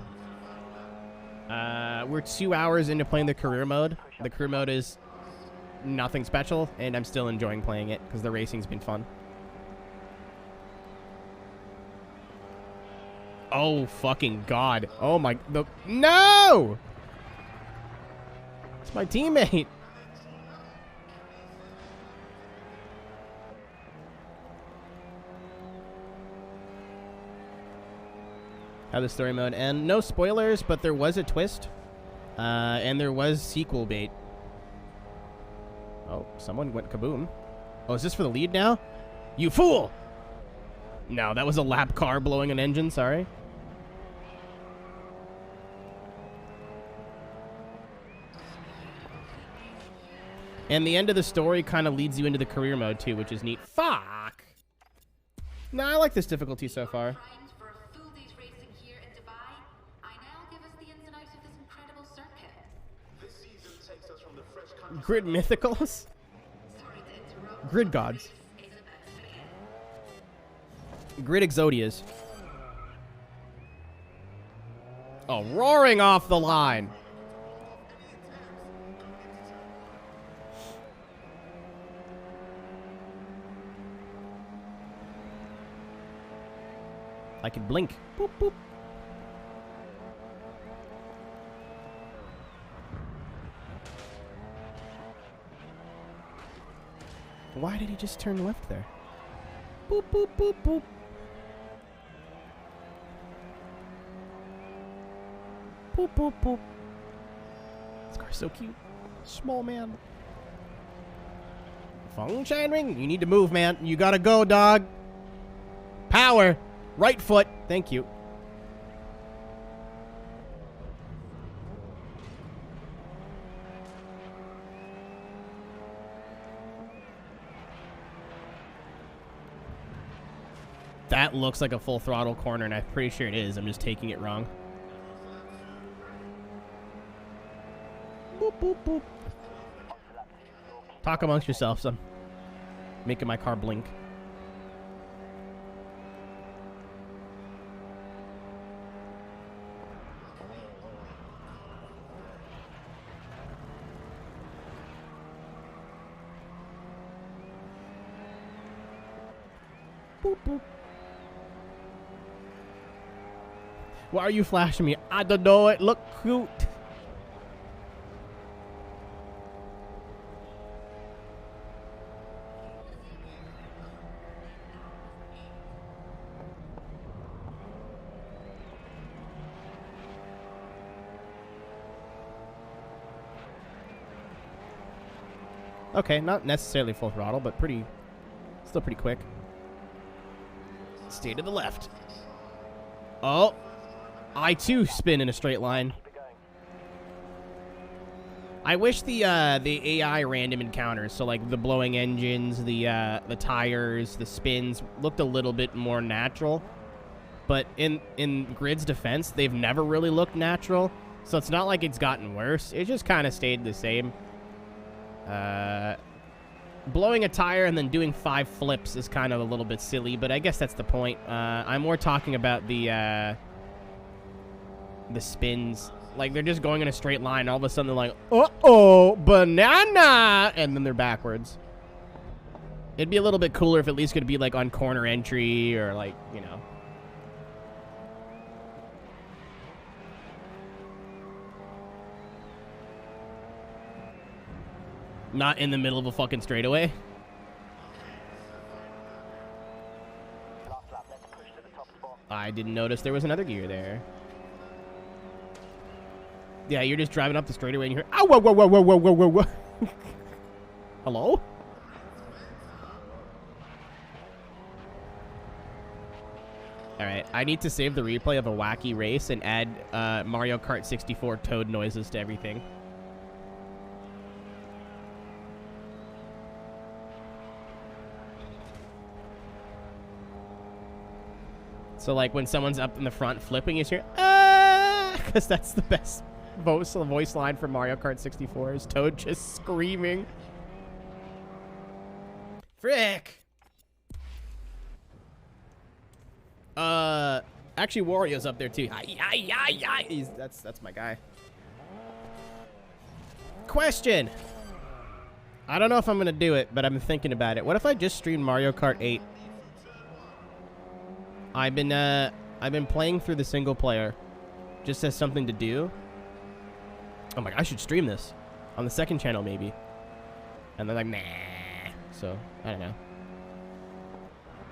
We're 2 hours into playing the career mode. The career mode is nothing special, and I'm still enjoying playing it because the racing's been fun. Oh, fucking God. Oh, my... No! It's my teammate. How the story mode end. No spoilers, but there was a twist. And there was sequel bait. Oh, someone went kaboom. Oh, is this for the lead now? You fool! No, that was a lap car blowing an engine, sorry. And the end of the story kind of leads you into the career mode, too, which is neat. Fuck! No, I like this difficulty so far. For a full day's racing here in Dubai, I now give us the ins and outs of this incredible circuit. This season takes us from the fresh country. Grid mythicals? Sorry to interrupt. Grid gods. Is about to begin. Grid exodias. Oh, roaring off the line. I can blink. Boop, boop. Why did he just turn left there? Boop, boop, boop, boop. Boop, boop, boop. This car's so cute. Small man. Function ring. You need to move, man. You gotta go, dog. Power. Right foot. Thank you. That looks like a full throttle corner, and I'm pretty sure it is. I'm just taking it wrong. Boop, boop, boop. Talk amongst yourselves. I'm making my car blink. Boop, boop. Why are you flashing me? I don't know. It look cute. Okay, not necessarily full throttle, but still pretty quick. Stay to the left. Oh, I too spin in a straight line. I wish the AI random encounters, so like the blowing engines, the tires, the spins, looked a little bit more natural. But in Grid's defense, they've never really looked natural, so it's not like it's gotten worse. It just kind of stayed the same. Blowing a tire and then doing 5 flips is kind of a little bit silly, but I guess that's the point. I'm more talking about the spins. Like, they're just going in a straight line, and all of a sudden they're like, uh-oh, banana, and then they're backwards. It'd be a little bit cooler if at least could be, like, on corner entry or, like, you know. Not in the middle of a fucking straightaway. I didn't notice there was another gear there. Yeah, you're just driving up the straightaway and you hear, oh, whoa, whoa, whoa, whoa, whoa, whoa, whoa, whoa. Hello? All right, I need to save the replay of a wacky race and add Mario Kart 64 Toad noises to everything. So, like, when someone's up in the front flipping, you hear, ah, because that's the best voice line for Mario Kart 64 is Toad just screaming. Frick! Actually, Wario's up there, too. That's my guy. Question! I don't know if I'm going to do it, but I'm thinking about it. What if I just streamed Mario Kart 8? I've been playing through the single player, just as something to do. Oh my god, I should stream this on the second channel maybe. And they're like, nah. So I don't know.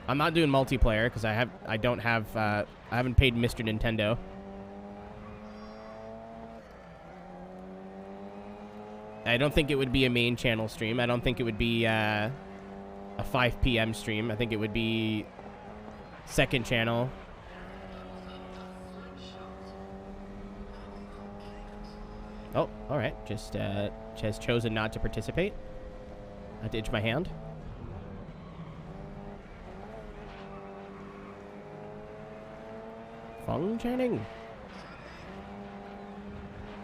I'm not doing multiplayer because I haven't paid Mr. Nintendo. I don't think it would be a main channel stream. I don't think it would be a 5 p.m. stream. I think it would be second channel. Oh, all right. Just has chosen not to participate. I had to itch my hand. Functioning.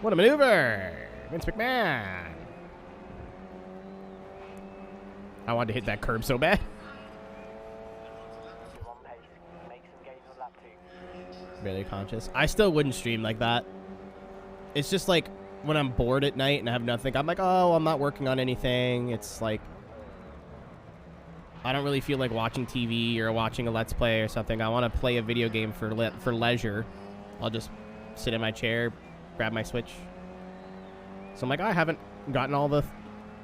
What a maneuver! Vince McMahon. I wanted to hit that curb so bad. Really conscious. I still wouldn't stream like that. It's just like when I'm bored at night and I have nothing, I'm like, oh, I'm not working on anything. It's like I don't really feel like watching TV or watching a Let's Play or something. I want to play a video game for leisure. I'll just sit in my chair, grab my Switch. So I'm like, I haven't gotten all the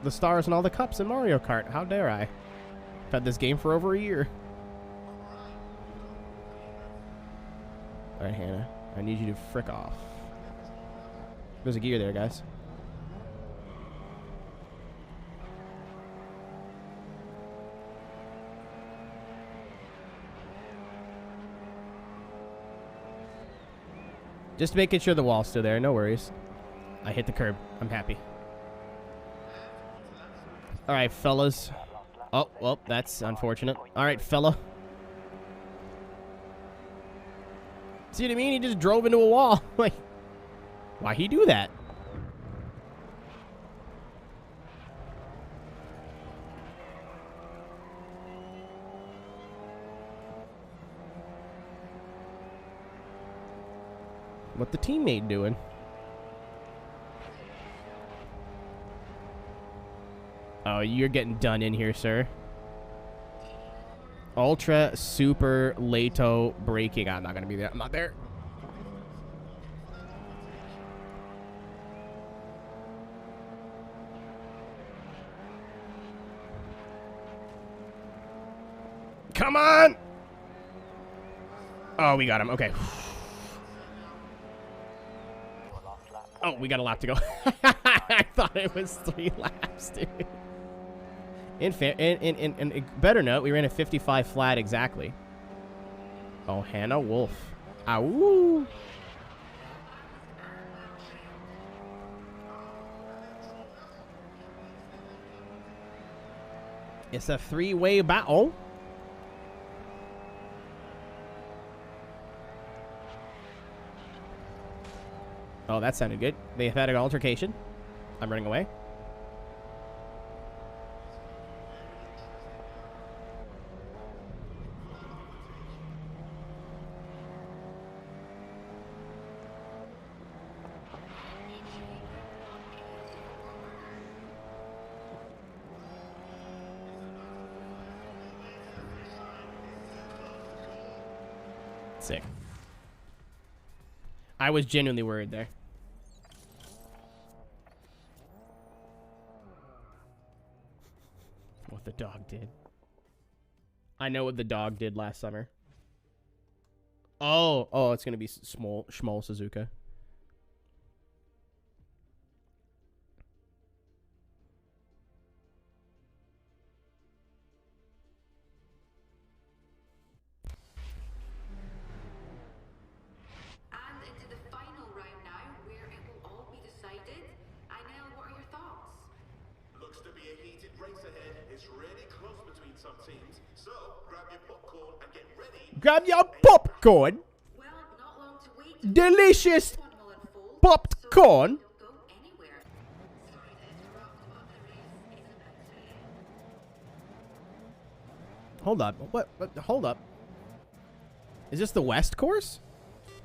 stars and all the cups in Mario Kart. How dare I? I've had this game for over a year. All right, Hannah. I need you to frick off. There's a gear there, guys. Just making sure the wall's still there. No worries. I hit the curb. I'm happy. All right, fellas. Oh, well, that's unfortunate. All right, fella. See what I mean? He just drove into a wall. Like, why'd he do that? What the teammate doing? Oh, you're getting done in here, sir. Ultra super Lato braking. I'm not gonna be there. I'm not there. Come on! Oh, we got him. Okay. Oh, we got a lap to go. I thought it was 3 laps, dude. In better note, we ran a 55 flat exactly. Oh, Hannah Wolf. Ow. It's a 3-way battle. Oh, that sounded good. They've had an altercation. I'm running away. Sick. I was genuinely worried there. What the dog did. I know what the dog did last summer. Oh, it's gonna be small Suzuka. And into the final round now, where it will all be decided. Inel, what are your thoughts? Looks to be a heated race ahead. It's really close between some teams. So, grab your popcorn and get ready. Grab your popcorn. Well, not long to wait. Delicious One will unfold, popped so corn. don't go anywhere. Sorry to interrupt, but the race is about to begin. Hold up. What? Hold up. Is this the west course?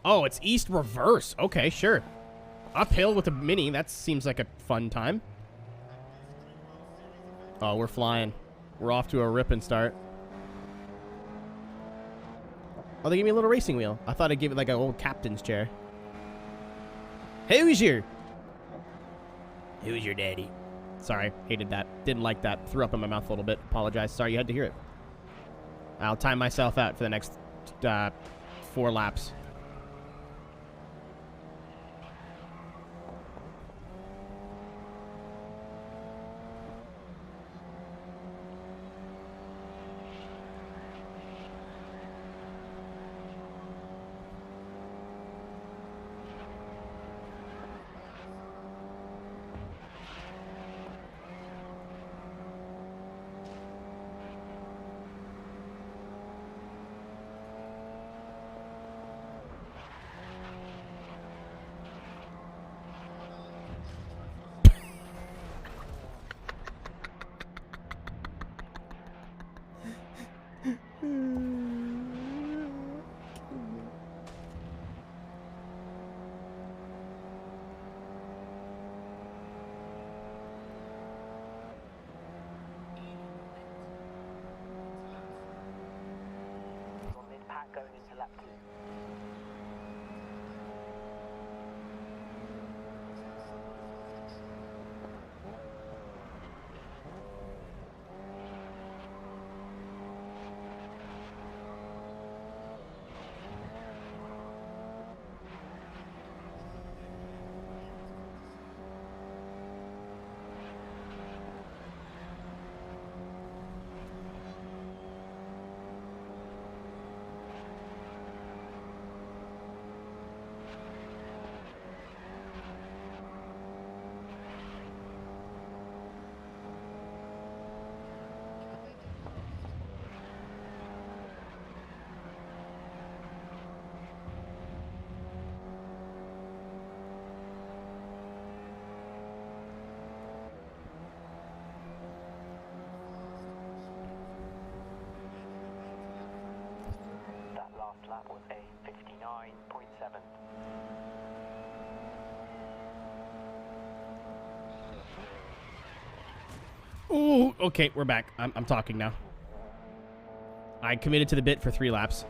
Oh, it's east reverse. Okay, sure. Uphill with a mini. That seems like a fun time. Oh, we're flying. We're off to a ripping start. Oh, they gave me a little racing wheel. I thought I'd give it like an old captain's chair. Who's your daddy? Sorry, hated that. Didn't like that. Threw up in my mouth a little bit. Apologize. Sorry you had to hear it. I'll time myself out for the next 4 laps. Your mid-pack going into lap 2. That last lap was a 59.7. Ooh, okay, we're back. I'm talking now. I committed to the bit for 3 laps.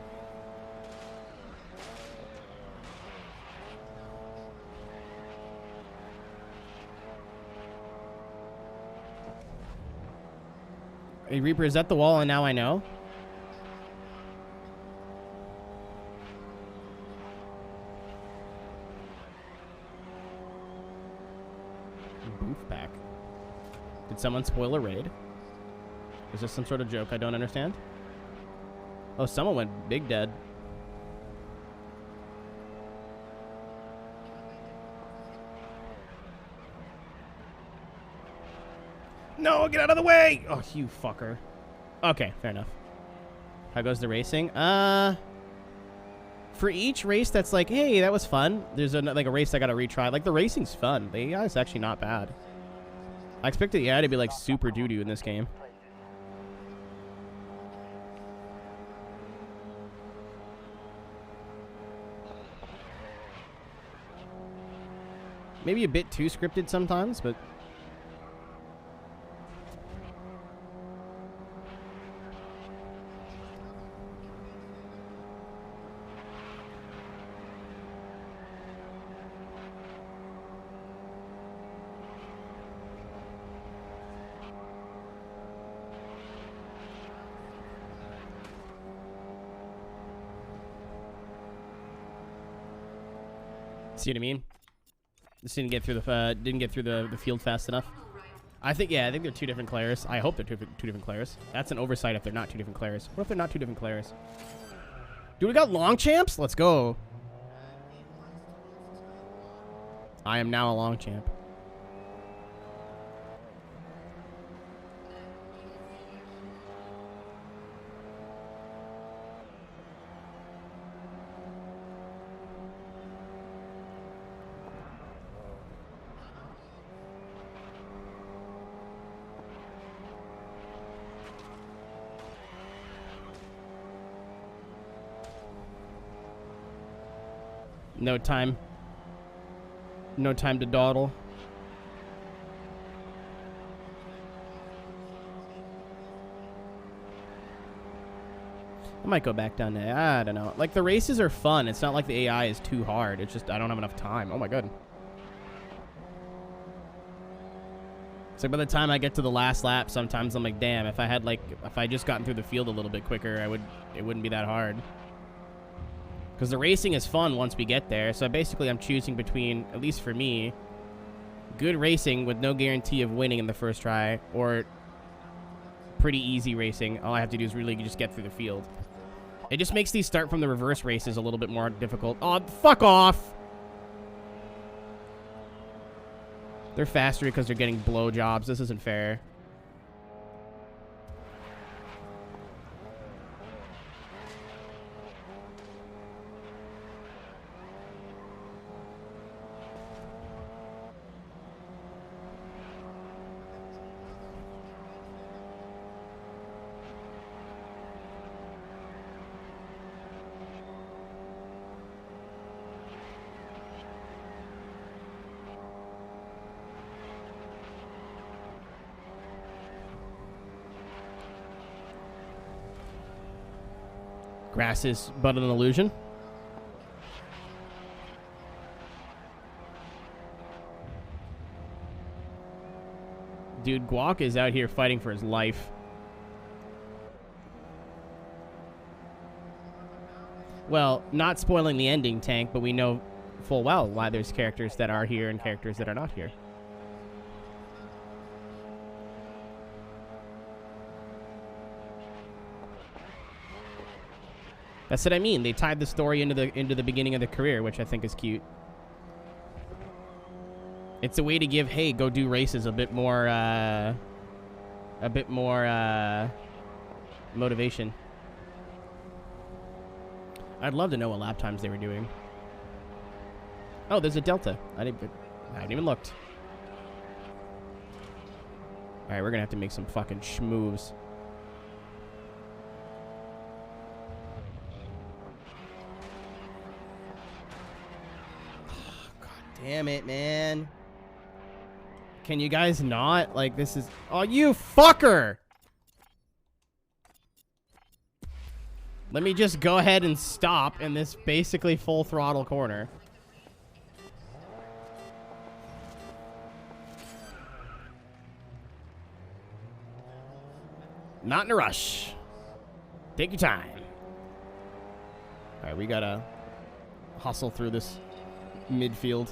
Hey, Reaper, is that the wall and now I know? Booth back. Did someone spoil a raid? Is this some sort of joke I don't understand? Oh, someone went big dead. No, get out of the way! Oh, you fucker. Okay, fair enough. How goes the racing? For each race that's like, hey, that was fun, there's like a race I gotta retry. Like, the racing's fun. The AI is actually not bad. I expected the AI to be like super doo-doo in this game. Maybe a bit too scripted sometimes, but... See what I mean? Just didn't get through the field fast enough. I think they're two different Claires. I hope they're two different Claires. That's an oversight if they're not two different Claires. What if they're not two different Claires? Dude, we got long champs? Let's go. I am now a long champ. No time. No time to dawdle. I might go back down to, I don't know. Like, the races are fun. It's not like the AI is too hard. It's just I don't have enough time. Oh my god. So by the time I get to the last lap, sometimes I'm like, damn, if I just gotten through the field a little bit quicker, it wouldn't be that hard. Because the racing is fun once we get there. So basically I'm choosing between, at least for me, good racing with no guarantee of winning in the first try, or pretty easy racing. All I have to do is really just get through the field. It just makes these start from the reverse races a little bit more difficult. Oh, fuck off! They're faster because they're getting blowjobs. This isn't fair. Grass is but an illusion. Dude, Guac is out here fighting for his life. Well, not spoiling the ending, Tank, but we know full well why there's characters that are here and characters that are not here. That's what I mean. They tied the story into the beginning of the career, which I think is cute. It's a way to give, hey, go do races a bit more motivation. I'd love to know what lap times they were doing. Oh, there's a delta. I hadn't even looked. All right, we're gonna have to make some fucking schmoves. Damn it, man. Can you guys not? Like, this is... Oh, you fucker! Let me just go ahead and stop in this basically full throttle corner. Not in a rush. Take your time. Alright, we gotta hustle through this midfield.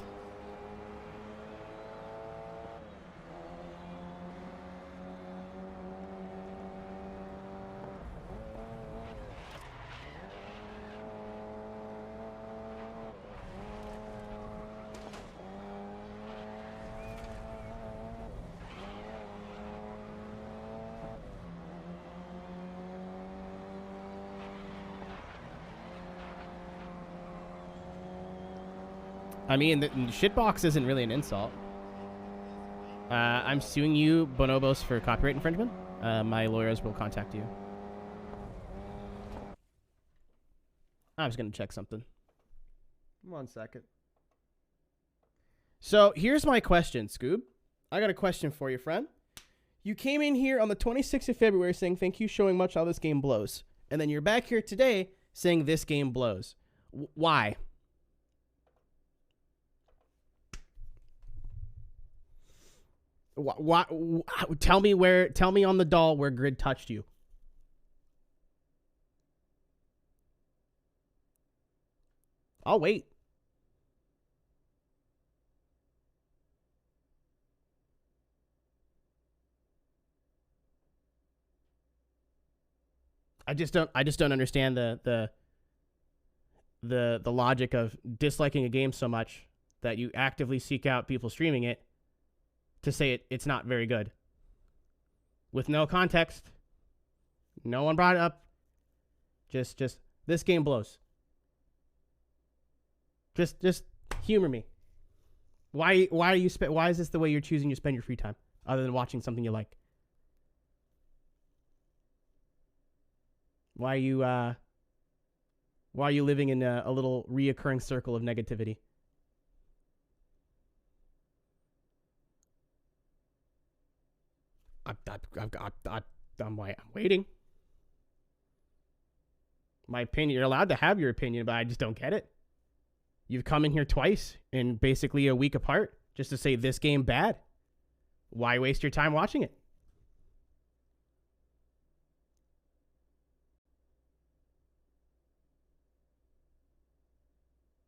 I mean, the shitbox isn't really an insult. I'm suing you, Bonobos, for copyright infringement. My lawyers will contact you. I was going to check something. 1 second. So, here's my question, Scoob. I got a question for you, friend. You came in here on the 26th of February saying, thank you showing much how this game blows. And then you're back here today saying this game blows. Why? What? Tell me on the doll where Grid touched you. I'll wait. I just don't understand the logic of disliking a game so much that you actively seek out people streaming it to say it's not very good. With no context. No one brought it up. Just this game blows. Just humor me. Why is this the way you're choosing to spend your free time other than watching something you like? Why are you living in a little reoccurring circle of negativity? I'm waiting. My opinion, you're allowed to have your opinion, but I just don't get it. You've come in here twice in basically a week apart just to say this game bad. Why waste your time watching it?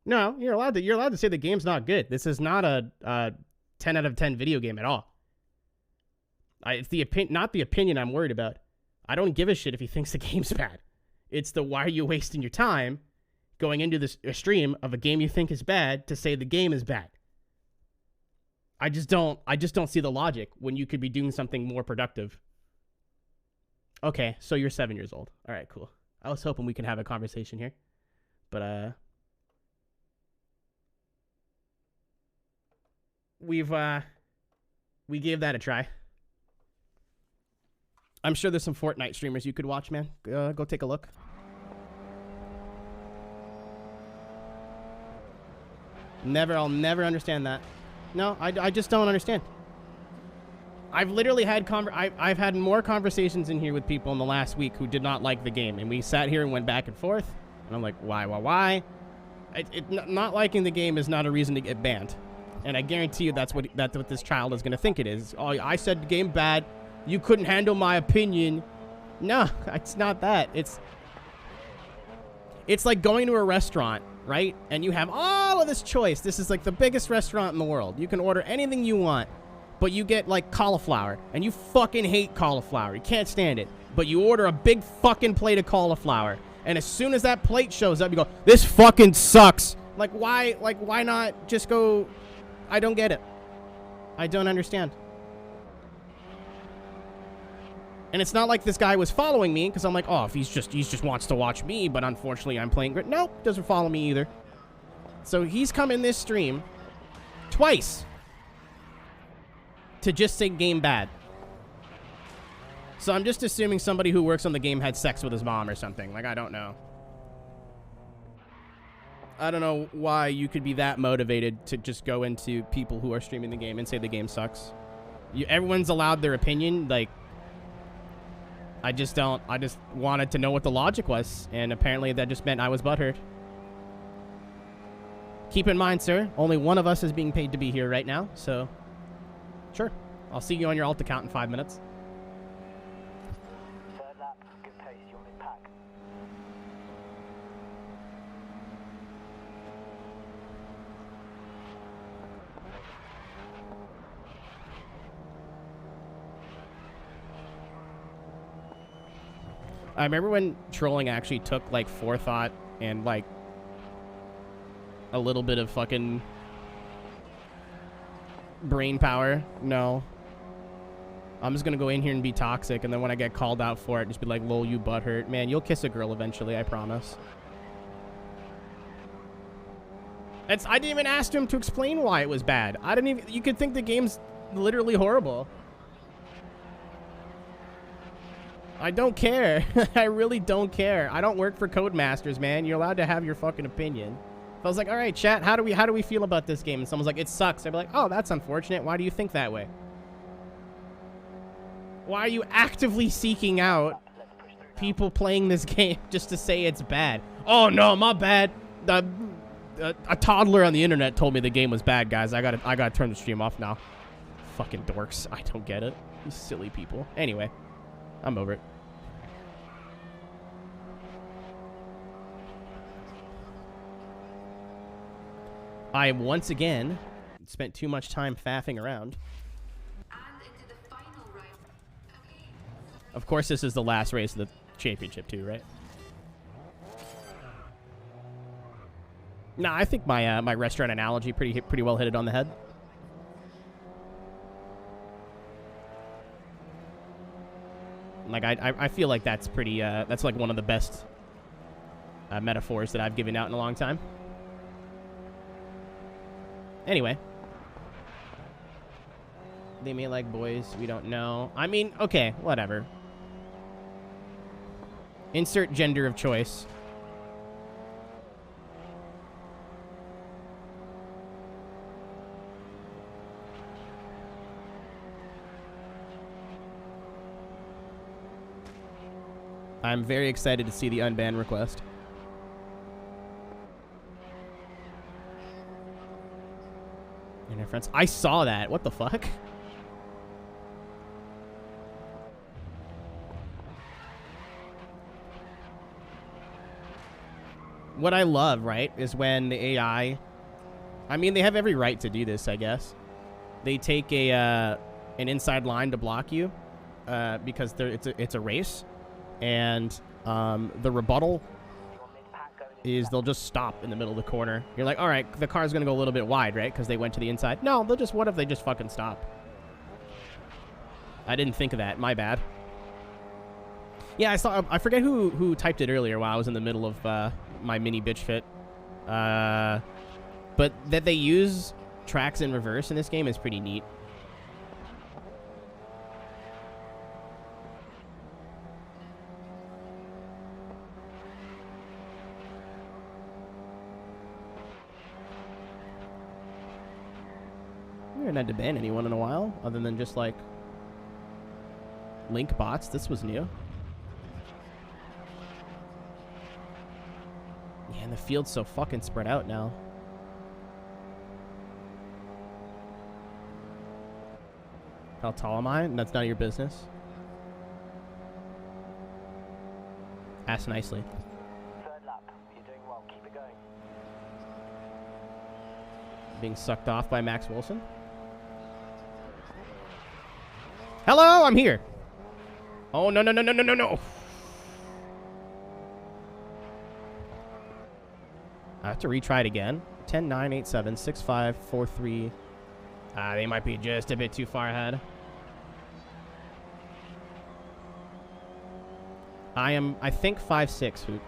No, you're allowed to say the game's not good. This is not a 10 out of 10 video game at all. It's not the opinion I'm worried about. I don't give a shit if he thinks the game's bad. It's the why are you wasting your time going into a stream of a game you think is bad to say the game is bad. I just don't see the logic when you could be doing something more productive. Okay, so you're 7 years old. All right, cool. I was hoping we could have a conversation here. But we gave that a try. I'm sure there's some Fortnite streamers you could watch, man. Go take a look. I'll never understand that. No, I just don't understand. I've literally had I've had more conversations in here with people in the last week who did not like the game, and we sat here and went back and forth, and I'm like, why? Not liking the game is not a reason to get banned, and I guarantee you that's what this child is going to think it is. Oh, I said the game bad. You couldn't handle my opinion. No, it's not that. It's like going to a restaurant, right? And you have all of this choice. This is like the biggest restaurant in the world. You can order anything you want, but you get like cauliflower, and you fucking hate cauliflower. You can't stand it. But you order a big fucking plate of cauliflower, and as soon as that plate shows up, you go, this fucking sucks. Like, why not just go, I don't get it. I don't understand. And it's not like this guy was following me, because I'm like, oh, if he just wants to watch me, but unfortunately I'm playing great. Nope, doesn't follow me either. So he's come in this stream twice to just say game bad. So I'm just assuming somebody who works on the game had sex with his mom or something. Like, I don't know. I don't know why you could be that motivated to just go into people who are streaming the game and say the game sucks. Everyone's allowed their opinion, like, I just wanted to know what the logic was, and apparently that just meant I was butthurt. Keep in mind, sir, only one of us is being paid to be here right now, so sure. I'll see you on your alt account in 5 minutes. Third lap, good pace, you're mid-pack. I remember when trolling actually took, like, forethought and, like, a little bit of fucking brain power. No. I'm just gonna go in here and be toxic, and then when I get called out for it, just be like, lol, you butthurt. Man, you'll kiss a girl eventually, I promise. I didn't even ask him to explain why it was bad. You could think the game's literally horrible. I don't care. I really don't care. I don't work for Codemasters, man. You're allowed to have your fucking opinion. If I was like, all right, chat, how do we feel about this game? And someone's like, it sucks. I'd be like, oh, that's unfortunate. Why do you think that way? Why are you actively seeking out people playing this game just to say it's bad? Oh, no, my bad. A toddler on the internet told me the game was bad, guys. I gotta turn the stream off now. Fucking dorks. I don't get it. You silly people. Anyway. I'm over it. I once again spent too much time faffing around. And into the final round. Okay. Of course, this is the last race of the championship too, right? Nah, I think my my restaurant analogy pretty well hit it on the head. Like I feel like that's pretty that's like one of the best metaphors that I've given out in a long time. Anyway, they may like boys. We don't know. I mean, okay, whatever. Insert gender of choice. I'm very excited to see the unban request. Interference. I saw that. What the fuck? What I love, right, is when the AI... I mean, they have every right to do this, I guess. They take a an inside line to block you because it's a race. And the rebuttal is they'll just stop in the middle of the corner. You're like, all right, the car's going to go a little bit wide, right? Because they went to the inside. No, they'll just, what if they just fucking stop? I didn't think of that. My bad. Yeah, I forget who typed it earlier while I was in the middle of my mini bitch fit. But that they use tracks in reverse in this game is pretty neat. We haven't had to ban anyone in a while, other than just, like, link bots. This was new. Yeah, and the field's so fucking spread out now. How tall am I? That's none of your business. Ask nicely. Third lap. You're doing well. Keep it going. Being sucked off by Max Wilson. Hello, I'm here. Oh, no, no, no, no, no, no, no. I have to retry it again. 10, 9, 8, 7, 6, 5, 4, 3. They might be just a bit too far ahead. I think 5, 6, Hoot.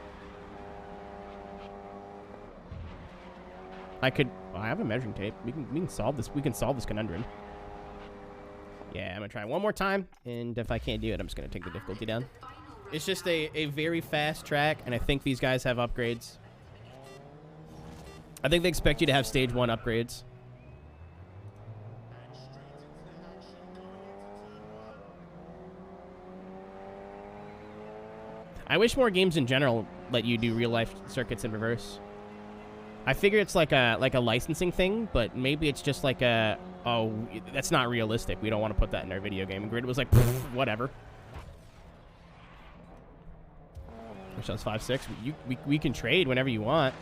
I have a measuring tape. We can solve this. We can solve this conundrum. Yeah, I'm gonna try one more time, and if I can't do it, I'm just gonna take the difficulty down. It's just a very fast track, and I think these guys have upgrades. I think they expect you to have stage 1 upgrades. I wish more games in general let you do real life circuits in reverse. I figure it's like a licensing thing, but maybe it's just like a, oh, that's not realistic. We don't want to put that in our video game. And Grid was like, whatever. Which was 5, 6. We can trade whenever you want.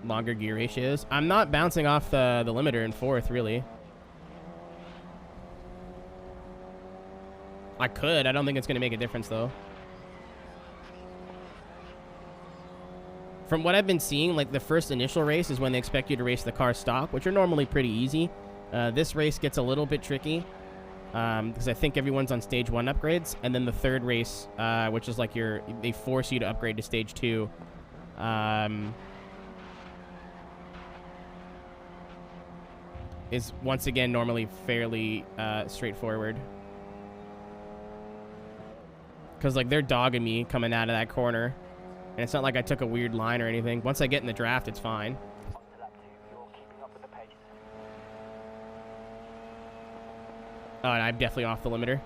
Longer gear ratios. I'm not bouncing off the limiter in 4th, really. I could. I don't think it's going to make a difference, though. From what I've been seeing, like, the first initial race is when they expect you to race the car stock, which are normally pretty easy. This race gets a little bit tricky, because I think everyone's on stage 1 upgrades, and then the third race, which is like they force you to upgrade to stage 2, is once again normally fairly straightforward. Because, like, they're dogging me coming out of that corner. And it's not like I took a weird line or anything. Once I get in the draft, it's fine. On to lap 2. You're keeping up with the pace. Oh, and I'm definitely off the limiter.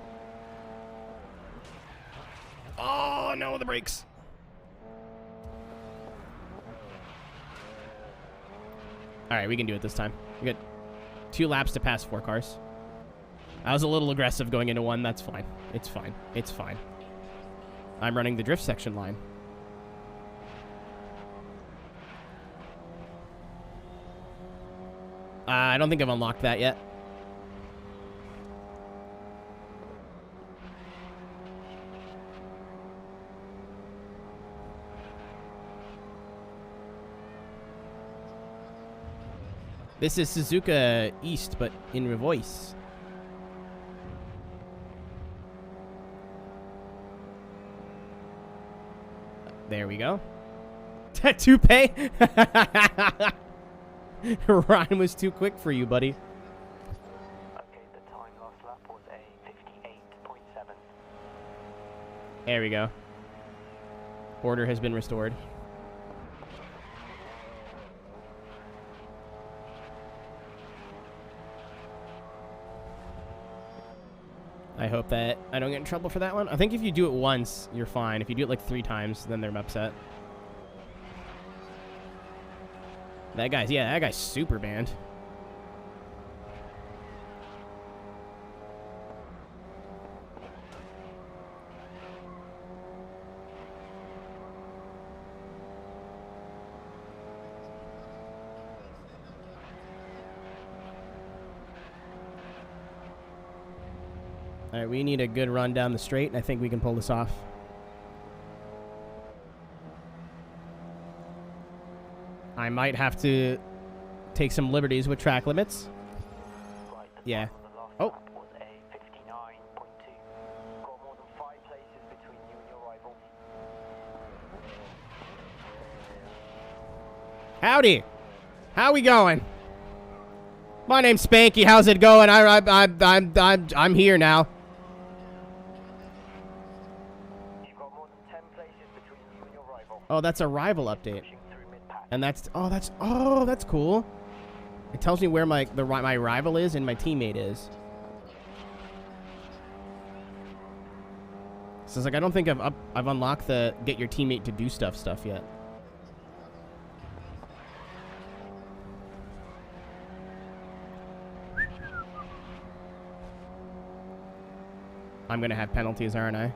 Oh, no, the brakes. All right, we can do it this time. We got 2 laps to pass 4 cars. I was a little aggressive going into 1. That's fine. It's fine. It's fine. I'm running the drift section line. I don't think I've unlocked that yet. This is Suzuka East, but in reverse. There we go. Toupee? Ryan was too quick for you, buddy. Okay, the time last lap was a 58.7. There we go. Order has been restored. I hope that I don't get in trouble for that one. I think if you do it once, you're fine. If you do it like 3 times, then they're upset. That guy's super banned. All right, we need a good run down the straight, and I think we can pull this off. I might have to take some liberties with track limits. Right, the Yeah. time on the last Oh. lap was a 59.2. Got more than 5 places between you and your rival. Howdy. How we going? My name's Spanky. How's it going? I'm here now. You've got more than 10 places between you and your rival. Oh, that's a rival update. Pushing through mid-pack. And that's cool. It tells me where my rival is and my teammate is. So it's like I don't think I've unlocked the get your teammate to do stuff yet. I'm gonna have penalties, aren't I?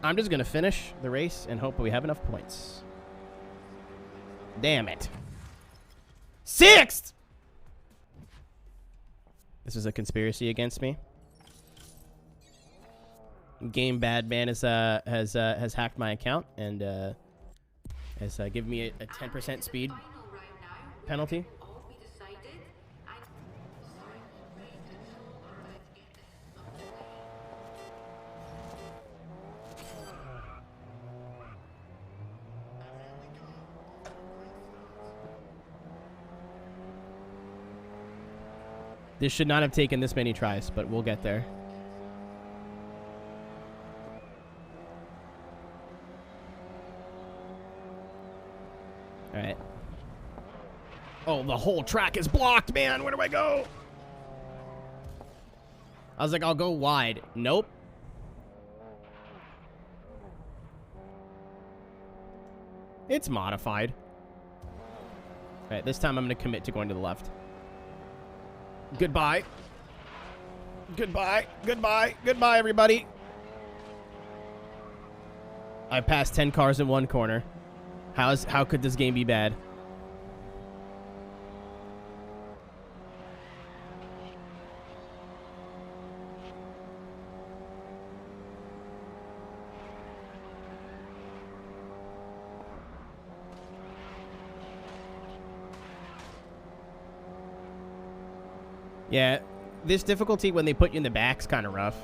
I'm just gonna finish the race and hope we have enough points. Damn it. 6th! This is a conspiracy against me. Game Bad Man has hacked my account and has given me a 10% speed Final round now. penalty. All be decided. This should not have taken this many tries, but we'll get there. All right. Oh, the whole track is blocked, man. Where do I go? I was like, I'll go wide. Nope. It's modified. All right, this time I'm going to commit to going to the left. Goodbye. Goodbye. Goodbye. Goodbye, everybody. I passed 10 cars in one corner. How could this game be bad? Yeah, this difficulty when they put you in the back's kind of rough.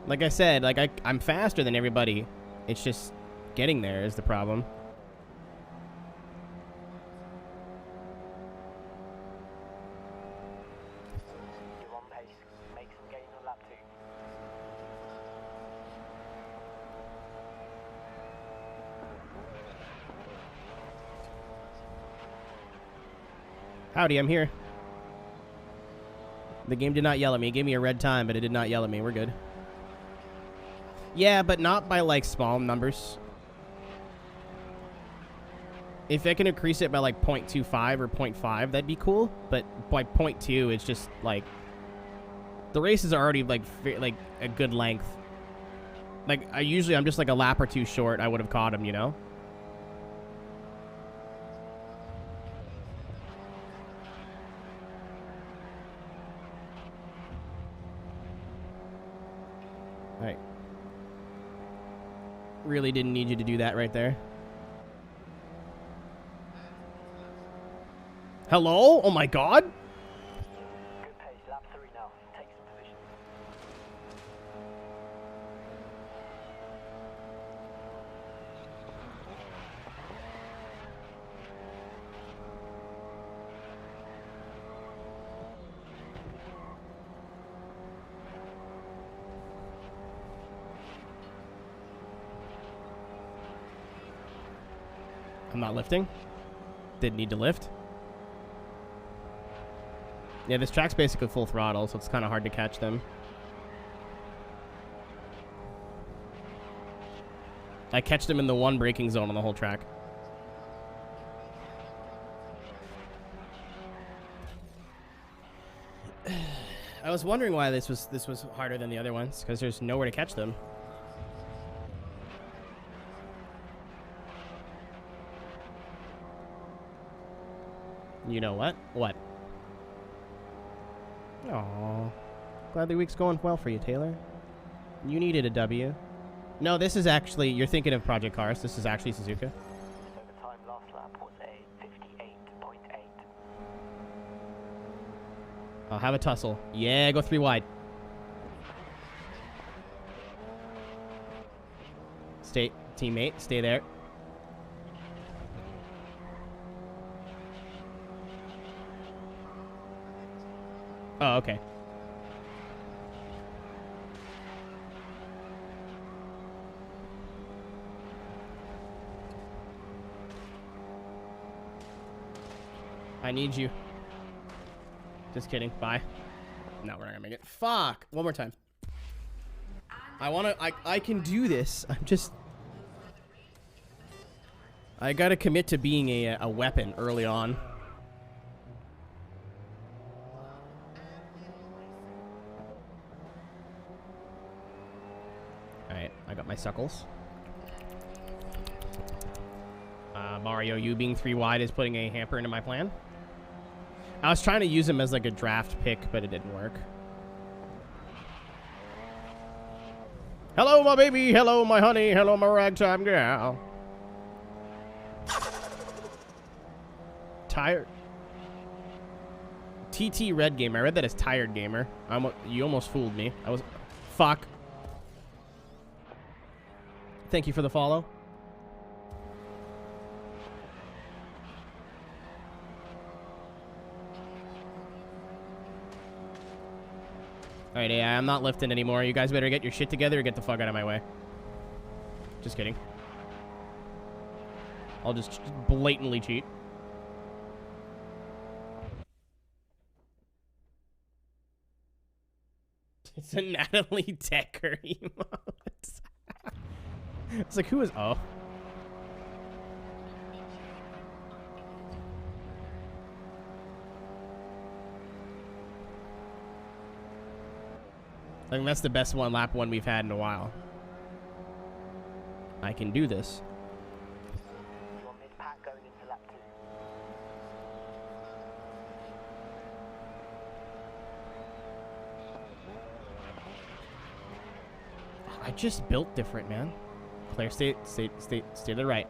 Like I said, like I'm faster than everybody. It's just getting there is the problem. You're on pace. Make some gain on lap 2. Howdy, I'm here. The game did not yell at me. It gave me a red time, but it did not yell at me. We're good. Yeah, but not by, like, small numbers. If I can increase it by, like, 0.25 or 0.5, that'd be cool. But by 0.2, it's just, like... The races are already, like a good length. Like, I'm just, like, a lap or two short. I would have caught him, you know? Alright. Really didn't need you to do that right there. Hello? Oh my god. Good pace, lap 3 now. Take some position. I'm not lifting. Didn't need to lift. Yeah, this track's basically full throttle, so it's kind of hard to catch them. I catch them in the one braking zone on the whole track. I was wondering why this was harder than the other ones, because there's nowhere to catch them. You know what? What? Aww. Glad the week's going well for you, Taylor. You needed a W. No, this is actually... You're thinking of Project Cars. This is actually Suzuka. So the time last lap was a 58.8. I'll have a tussle. Yeah, go 3 wide. Stay, teammate. Stay there. Oh, okay. I need you. Just kidding. Bye. No, we're not gonna make it. Fuck. One more time. I can do this. I'm just... I gotta commit to being a weapon early on. Alright, I got my suckles. Mario, you being 3 wide is putting a hamper into my plan. I was trying to use him as like a draft pick, but it didn't work. Hello, my baby. Hello, my honey. Hello, my ragtime gal. Tired. TT Red Gamer. I read that as Tired Gamer. You almost fooled me. I was... Fuck. Thank you for the follow. Alright, AI, I'm not lifting anymore. You guys better get your shit together or get the fuck out of my way. Just kidding. I'll just blatantly cheat. It's a Natalie Decker emote. It's like, who is... Oh. I think that's the best lap one we've had in a while. I can do this. You want mid-pack going into lap 2. I just built different, man. Claire, stay to the right.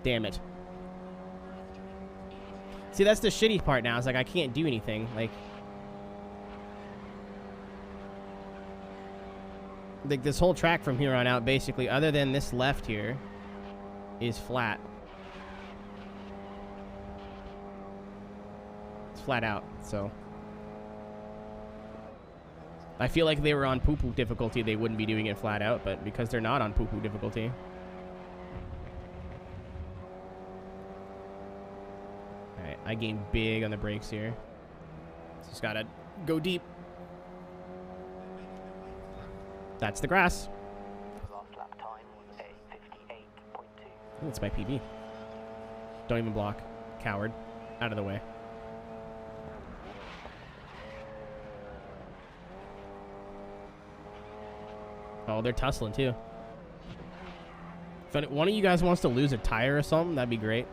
Damn it. See, that's the shitty part now. It's like I can't do anything. Like this whole track from here on out, basically, other than this left here, is flat. It's flat out, so... I feel like if they were on poo-poo difficulty, they wouldn't be doing it flat out, but because they're not on poo-poo difficulty... Alright, I gained big on the brakes here. Just gotta go deep. That's the grass. Last lap time was a 58.2. Oh, it's my PB. Don't even block. Coward. Out of the way. Oh, they're tussling too. If one of you guys wants to lose a tire or something, that'd be great.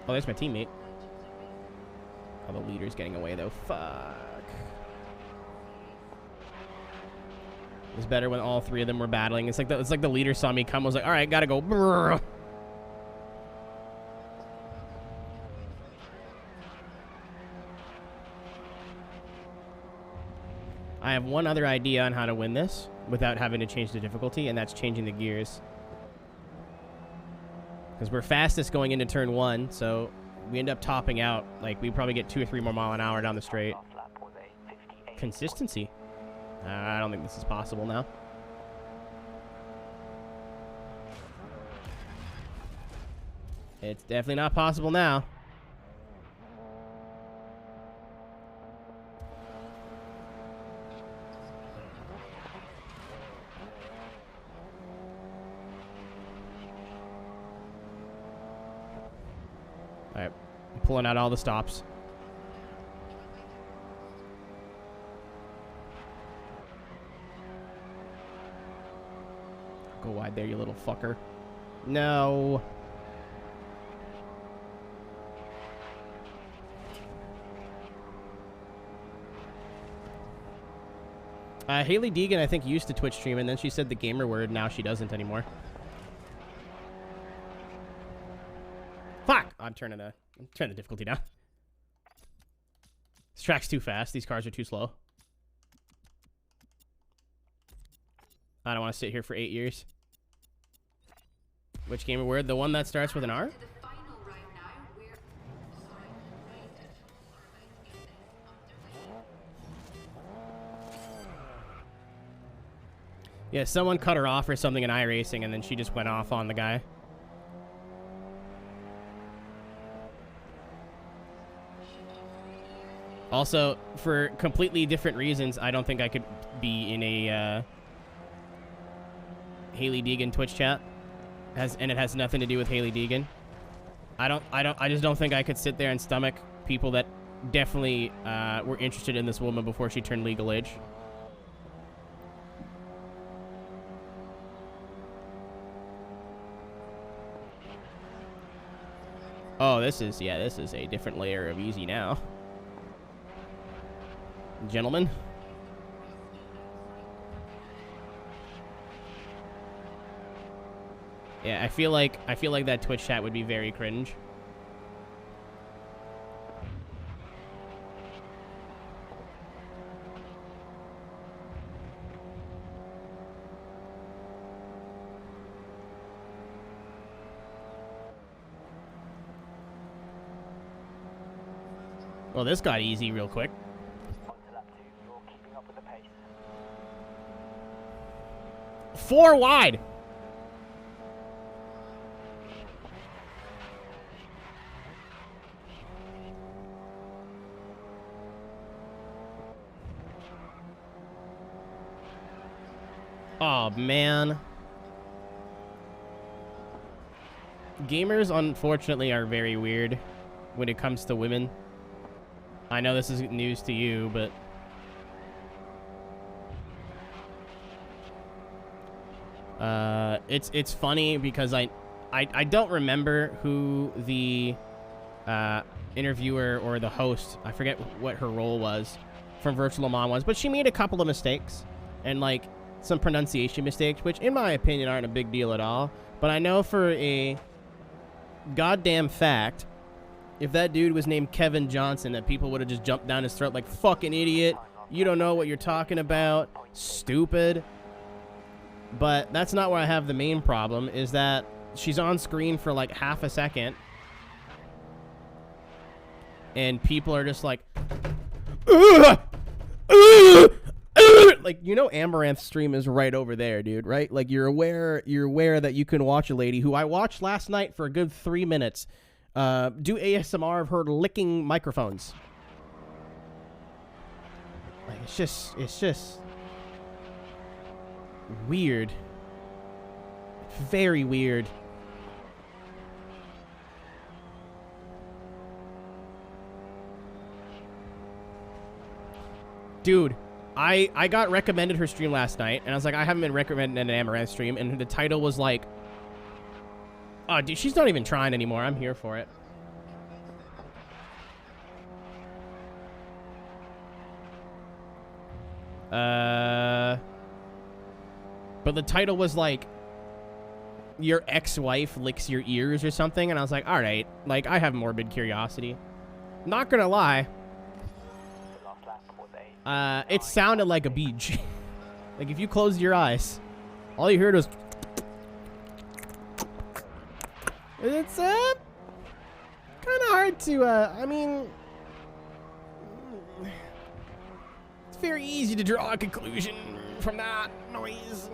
Oh, there's my teammate. Oh, the leader's getting away, though. Fuck. It was better when all three of them were battling. It's like the leader saw me come, was like, all right, gotta go. Brrr. I have one other idea on how to win this without having to change the difficulty, and that's changing the gears. Because we're fastest going into turn 1, so we end up topping out. Like, we probably get 2 or 3 more mile an hour down the straight. Consistency. I don't think this is possible now. It's definitely not possible now. All right, I'm pulling out all the stops. Go wide there, you little fucker. No. Haley Deegan, I think, used to Twitch stream, and then she said the gamer word. Now she doesn't anymore. Fuck! I'm turning the difficulty down. This track's too fast. These cars are too slow. I don't want to sit here for 8 years. Which gamer word? The one that starts with an R? Yeah, someone cut her off or something in iRacing, and then she just went off on the guy. Also, for completely different reasons, I don't think I could be in a Haley Deegan Twitch chat. And it has nothing to do with Haley Deegan. I just don't think I could sit there and stomach people that definitely were interested in this woman before she turned legal age. Oh, this is a different layer of easy now. Gentlemen. Yeah, I feel like that Twitch chat would be very cringe. Well, this got easy real quick. On to lap 2, you're keeping up with the pace. 4 wide. Oh, man. Gamers, unfortunately, are very weird when it comes to women. I know this is news to you, but... it's funny because I don't remember who the interviewer or the host, I forget what her role was, from Virtual Le Mans was, but she made a couple of mistakes, and, like, some pronunciation mistakes, which, in my opinion, aren't a big deal at all. But I know for a goddamn fact, if that dude was named Kevin Johnson, that people would have just jumped down his throat like, fucking idiot, you don't know what you're talking about, stupid. But that's not where I have the main problem, is that she's on screen for like half a second, and people are just like, ugh! Ugh! Like, you know, Amaranth's stream is right over there, dude, right? Like, you're aware that you can watch a lady who I watched last night for a good 3 minutes do ASMR of her licking microphones. Like, it's just weird. Very weird. Dude, I got recommended her stream last night, and I was like, I haven't been recommended an Amaranth stream, and the title was like, oh, dude, she's not even trying anymore. I'm here for it. But the title was like, your ex-wife licks your ears or something, and I was like, all right, like, I have morbid curiosity. Not gonna lie. It sounded like a beach. Like, if you closed your eyes, all you heard was... It's, kind of hard to, I mean... It's very easy to draw a conclusion from that noise.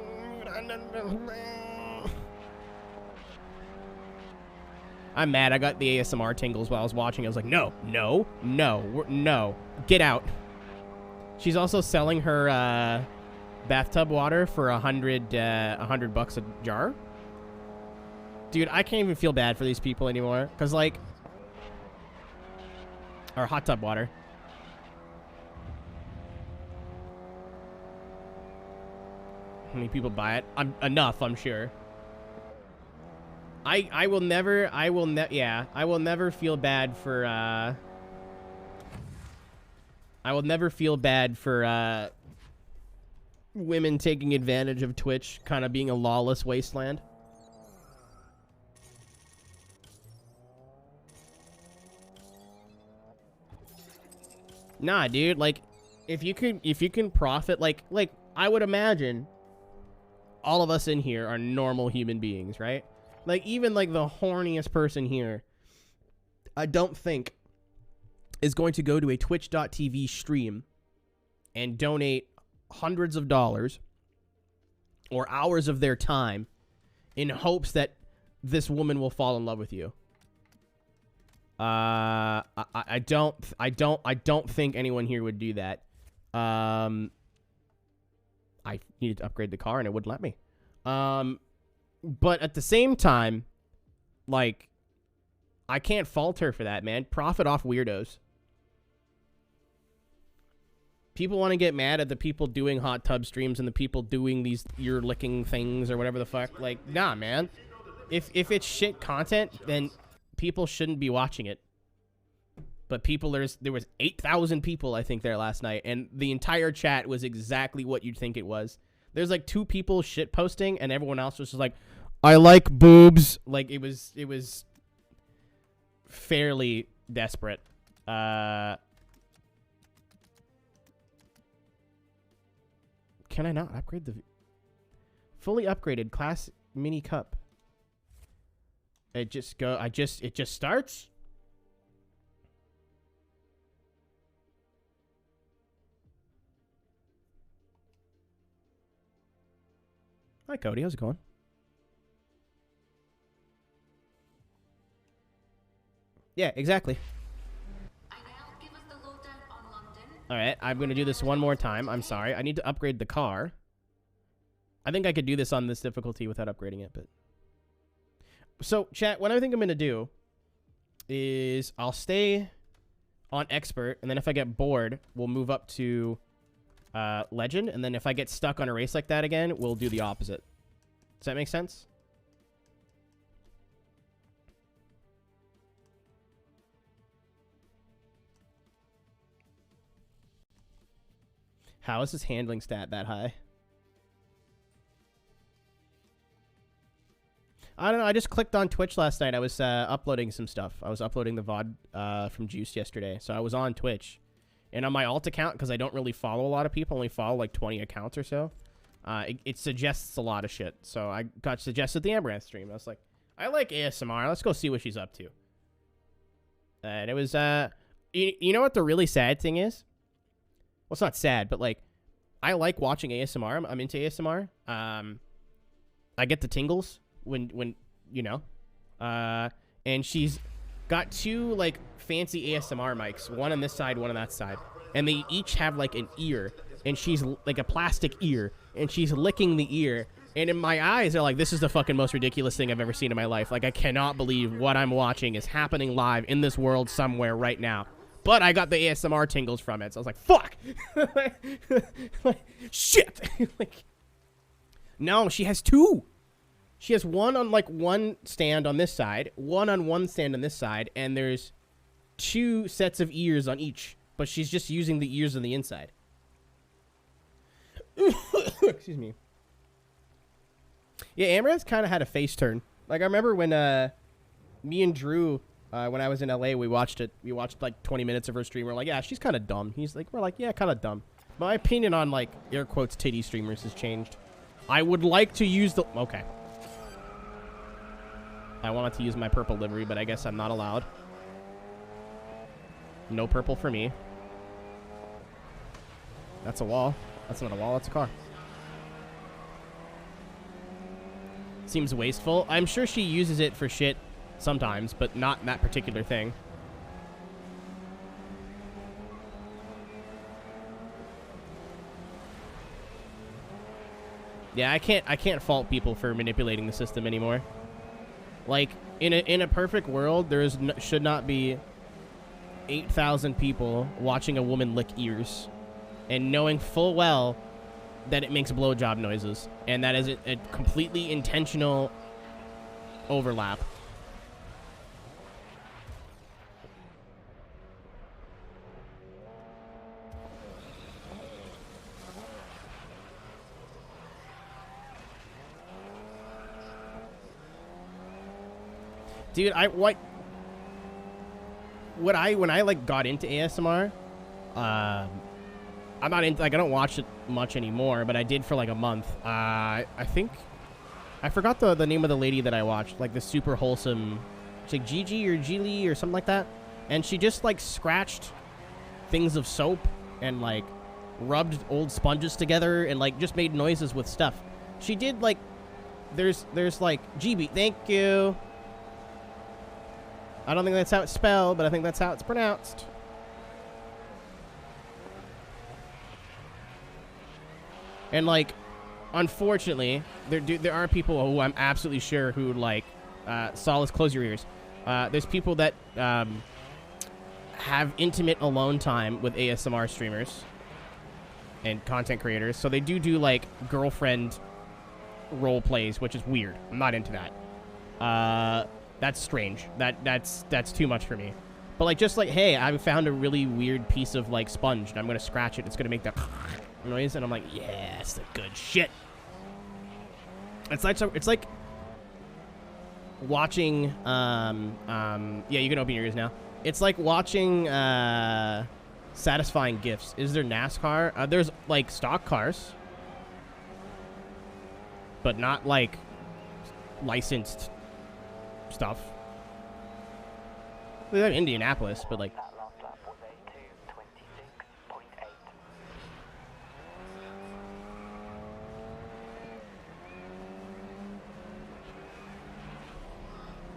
I'm mad. I got the ASMR tingles while I was watching. I was like, no, no, no, no. Get out. She's also selling her bathtub water for $100 a jar. Dude, I can't even feel bad for these people anymore. Because, like... Or hot tub water. How many people buy it? Enough, I'm sure. I will never feel bad for, I will never feel bad for, women taking advantage of Twitch kind of being a lawless wasteland. Nah, dude, like, if you can profit, like, I would imagine all of us in here are normal human beings, right? Like, even, like, the horniest person here, I don't think, is going to go to a twitch.tv stream and donate hundreds of dollars or hours of their time in hopes that this woman will fall in love with you. I don't think anyone here would do that. I needed to upgrade the car and it wouldn't let me. But at the same time, like, I can't fault her for that, man. Profit off weirdos. People want to get mad at the people doing hot tub streams and the people doing these ear licking things or whatever the fuck. Like, nah, man. If it's shit content, then people shouldn't be watching it. But people, there was 8,000 people, I think, there last night, and the entire chat was exactly what you'd think it was. There's like 2 people shit posting, and everyone else was just like, I like boobs. Like, it was fairly desperate. Can I not upgrade the fully upgraded class mini cup? It just starts. Hi, Cody. How's it going? Yeah, exactly. All right, I'm going to do this one more time. I'm sorry. I need to upgrade the car. I think I could do this on this difficulty without upgrading it, but... So, chat, what I think I'm going to do is I'll stay on Expert, and then if I get bored, we'll move up to Legend, and then if I get stuck on a race like that again, we'll do the opposite. Does that make sense? How is his handling stat that high? I don't know. I just clicked on Twitch last night. I was uploading some stuff. I was uploading the VOD from Juice yesterday. So I was on Twitch. And on my alt account, because I don't really follow a lot of people, only follow like 20 accounts or so, it suggests a lot of shit. So I got suggested the Amaranth stream. I was like, I like ASMR. Let's go see what she's up to. And it was, you know what the really sad thing is? Well, it's not sad, but like, I like watching ASMR. I'm into ASMR. I get the tingles when you know. And she's got 2 like fancy ASMR mics, one on this side, one on that side, and they each have like an ear, and she's like a plastic ear, and she's licking the ear, and in my eyes, they're like, this is the fucking most ridiculous thing I've ever seen in my life. Like, I cannot believe what I'm watching is happening live in this world somewhere right now. But I got the ASMR tingles from it, so I was like, fuck! Shit! Like, no, she has 2! She has one on, like, one stand on this side, one on one stand on this side, and there's 2 sets of ears on each, but she's just using the ears on the inside. Excuse me. Yeah, Amaranth kind of had a face turn. Like, I remember when me and Drew, when I was in LA, we watched it. We watched like 20 minutes of her stream. We're like, yeah, she's kind of dumb. We're like, yeah, kind of dumb. My opinion on like air quotes titty streamers has changed. I would like to use the okay. I wanted to use my purple livery, but I guess I'm not allowed. No purple for me. That's a wall. That's not a wall. That's a car. Seems wasteful. I'm sure she uses it for shit sometimes, but not that particular thing. Yeah, I can't fault people for manipulating the system anymore. Like, in a perfect world, should not be 8,000 people watching a woman lick ears and knowing full well that it makes blowjob noises, and that is a completely intentional overlap. Dude, when I like got into ASMR, I'm not into, like, I don't watch it much anymore, but I did for like a month. I think I forgot the name of the lady that I watched, like the super wholesome, it's like Gigi or Geely or something like that, and she just like scratched things of soap and like rubbed old sponges together and like just made noises with stuff. She did like there's like GB, thank you. I don't think that's how it's spelled, but I think that's how it's pronounced. And like, unfortunately, there are people who I'm absolutely sure who like, Solace, close your ears. There's people that have intimate alone time with ASMR streamers and content creators, so they do like girlfriend role plays, which is weird. I'm not into that. That's strange. That's too much for me. But like, just like, hey, I found a really weird piece of like sponge and I'm gonna scratch it. It's gonna make that noise, and I'm like, yeah, it's the good shit. It's like watching yeah, you can open your ears now. It's like watching satisfying gifts. Is there NASCAR? There's like stock cars, but not like licensed stuff. We have Indianapolis, but like, That last lap was a 2:26.8.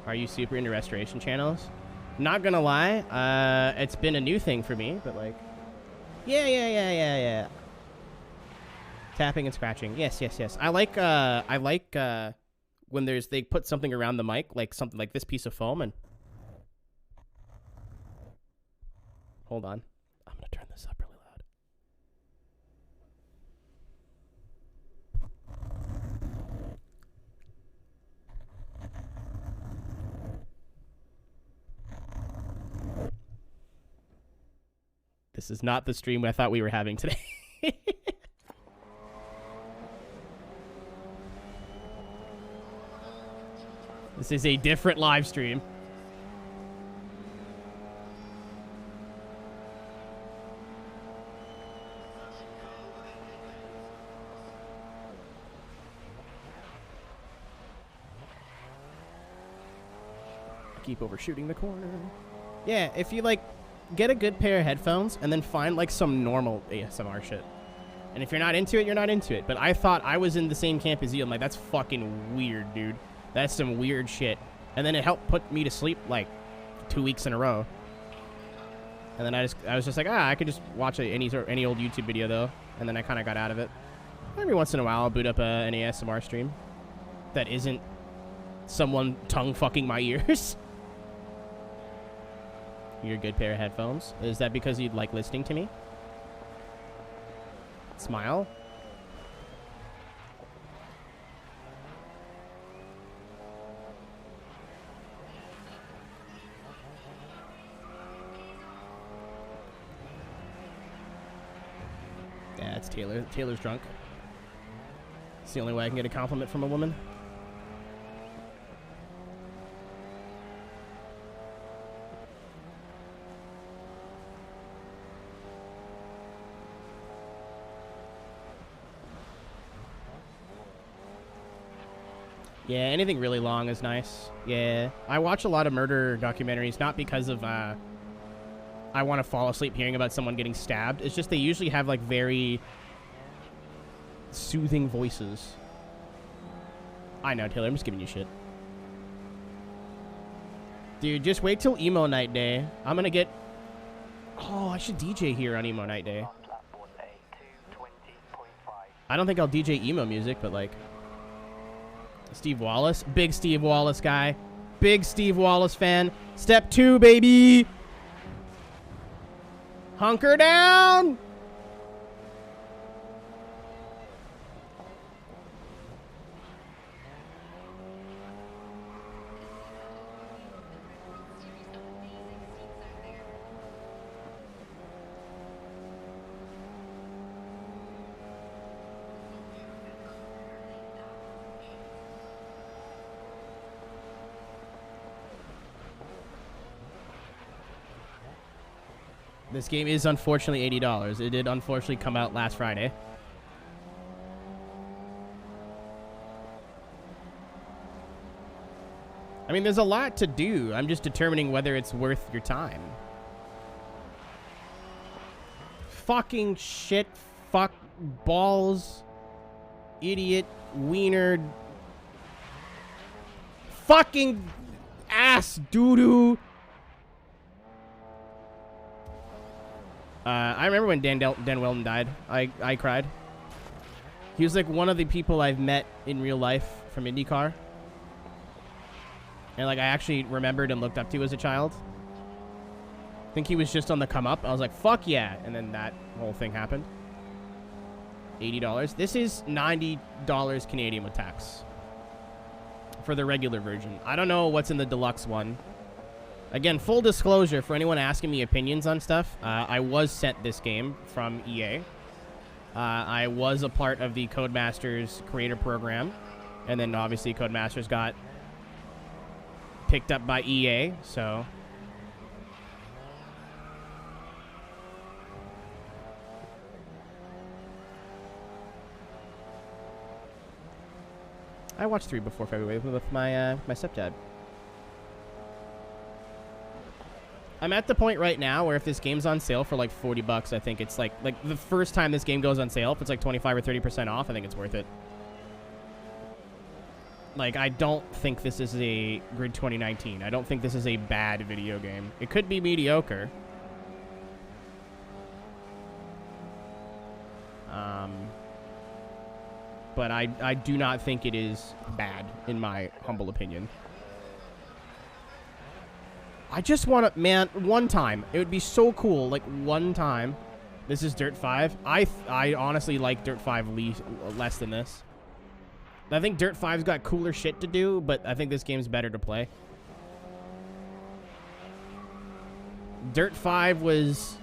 are you super into restoration channels? Not gonna lie, it's been a new thing for me, but like, yeah. Tapping and scratching, yes. I like when they put something around the mic, like something like this piece of foam, and hold on, I'm gonna turn this up really loud. This is not the stream I thought we were having today. This is a different live stream. Keep overshooting the corner. Yeah, if you like, get a good pair of headphones and then find like some normal ASMR shit. And if you're not into it, you're not into it. But I thought I was in the same camp as you. I'm like, that's fucking weird, dude. That's some weird shit. And then it helped put me to sleep like 2 weeks in a row. And then I was just like, I could just watch any old YouTube video though. And then I kind of got out of it. Every once in a while, I'll boot up an ASMR stream that isn't someone tongue fucking my ears. You're a good pair of headphones. Is that because you like listening to me? Smile. Yeah, it's Taylor. Taylor's drunk. It's the only way I can get a compliment from a woman. Yeah, anything really long is nice. Yeah. I watch a lot of murder documentaries, not because of, I want to fall asleep hearing about someone getting stabbed. It's just they usually have, like, very soothing voices. I know, Taylor. I'm just giving you shit. Dude, just wait till emo night day. I'm gonna get... Oh, I should DJ here on emo night day. I don't think I'll DJ emo music, but, like... Steve Wallace. Big Steve Wallace guy. Big Steve Wallace fan. Step 2, baby! Hunker down! This game is unfortunately $80. It did unfortunately come out last Friday. I mean, there's a lot to do. I'm just determining whether it's worth your time. Fucking shit. Fuck. Balls. Idiot. Wiener. Fucking ass doo-doo. I remember when Dan Weldon died. I cried. He was like one of the people I've met in real life from IndyCar. And like I actually remembered and looked up to as a child. I think he was just on the come up. I was like, fuck yeah. And then that whole thing happened. $80. This is $90 Canadian with tax. For the regular version. I don't know what's in the deluxe one. Again, full disclosure for anyone asking me opinions on stuff, I was sent this game from EA. I was a part of the Codemasters creator program, and then obviously Codemasters got picked up by EA, so... I watched 3 before February with my my stepdad. I'm at the point right now where if this game's on sale for like $40, I think it's like the first time this game goes on sale, if it's like 25 or 30% off, I think it's worth it. Like, I don't think this is a Grid 2019. I don't think this is a bad video game. It could be mediocre. But I do not think it is bad, in my humble opinion. I just want to, man, one time. It would be so cool, like, one time. This is Dirt 5. I honestly like Dirt 5 less than this. I think Dirt 5's got cooler shit to do, but I think this game's better to play. Dirt 5 was...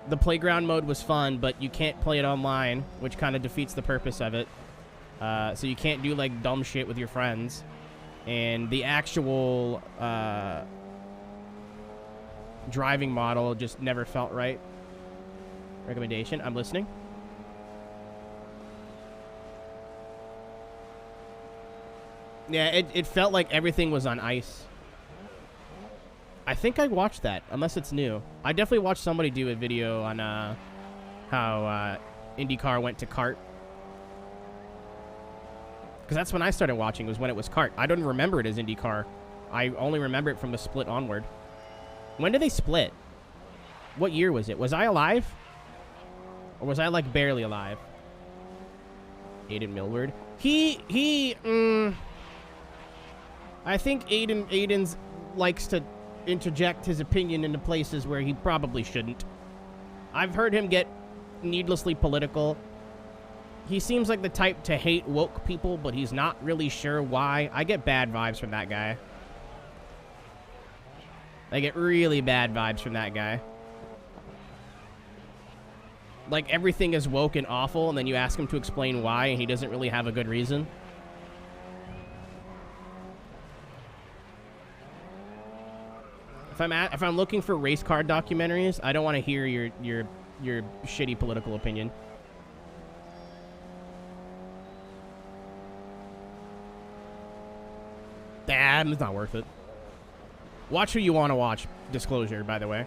The playground mode was fun, but you can't play it online, which kind of defeats the purpose of it. So you can't do, like, dumb shit with your friends. And the actual... driving model just never felt right. Recommendation. I'm listening. Yeah, it felt like everything was on ice. I think I watched that, unless it's new. I definitely watched somebody do a video on how IndyCar went to kart. Because that's when I started watching, was when it was kart. I don't remember it as IndyCar. I only remember it from the split onward. When did they split? What year was it? Was I alive? Or was I, like, barely alive? Aiden Millward. I think Aiden's likes to interject his opinion into places where he probably shouldn't. I've heard him get needlessly political. He seems like the type to hate woke people, but he's not really sure why. I get bad vibes from that guy. I get really bad vibes from that guy. Like, everything is woke and awful, and then you ask him to explain why, and he doesn't really have a good reason. If I'm looking for race car documentaries, I don't want to hear your shitty political opinion. Damn, it's not worth it. Watch who you want to watch. Disclosure, by the way.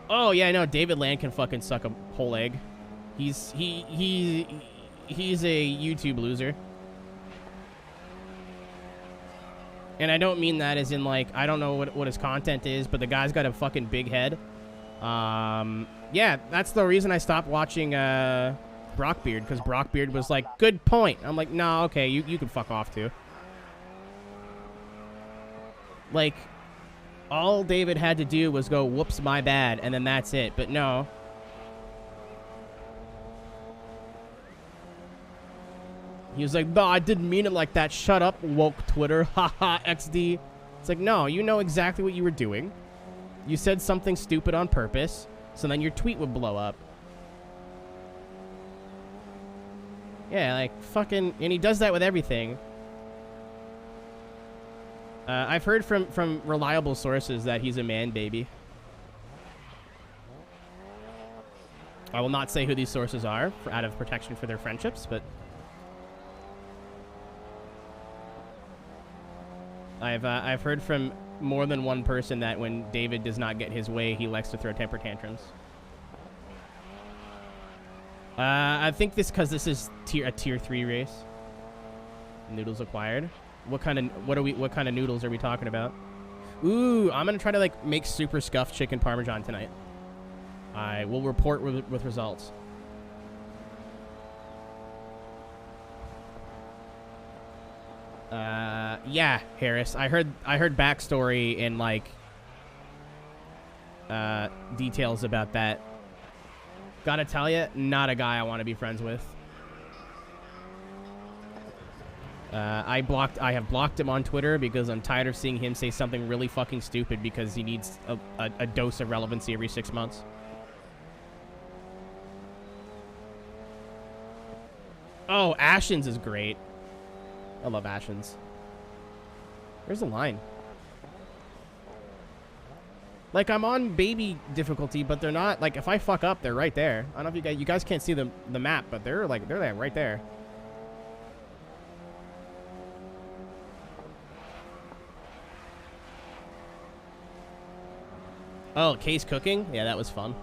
Oh yeah, no, David Land can fucking suck a whole egg. He's a YouTube loser. And I don't mean that as in, like, I don't know what his content is, but the guy's got a fucking big head. Yeah, that's the reason I stopped watching Brockbeard, because Brockbeard was like, good point. I'm like, no, okay, you can fuck off too. Like, all David had to do was go, whoops, my bad, and then that's it. But no. He was like, no, I didn't mean it like that. Shut up, woke Twitter. Haha, XD. It's like, no, you know exactly what you were doing. You said something stupid on purpose, so then your tweet would blow up. Yeah, like, fucking... And he does that with everything. I've heard from reliable sources that he's a man baby. I will not say who these sources are, out of protection for their friendships, but... I've heard from more than one person that when David does not get his way, he likes to throw temper tantrums. I think because this is a tier 3 race. Noodles acquired. What kind of noodles are we talking about? Ooh, I'm gonna try to like make super scuffed chicken parmesan tonight. I will report with results. Yeah, Harris. I heard backstory and like details about that. Gotta tell you, not a guy I want to be friends with. I have blocked him on Twitter because I'm tired of seeing him say something really fucking stupid because he needs a dose of relevancy every 6 months. Oh, Ashens is great. I love Ashens. Where's the line? Like, I'm on baby difficulty, but they're not, like, if I fuck up, they're right there. I don't know if you guys can't see the map, but they're there, right there. Oh, case cooking? Yeah, that was fun.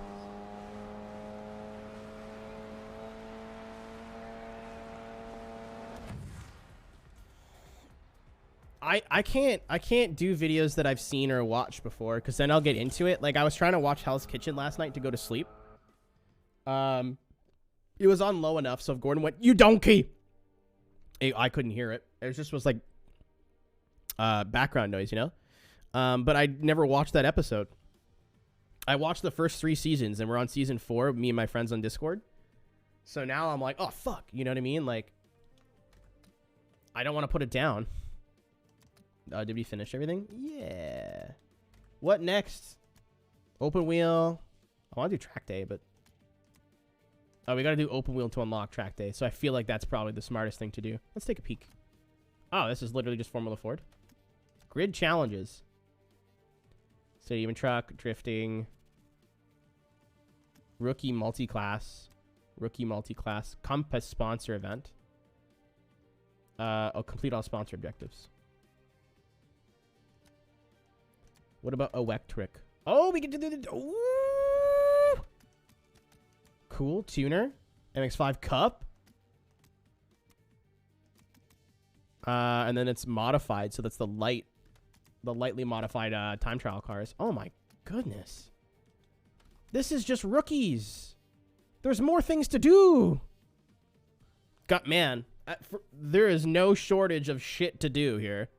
I can't do videos that I've seen or watched before because then I'll get into it. Like, I was trying to watch Hell's Kitchen last night to go to sleep. It was on low enough, so if Gordon went, "You donkey!" I couldn't hear it. It just was like background noise, you know? But I never watched that episode. I watched the first 3 seasons, and we're on season 4, me and my friends on Discord. So now I'm like, oh, fuck. You know what I mean? Like, I don't want to put it down. Did we finish everything? Yeah. What next? Open wheel. I want to do track day, but... Oh, we got to do open wheel to unlock track day. So I feel like that's probably the smartest thing to do. Let's take a peek. Oh, this is literally just Formula Ford. Grid challenges. City even truck, drifting. Rookie multi-class. Compass sponsor event. Complete all sponsor objectives. What about Aeroteq? Oh, we get to do the... Ooh! Cool. Tuner. MX-5 Cup. And then it's modified, so that's the lightly modified time trial cars. Oh my goodness. This is just rookies. There's more things to do. Man, there is no shortage of shit to do here.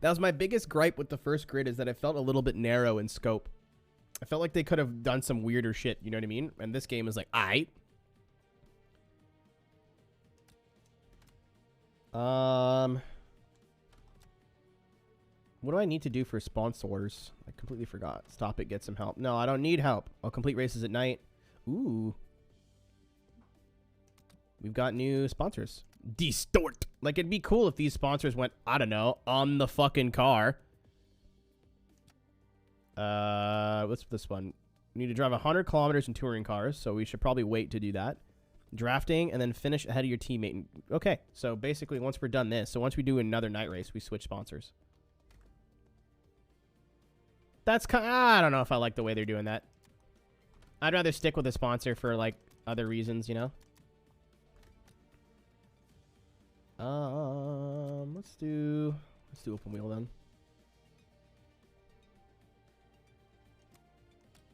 That was my biggest gripe with the first grid, is that it felt a little bit narrow in scope. I felt like they could have done some weirder shit, you know what I mean? And this game is like, aight. What do I need to do for sponsors? I completely forgot. Stop it, get some help. No, I don't need help. I'll complete races at night. Ooh. We've got new sponsors. Distort. Like, it'd be cool if these sponsors went, I don't know, on the fucking car. What's this one? We need to drive 100 kilometers in touring cars, so we should probably wait to do that. Drafting, and then finish ahead of your teammate. Okay, so basically, once we're done this, so once we do another night race, we switch sponsors. That's kind of, I don't know if I like the way they're doing that. I'd rather stick with a sponsor for, like, other reasons, you know? Let's do open wheel then.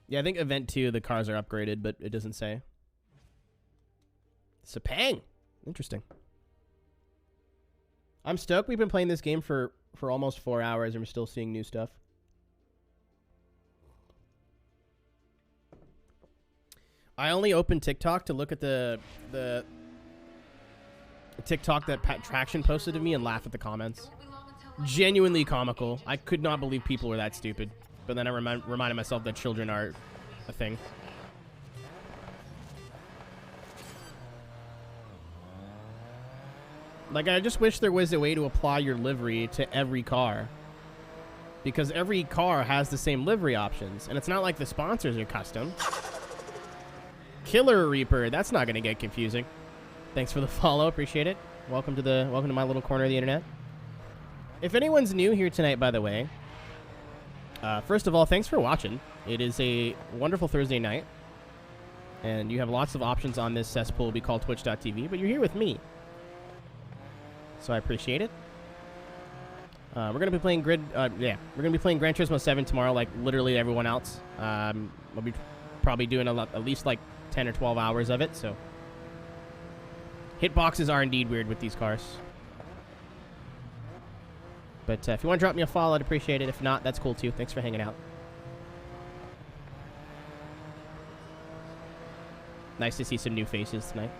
Yeah, I think event 2, the cars are upgraded, but it doesn't say. Sepang. Interesting. I'm stoked we've been playing this game for almost 4 hours and we're still seeing new stuff. I only opened TikTok to look at the TikTok that Pat Traction posted to me and laugh at the comments. Genuinely comical. I could not believe people were that stupid. But then I reminded myself that children are a thing. Like, I just wish there was a way to apply your livery to every car. Because every car has the same livery options. And it's not like the sponsors are custom. Killer Reaper. That's not going to get confusing. Thanks for the follow. Appreciate it. Welcome to my little corner of the internet. If anyone's new here tonight, by the way, first of all, thanks for watching. It is a wonderful Thursday night. And you have lots of options on this cesspool we call twitch.tv, but you're here with me. So I appreciate it. We're going to be playing we're going to be playing Gran Turismo 7 tomorrow, like literally everyone else. We'll be probably doing at least like 10 or 12 hours of it, so. Hitboxes are indeed weird with these cars. But if you want to drop me a follow, I'd appreciate it. If not, that's cool too. Thanks for hanging out. Nice to see some new faces tonight.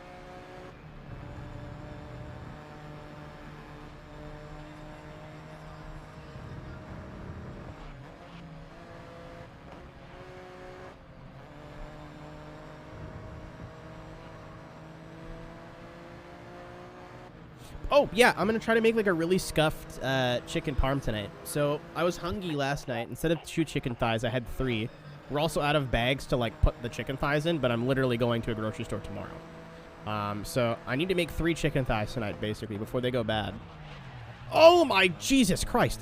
Oh, yeah, I'm going to try to make, like, a really scuffed chicken parm tonight. So, I was hungry last night. Instead of 2 chicken thighs, I had 3. We're also out of bags to, like, put the chicken thighs in, but I'm literally going to a grocery store tomorrow. So, I need to make 3 chicken thighs tonight, basically, before they go bad. Oh, my Jesus Christ.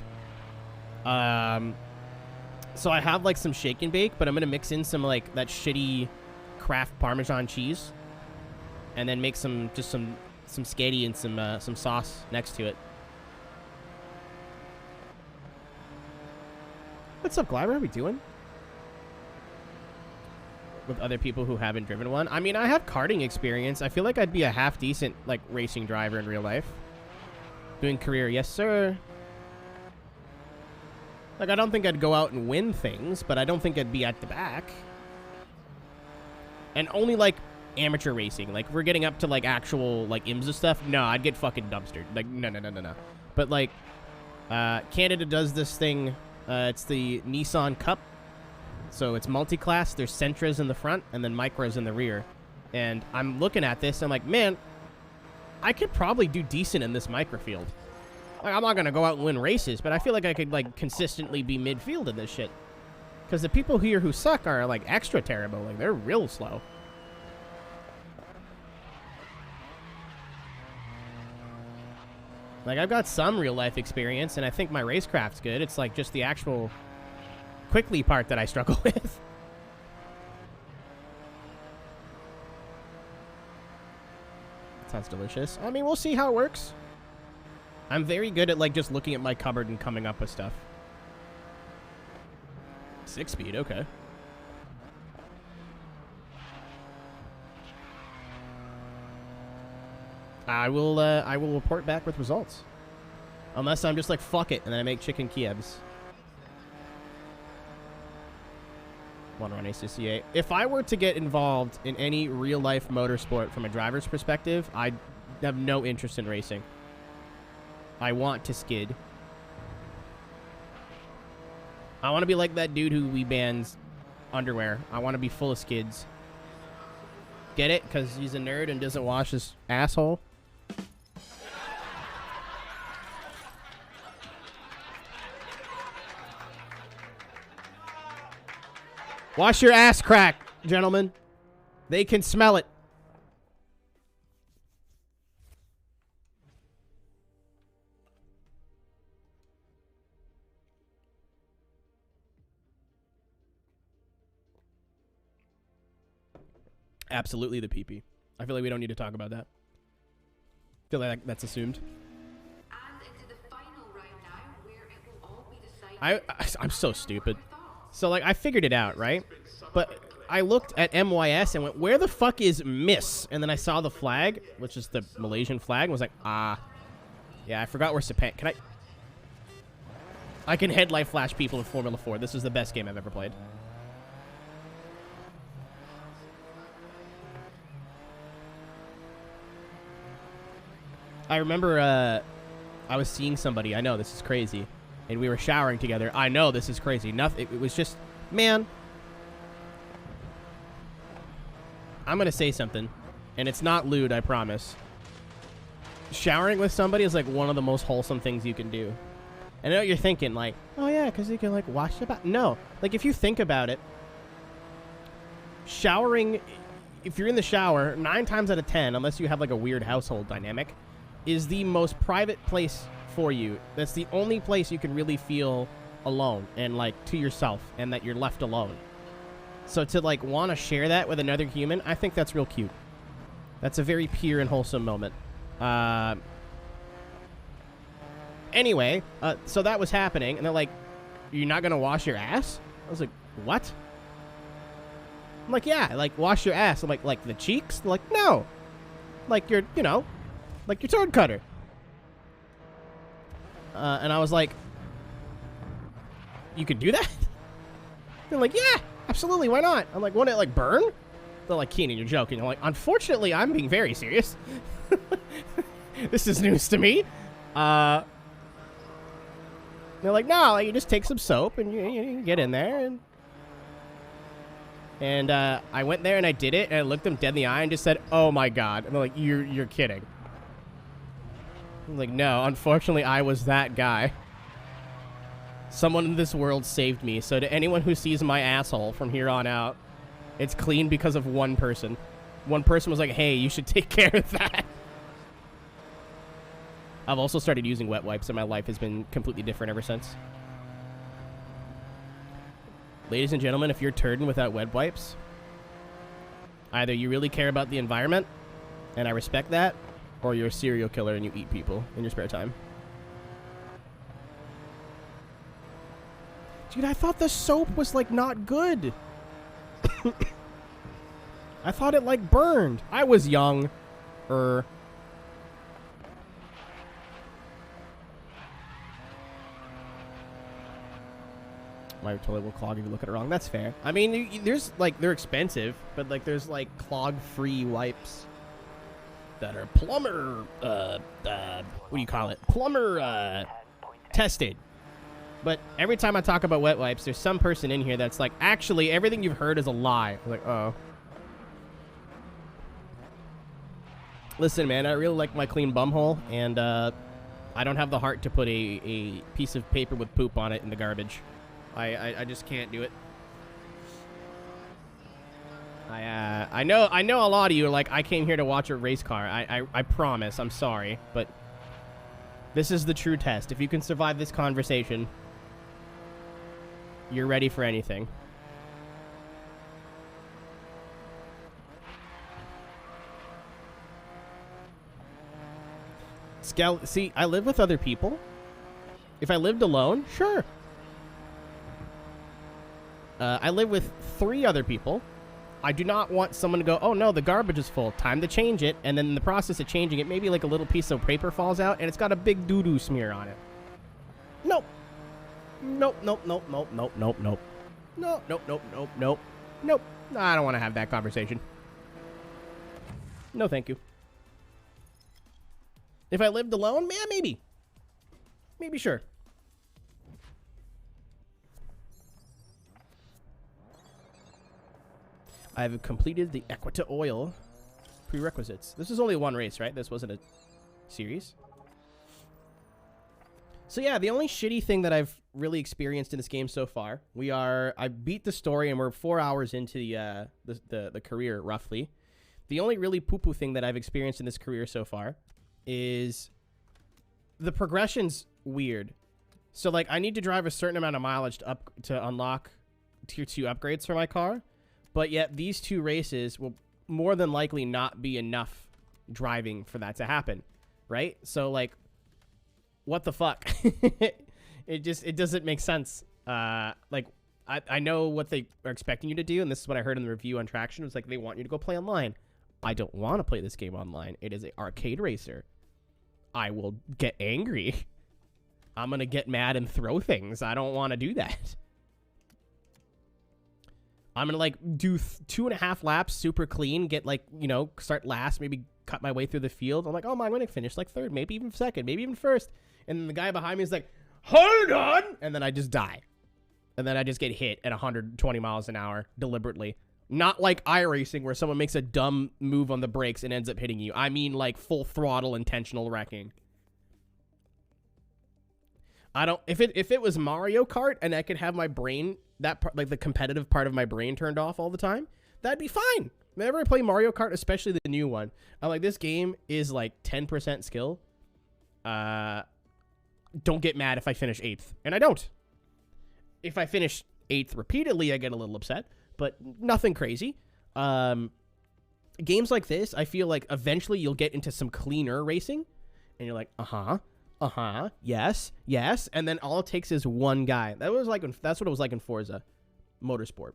So, I have, like, some shake and bake, but I'm going to mix in some, like, that shitty Kraft Parmesan cheese. And then make some sketty and some sauce next to it. What's up, Glyra? How we doing? With other people who haven't driven one. I mean, I have karting experience. I feel like I'd be a half decent, like, racing driver in real life. Doing career, yes, sir. Like, I don't think I'd go out and win things, but I don't think I'd be at the back. And only, like, amateur racing. Like, if we're getting up to, like, actual, like, IMSA stuff, no, I'd get fucking dumpstered. Like, no. But, like, Canada does this thing. It's the Nissan Cup. So it's multi-class. There's Sentras in the front and then Micras in the rear. And I'm looking at this, and I'm like, man, I could probably do decent in this microfield. Like, I'm not going to go out and win races, but I feel like I could, like, consistently be midfield in this shit. Because the people here who suck are, like, extra terrible. Like, they're real slow. Like, I've got some real-life experience, and I think my racecraft's good. It's, like, just the actual quickly part that I struggle with. Sounds delicious. I mean, we'll see how it works. I'm very good at, like, just looking at my cupboard and coming up with stuff. 6-speed, okay. I will report back with results. Unless I'm just like, fuck it, and then I make chicken Kievs. Want to run ACCA. If I were to get involved in any real-life motorsport from a driver's perspective, I have no interest in racing. I want to skid. I want to be like that dude who we bans underwear. I want to be full of skids. Get it? Because he's a nerd and doesn't wash his asshole. Wash your ass crack, gentlemen. They can smell it. Absolutely the pee-pee. I feel like we don't need to talk about that. I feel like that's assumed. And into the final round now, where it will all be decided. I'm so stupid. So, like, I figured it out, right? But I looked at MYS and went, where the fuck is Miss? And then I saw the flag, which is the Malaysian flag, and was like, ah. Yeah, I forgot where Sepang... Can I can headlight flash people in Formula 4. This is the best game I've ever played. I remember I was seeing somebody. I know, this is crazy. And we were showering together. I know, this is crazy. Nothing. It was just, man. I'm going to say something. And it's not lewd, I promise. Showering with somebody is like one of the most wholesome things you can do. And I know what you're thinking, like, oh yeah, because you can like wash the back. No. Like, if you think about it, showering, if you're in the shower, 9 times out of 10, unless you have like a weird household dynamic, is the most private place for you. That's the only place you can really feel alone and like to yourself and that you're left alone. So to like want to share that with another human, I think that's real cute. That's a very pure and wholesome moment. Anyway, so that was happening and they're like, you're not going to wash your ass? I was like, what? I'm like, yeah, like wash your ass. I'm like the cheeks? They're like, no. Like you're, you know, like your turd cutter. And I was like, you could do that? They're like, yeah, absolutely, why not? I'm like, won't it like burn? They're like, Keenan, you're joking. I'm like, unfortunately, I'm being very serious. This is news to me. They're like, no, like, you just take some soap and you get in there. And I went there and I did it and I looked them dead in the eye and just said, oh my God. And they're like, you're kidding. I'm like, no, unfortunately, I was that guy. Someone in this world saved me. So to anyone who sees my asshole from here on out, it's clean because of one person. One person was like, hey, you should take care of that. I've also started using wet wipes, and my life has been completely different ever since. Ladies and gentlemen, if you're turding without wet wipes, either you really care about the environment, and I respect that, or you're a serial killer and you eat people in your spare time. Dude, I thought the soap was, like, not good. I thought it, like, burned. I was young. My toilet will clog if you look at it wrong. That's fair. I mean, there's, like, they're expensive, but, like, there's, like, clog-free wipes that are plumber, what do you call it? Plumber, tested. But every time I talk about wet wipes, there's some person in here that's like, actually, everything you've heard is a lie. I'm like, oh. Listen, man, I really like my clean bumhole, and I don't have the heart to put a piece of paper with poop on it in the garbage. I just can't do it. I know a lot of you are like, I came here to watch a race car. I promise, I'm sorry, but this is the true test. If you can survive this conversation, you're ready for anything. See, I live with other people. If I lived alone, sure. I live with 3 other people. I do not want someone to go, oh no, the garbage is full. Time to change it. And then in the process of changing it, maybe like a little piece of paper falls out and it's got a big doo-doo smear on it. Nope. Nope, nope, nope, nope, nope, nope, nope. Nope, nope, nope, nope, nope. Nope. I don't want to have that conversation. No, thank you. If I lived alone, man, maybe. Maybe, sure. I've completed the Equita Oil prerequisites. This is only one race, right? This wasn't a series. So yeah, the only shitty thing that I've really experienced in this game so far, I beat the story and we're 4 hours into the career roughly. The only really poo-poo thing that I've experienced in this career so far is the progression's weird. So like I need to drive a certain amount of mileage to unlock tier 2 upgrades for my car, but yet these 2 races will more than likely not be enough driving for that to happen, right? So like, what the fuck? it doesn't make sense. Like I know what they are expecting you to do, and this is what I heard in the review on Traction. It was like they want you to go play online. I don't want to play this game online. It is an arcade racer. I will get angry. I'm gonna get mad and throw things. I don't want to do that. I'm gonna like do 2.5 laps super clean, get like, you know, start last, maybe cut my way through the field. I'm like, oh my, I'm gonna finish like 3rd, maybe even 2nd, maybe even 1st. And then the guy behind me is like, hold on! And then I just die. And then I just get hit at 120 miles an hour deliberately. Not like iRacing where someone makes a dumb move on the brakes and ends up hitting you. I mean like full throttle intentional wrecking. If it was Mario Kart and I could have my brain, that part, like the competitive part of my brain turned off all the time, that'd be fine. Whenever I play Mario Kart, especially the new one, I'm like, this game is like 10% skill. Don't get mad if I finish 8th. And I don't. If I finish 8th repeatedly, I get a little upset. But nothing crazy. Games like this, I feel like eventually you'll get into some cleaner racing. And you're like, yes. And then all it takes is one guy. That's what it was like in Forza Motorsport.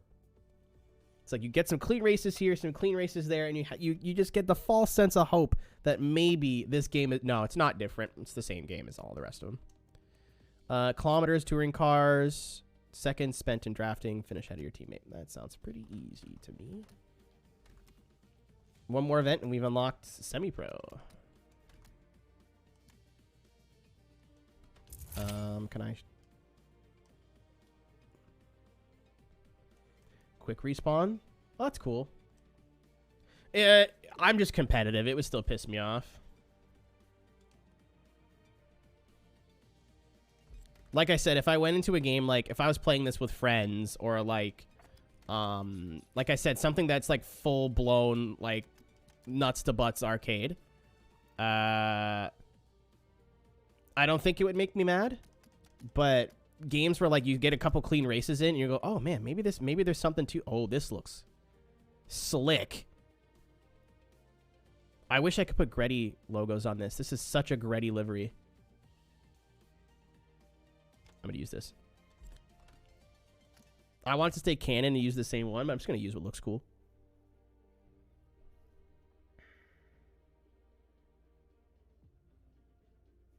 It's like you get some clean races here, some clean races there, and you just get the false sense of hope that maybe this game is... No, it's not different. It's the same game as all the rest of them. Kilometers, touring cars, seconds spent in drafting, finish ahead of your teammate. That sounds pretty easy to me. One more event, and we've unlocked semi-pro. Can I... Quick respawn? Oh, that's cool. I'm just competitive. It would still piss me off. Like I said, if I went into a game, like, if I was playing this with friends, or, like I said, something that's, like, full-blown, like, nuts-to-butts arcade, I don't think it would make me mad, but games where, like, you get a couple clean races in, and you go, oh, man, maybe there's something to... Oh, this looks slick. I wish I could put Gretty logos on this. This is such a Gretty livery. I'm going to use this. I want to stay canon and use the same one, but I'm just going to use what looks cool.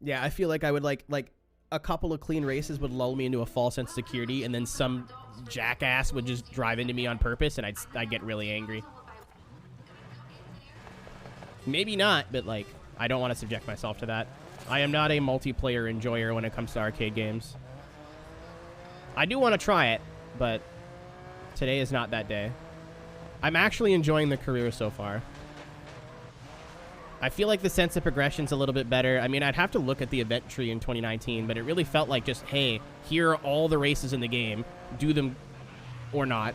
Yeah, I feel like I would like a couple of clean races would lull me into a false sense of security, and then some jackass would just drive into me on purpose, and I'd get really angry. Maybe not, but like I don't want to subject myself to that. I am not a multiplayer enjoyer when it comes to arcade games. I do want to try it, but today is not that day. I'm actually enjoying the career so far. I feel like the sense of progression's a little bit better. I mean, I'd have to look at the event tree in 2019, but it really felt like just, hey, here are all the races in the game. Do them or not.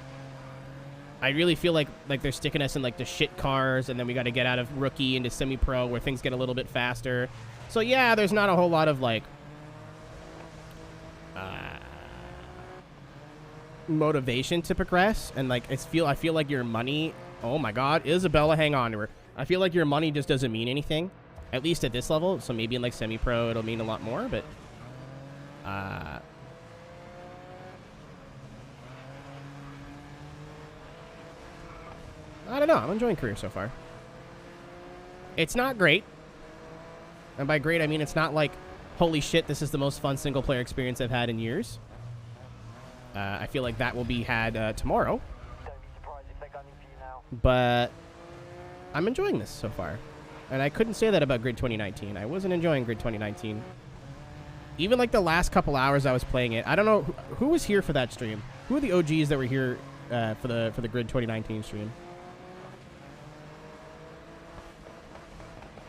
I really feel like they're sticking us in like the shit cars, and then we got to get out of rookie into semi-pro where things get a little bit faster. So yeah, there's not a whole lot of like motivation to progress, and like I feel like your money... Oh my god, Isabella, hang on to her. I feel like your money just doesn't mean anything, at least at this level. So maybe in like semi-pro it'll mean a lot more, but I don't know. I'm enjoying career so far. It's not great, and by great I mean it's not like, holy shit, this is the most fun single player experience I've had in years. I feel like that will be had tomorrow. Don't be surprised if they're gunning for you now. But I'm enjoying this so far. And I couldn't say that about Grid 2019. I wasn't enjoying Grid 2019. Even like the last couple hours I was playing it. I don't know who was here for that stream. Who are the OGs that were here for the Grid 2019 stream.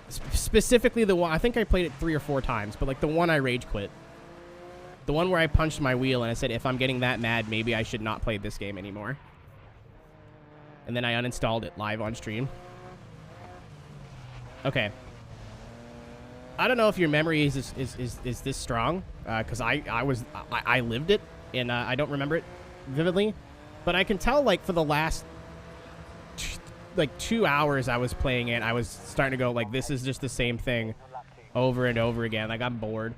Specifically the one, I think I played it 3 or 4 times, but like the one I rage quit. The one where I punched my wheel and I said, if I'm getting that mad, maybe I should not play this game anymore. And then I uninstalled it live on stream. Okay. I don't know if your memory is this strong, because I lived it, and I don't remember it vividly. But I can tell, like, for the last, like, 2 hours I was playing it, I was starting to go, like, this is just the same thing over and over again. Like, I'm bored.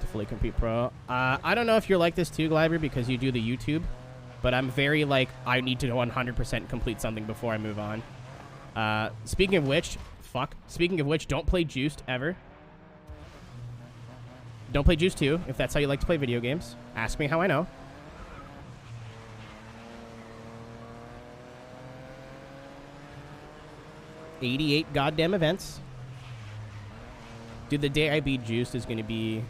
To fully compete pro. I don't know if you're like this too, Gliber, because you do the YouTube, but I'm very, like, I need to 100% complete something before I move on. Speaking of which, don't play Juiced ever. Don't play Juiced 2, if that's how you like to play video games. Ask me how I know. $88 goddamn events. Dude, the day I beat Juiced is going to be...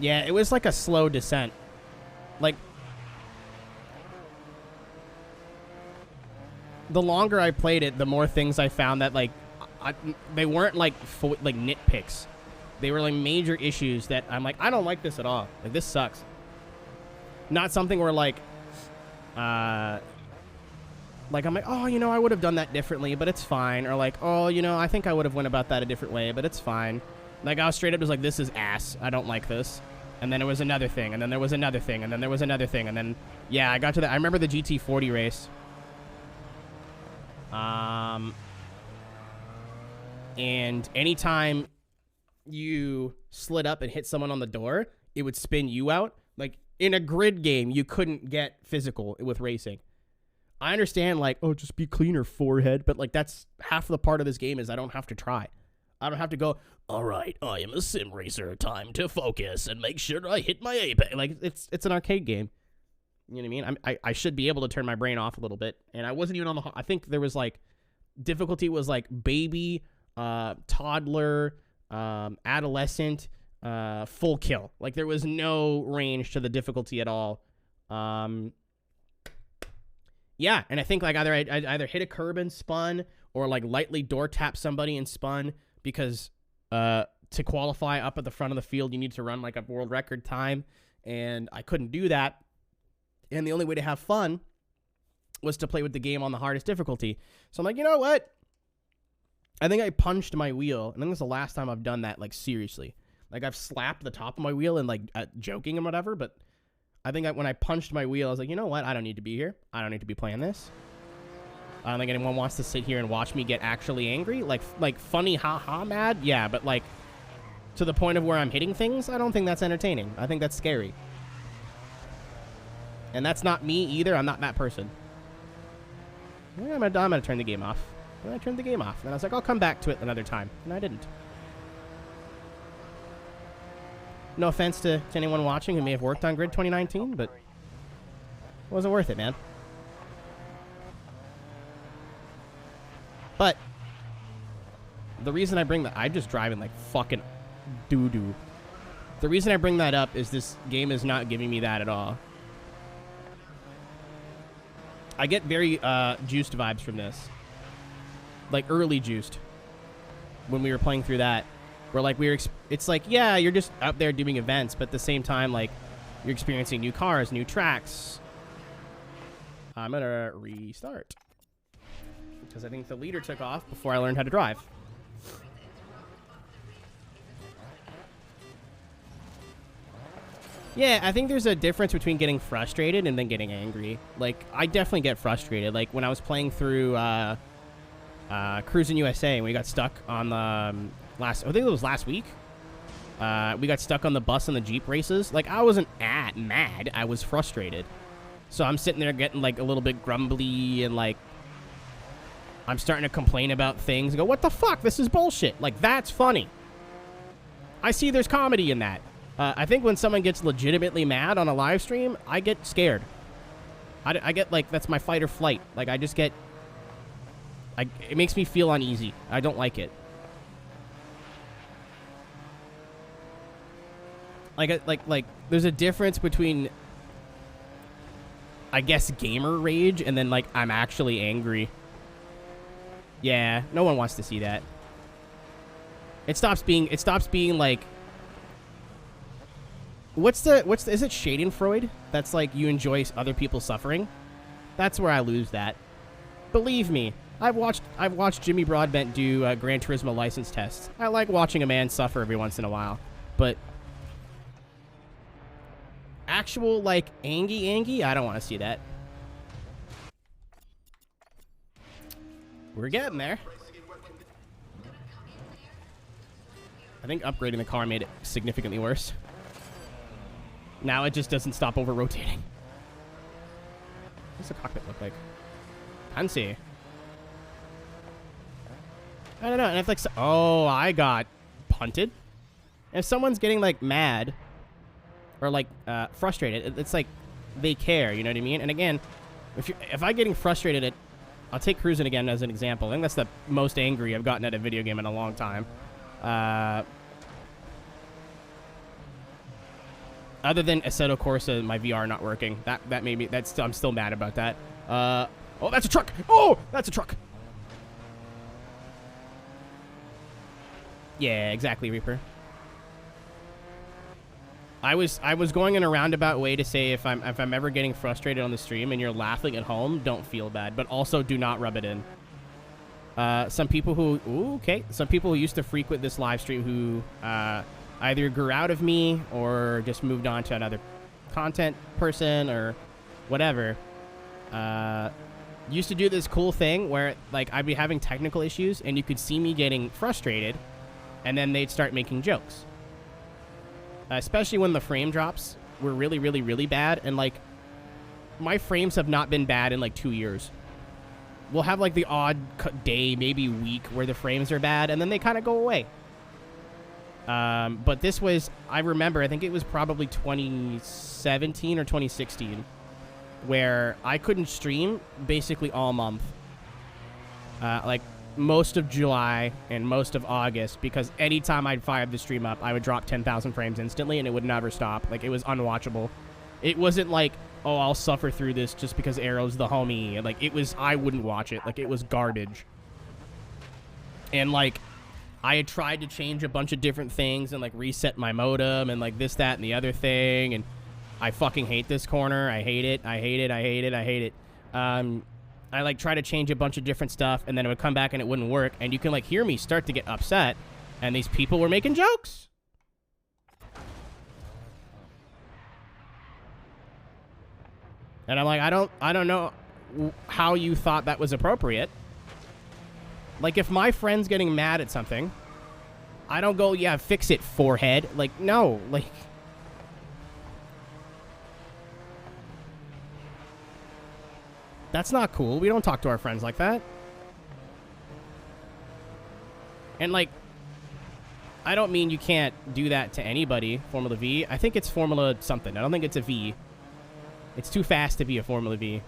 Yeah, it was like a slow descent. Like, the longer I played it, the more things I found that, like, they weren't, like, nitpicks. They were, like, major issues that I'm like, I don't like this at all. Like, this sucks. Not something where, like, I'm like, oh, you know, I would have done that differently, but it's fine. Or, like, oh, you know, I think I would have went about that a different way, but it's fine. Like, I was straight up just like, this is ass. I don't like this. And then it was another thing, and then there was another thing, and then there was another thing, and then, yeah, I got to that. I remember the GT40 race. And anytime you slid up and hit someone on the door, it would spin you out. Like, in a grid game, you couldn't get physical with racing. I understand, like, oh, just be cleaner, forehead, but, like, that's half the part of this game is I don't have to try. I don't have to go, all right, I am a sim racer, time to focus and make sure I hit my apex. Like, it's an arcade game. You know what I mean? I should be able to turn my brain off a little bit. And I wasn't even on the... I think there was, like... Difficulty was, like, baby, toddler, adolescent, full kill. Like, there was no range to the difficulty at all. Yeah, and I think, like, I either hit a curb and spun or, like, lightly door tap somebody and spun because to qualify up at the front of the field, you need to run, like, a world record time. And I couldn't do that. And the only way to have fun was to play with the game on the hardest difficulty. So I'm like, you know what? I think I punched my wheel. I think that's the last time I've done that, like, seriously. Like, I've slapped the top of my wheel and, like, joking and whatever, but I think when I punched my wheel, I was like, you know what? I don't need to be here. I don't need to be playing this. I don't think anyone wants to sit here and watch me get actually angry. Like funny, ha-ha mad? Yeah, but, like, to the point of where I'm hitting things, I don't think that's entertaining. I think that's scary. And that's not me either. I'm not that person. Yeah, I'm gonna turn the game off. And I turned the game off. And I was like, I'll come back to it another time. And I didn't. No offense to anyone watching who may have worked on Grid 2019, but it wasn't worth it, man. But the reason I bring that... I'm just driving like fucking doo-doo. The reason I bring that up is this game is not giving me that at all. I get very Juiced vibes from this. Like, early Juiced. When we were playing through that. Where, like, it's like, yeah, you're just out there doing events, but at the same time, like, you're experiencing new cars, new tracks. I'm gonna restart. Because I think the leader took off before I learned how to drive. Yeah, I think there's a difference between getting frustrated and then getting angry. Like, I definitely get frustrated. Like, when I was playing through Cruising USA, and we got stuck on the I think it was last week. We got stuck on the bus and the Jeep races. Like, I wasn't mad. I was frustrated. So I'm sitting there getting, like, a little bit grumbly and, like, I'm starting to complain about things and go, what the fuck? This is bullshit. Like, that's funny. I see there's comedy in that. I think when someone gets legitimately mad on a live stream, I get scared. I get, like, that's my fight or flight. Like, I just get... it makes me feel uneasy. I don't like it. Like there's a difference between, I guess, gamer rage and then like I'm actually angry. Yeah, no one wants to see that. It stops being like, is it Schadenfreude? That's like you enjoy other people suffering. That's where I lose that. Believe me, I've watched Jimmy Broadbent do Gran Turismo license tests. I like watching a man suffer every once in a while, but actual like angy, I don't want to see that. We're getting there. I think upgrading the car made it significantly worse. Now it just doesn't stop over-rotating. What's the cockpit look like? Fancy. I don't know. And if like, oh, I got punted. If someone's getting like mad or like frustrated, it's like they care. You know what I mean? And again, if I'm getting frustrated I'll take cruising again as an example. I think that's the most angry I've gotten at a video game in a long time. Other than Assetto Corsa, my VR not working. That made me. I'm still mad about that. Oh, that's a truck. Oh, that's a truck. Yeah, exactly, Reaper. I was going in a roundabout way to say if I'm ever getting frustrated on the stream and you're laughing at home, don't feel bad, but also do not rub it in. Some people who used to frequent this live stream who either grew out of me or just moved on to another content person or whatever, used to do this cool thing where like I'd be having technical issues and you could see me getting frustrated and then they'd start making jokes. Especially when the frame drops were really, really, really bad. And like my frames have not been bad in like 2 years. We'll have like the odd day, maybe week where the frames are bad and then they kind of go away. But this was, I remember, I think it was probably 2017 or 2016 where I couldn't stream basically all month. Like most of July and most of August, because anytime I'd fired the stream up, I would drop 10,000 frames instantly and it would never stop. Like, it was unwatchable. It wasn't like, oh, I'll suffer through this just because Arrow's the homie. Like, it was, I wouldn't watch it. Like, it was garbage. And, like, I had tried to change a bunch of different things and, like, reset my modem and, like, this, that, and the other thing. And I fucking hate this corner. I hate it. I hate it. I hate it. I hate it. I, like, try to change a bunch of different stuff, and then it would come back and it wouldn't work. And you can, like, hear me start to get upset. And these people were making jokes. And I'm like, I don't know how you thought that was appropriate. Like, if my friend's getting mad at something, I don't go, yeah, fix it, forehead. Like, no. Like, that's not cool. We don't talk to our friends like that. And, like, I don't mean you can't do that to anybody, Formula V. I think it's Formula something. I don't think it's a V. It's too fast to be a Formula V.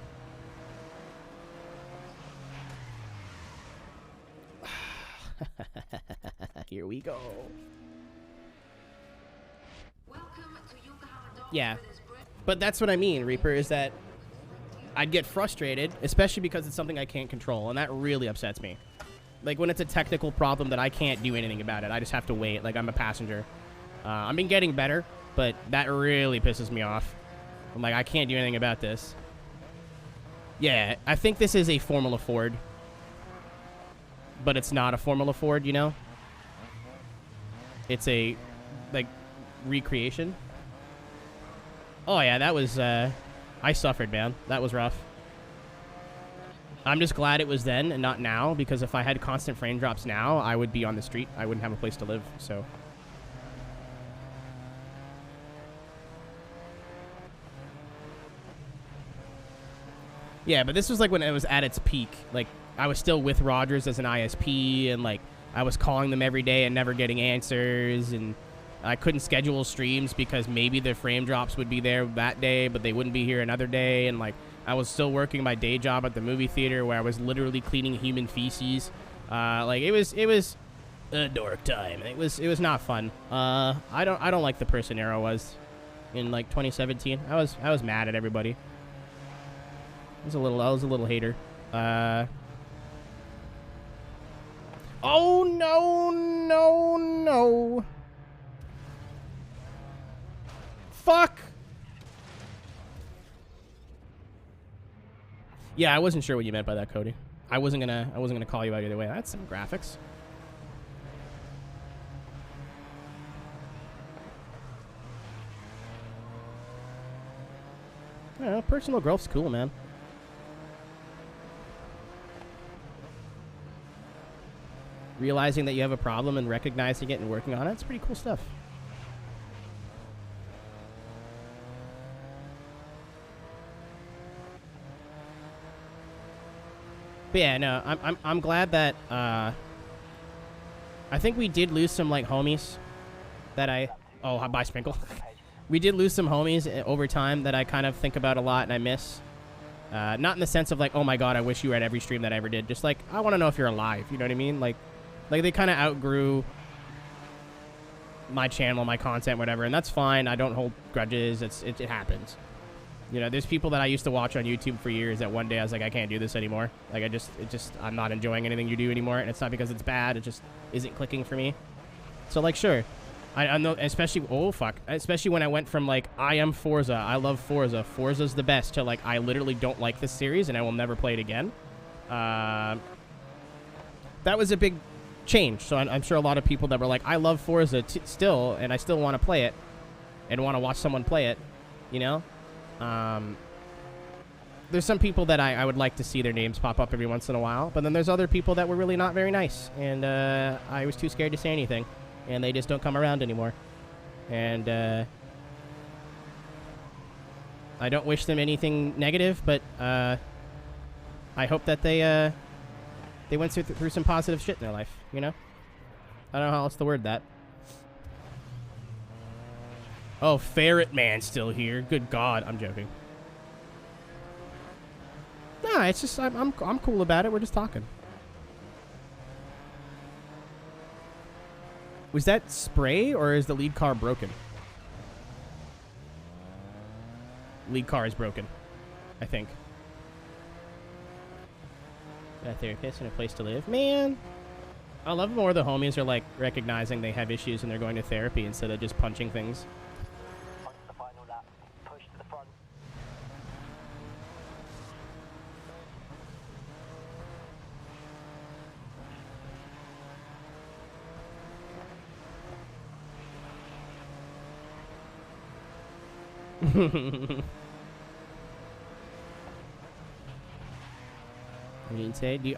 Here we go. Yeah. But that's what I mean, Reaper, is that I'd get frustrated, especially because it's something I can't control, and that really upsets me. Like, when it's a technical problem that I can't do anything about it, I just have to wait, like I'm a passenger. I've been getting better, but that really pisses me off. I'm like, I can't do anything about this. Yeah, I think this is a Formula Ford. But it's not a Formula Ford, you know? It's a, like, recreation. Oh, yeah, that was, I suffered, man. That was rough. I'm just glad it was then and not now, because if I had constant frame drops now, I would be on the street. I wouldn't have a place to live, so. Yeah, but this was like when it was at its peak. Like, I was still with Rogers as an ISP, and like I was calling them every day and never getting answers, and I couldn't schedule streams because maybe the frame drops would be there that day, but they wouldn't be here another day. And like I was still working my day job at the movie theater where I was literally cleaning human feces. Like it was a dark time. It was not fun. I don't like the person Arrow was in like 2017. I was mad at everybody. I was a little hater. Oh no. Fuck. Yeah, I wasn't sure what you meant by that, Cody. I wasn't gonna call you out either way. That's some graphics. Yeah, personal growth's cool, man. Realizing that you have a problem and recognizing it and working on it's pretty cool stuff. But yeah, no, I'm glad that I think we did lose some like homies that bye Sprinkle. We did lose some homies over time that I kind of think about a lot and I miss. Not in the sense of like, oh my god, I wish you were at every stream that I ever did. Just like, I want to know if you're alive. You know what I mean? Like they kind of outgrew my channel, my content, whatever, and that's fine. I don't hold grudges. It happens. You know, there's people that I used to watch on YouTube for years that one day I was like, I can't do this anymore. Like, I'm not enjoying anything you do anymore, and it's not because it's bad. It just isn't clicking for me. So like, sure. I know, especially when I went from like, I am Forza, I love Forza, Forza's the best, to like, I literally don't like this series and I will never play it again. That was a big change. So I'm sure a lot of people that were like, I love Forza still, and I still want to play it and want to watch someone play it, you know? There's some people that I would like to see their names pop up every once in a while, but then there's other people that were really not very nice, and I was too scared to say anything. And they just don't come around anymore. And I don't wish them anything negative, but I hope that they went through some positive shit in their life, you know? I don't know how else to word that. Oh, Ferret Man's still here. Good God, I'm joking. Nah, it's just I'm cool about it. We're just talking. Was that spray, or is the lead car broken? Lead car is broken, I think. Got a therapist and a place to live. Man, I love more the homies are like recognizing they have issues and they're going to therapy instead of just punching things. Onto the final lap. Push to the front.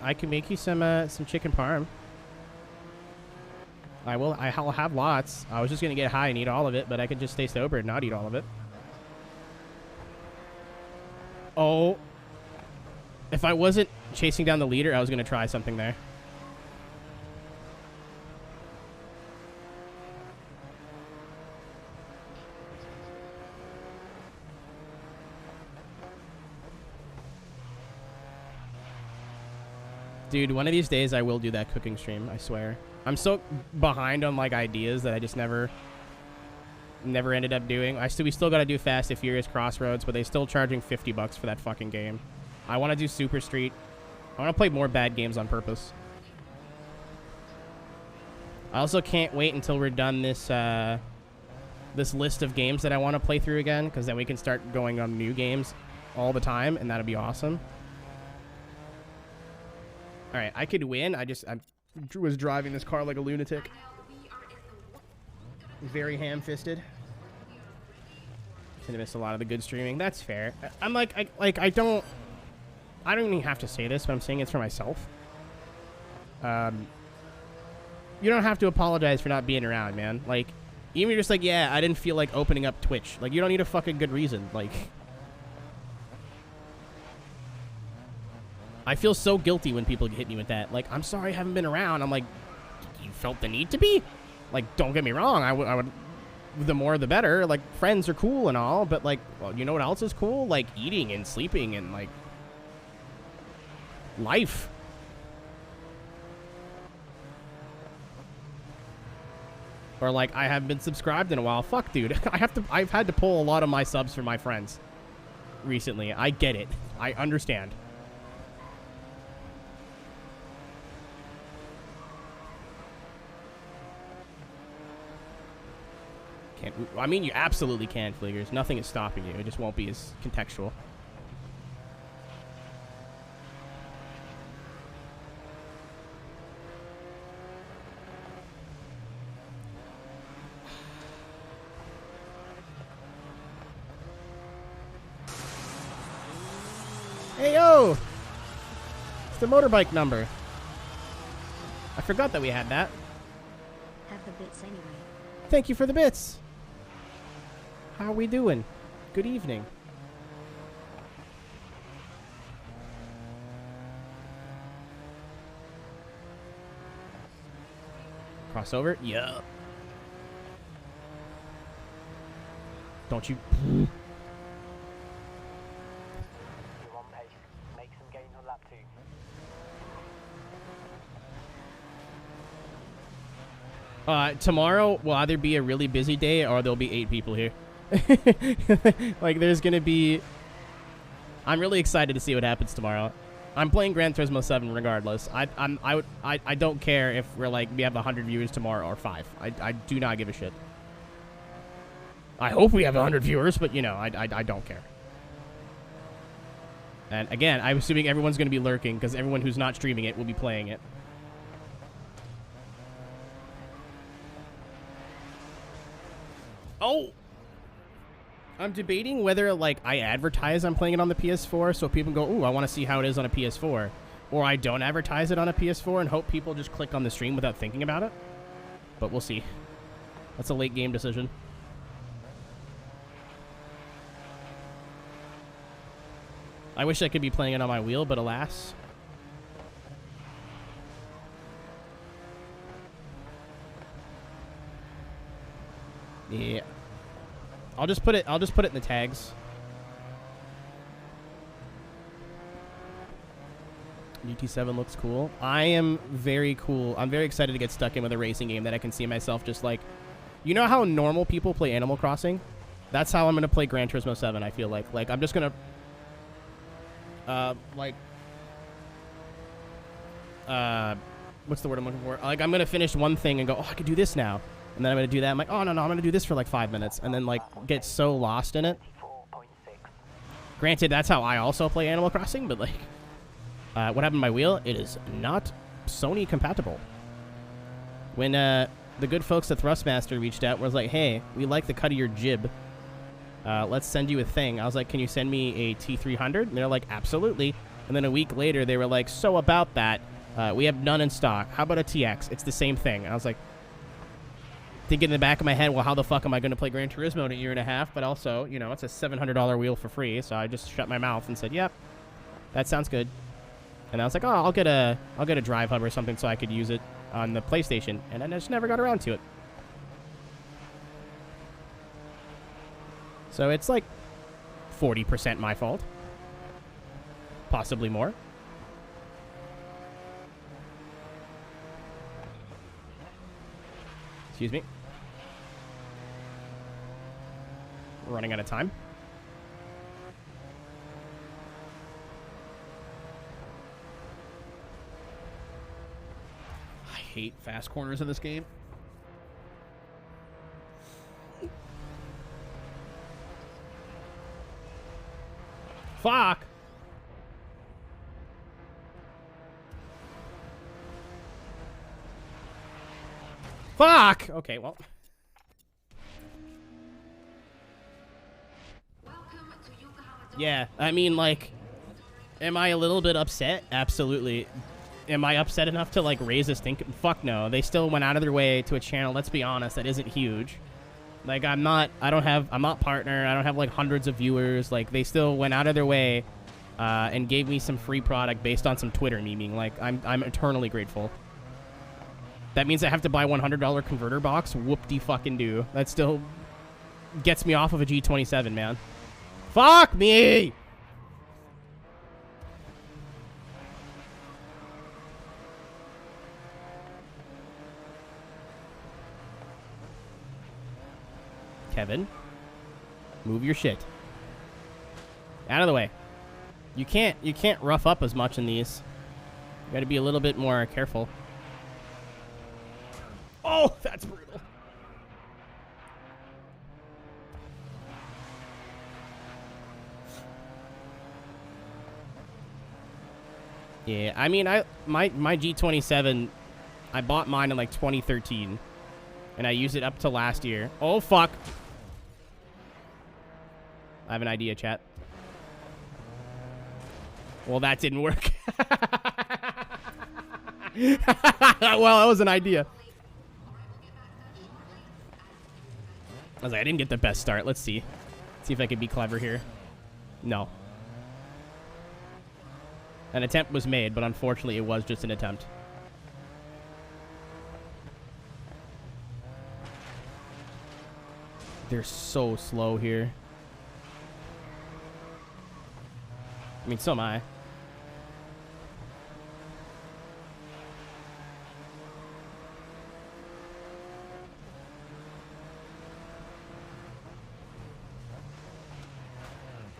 I can make you some chicken parm. I'll have lots. I was just gonna get high and eat all of it, but I could just stay sober and not eat all of it. Oh, if I wasn't chasing down the leader, I was gonna try something there. Dude, one of these days I will do that cooking stream, I swear. I'm so behind on like ideas that I just never ended up doing. We still got to do Fast and Furious Crossroads, but they're still charging $50 for that fucking game. I want to do Super Street. I want to play more bad games on purpose. I also can't wait until we're done this this list of games that I want to play through again, because then we can start going on new games all the time, and that'll be awesome. All right, I could win. I was driving this car like a lunatic. Very ham-fisted. Gonna miss a lot of the good streaming. That's fair. I'm like, I don't even have to say this, but I'm saying it's for myself. You don't have to apologize for not being around, man. Like, even if you're just like, yeah, I didn't feel like opening up Twitch. Like, you don't need a fucking good reason. Like, I feel so guilty when people hit me with that. Like, I'm sorry I haven't been around. I'm like, you felt the need to be? Like, don't get me wrong. I would, the more the better. Like, friends are cool and all, but like, well, you know what else is cool? Like, eating and sleeping and like, life. Or like, I haven't been subscribed in a while. Fuck, dude. I've had to pull a lot of my subs from my friends recently. I get it. I understand. I mean, you absolutely can, Fliggers. Nothing is stopping you. It just won't be as contextual. Hey, yo! It's the motorbike number. I forgot that we had that. Have the bits anyway. Thank you for the bits. How are we doing? Good evening. Crossover? Yeah. Don't you... You're on pace. Make some gains on lap 2. Tomorrow will either be a really busy day or there'll be 8 people here. Like, there's gonna be... I'm really excited to see what happens tomorrow. I'm playing Gran Turismo 7 regardless. I don't care if we're like, we have 100 viewers tomorrow or 5. I do not give a shit. I hope we have 100 viewers, but, you know, I don't care. And, again, I'm assuming everyone's gonna be lurking, because everyone who's not streaming it will be playing it. Oh! I'm debating whether, like, I advertise I'm playing it on the PS4 so people go, ooh, I want to see how it is on a PS4. Or I don't advertise it on a PS4 and hope people just click on the stream without thinking about it. But we'll see. That's a late game decision. I wish I could be playing it on my wheel, but alas. Yeah. I'll just put it in the tags. GT7 looks cool. I am very cool. I'm very excited to get stuck in with a racing game that I can see myself just like... You know how normal people play Animal Crossing? That's how I'm going to play Gran Turismo 7, I feel like. Like, I'm just going to... what's the word I'm looking for? Like, I'm going to finish one thing and go, oh, I could do this now. And then I'm going to do that. I'm like, oh, no, I'm going to do this for like 5 minutes. And then, like, get so lost in it. 4.6. Granted, that's how I also play Animal Crossing, but, like, what happened to my wheel? It is not Sony compatible. When the good folks at Thrustmaster reached out, was like, hey, we like the cut of your jib. Let's send you a thing. I was like, can you send me a T300? And they're like, absolutely. And then a week later, they were like, so about that, we have none in stock. How about a TX? It's the same thing. And I was like, thinking in the back of my head, well, how the fuck am I going to play Gran Turismo in a year and a half? But also, you know, it's a $700 wheel for free. So I just shut my mouth and said, yep, that sounds good. And I was like, oh, I'll get a drive hub or something so I could use it on the PlayStation. And I just never got around to it. So it's like 40% my fault. Possibly more. Excuse me. We're running out of time. I hate fast corners in this game. Fuck! Fuck! Okay, well. Yeah, I mean, like, am I a little bit upset? Absolutely. Am I upset enough to, like, raise a stink? Fuck no. They still went out of their way to a channel, let's be honest, that isn't huge. Like, I'm not partner, I don't have, like, hundreds of viewers. Like, they still went out of their way and gave me some free product based on some Twitter memeing. Like, I'm eternally grateful. That means I have to buy $100 converter box? Whoop-de-fucking-do. That still gets me off of a G27, man. Fuck me! Kevin. Move your shit. Out of the way. You can't rough up as much in these. You gotta be a little bit more careful. Oh, that's brutal. Yeah, I mean, my G27, I bought mine in like 2013, and I used it up to last year. Oh fuck! I have an idea, chat. Well, that didn't work. Well, that was an idea. I was like, I didn't get the best start. Let's see. See if I can be clever here. No. An attempt was made, but unfortunately it was just an attempt. They're so slow here. I mean, so am I.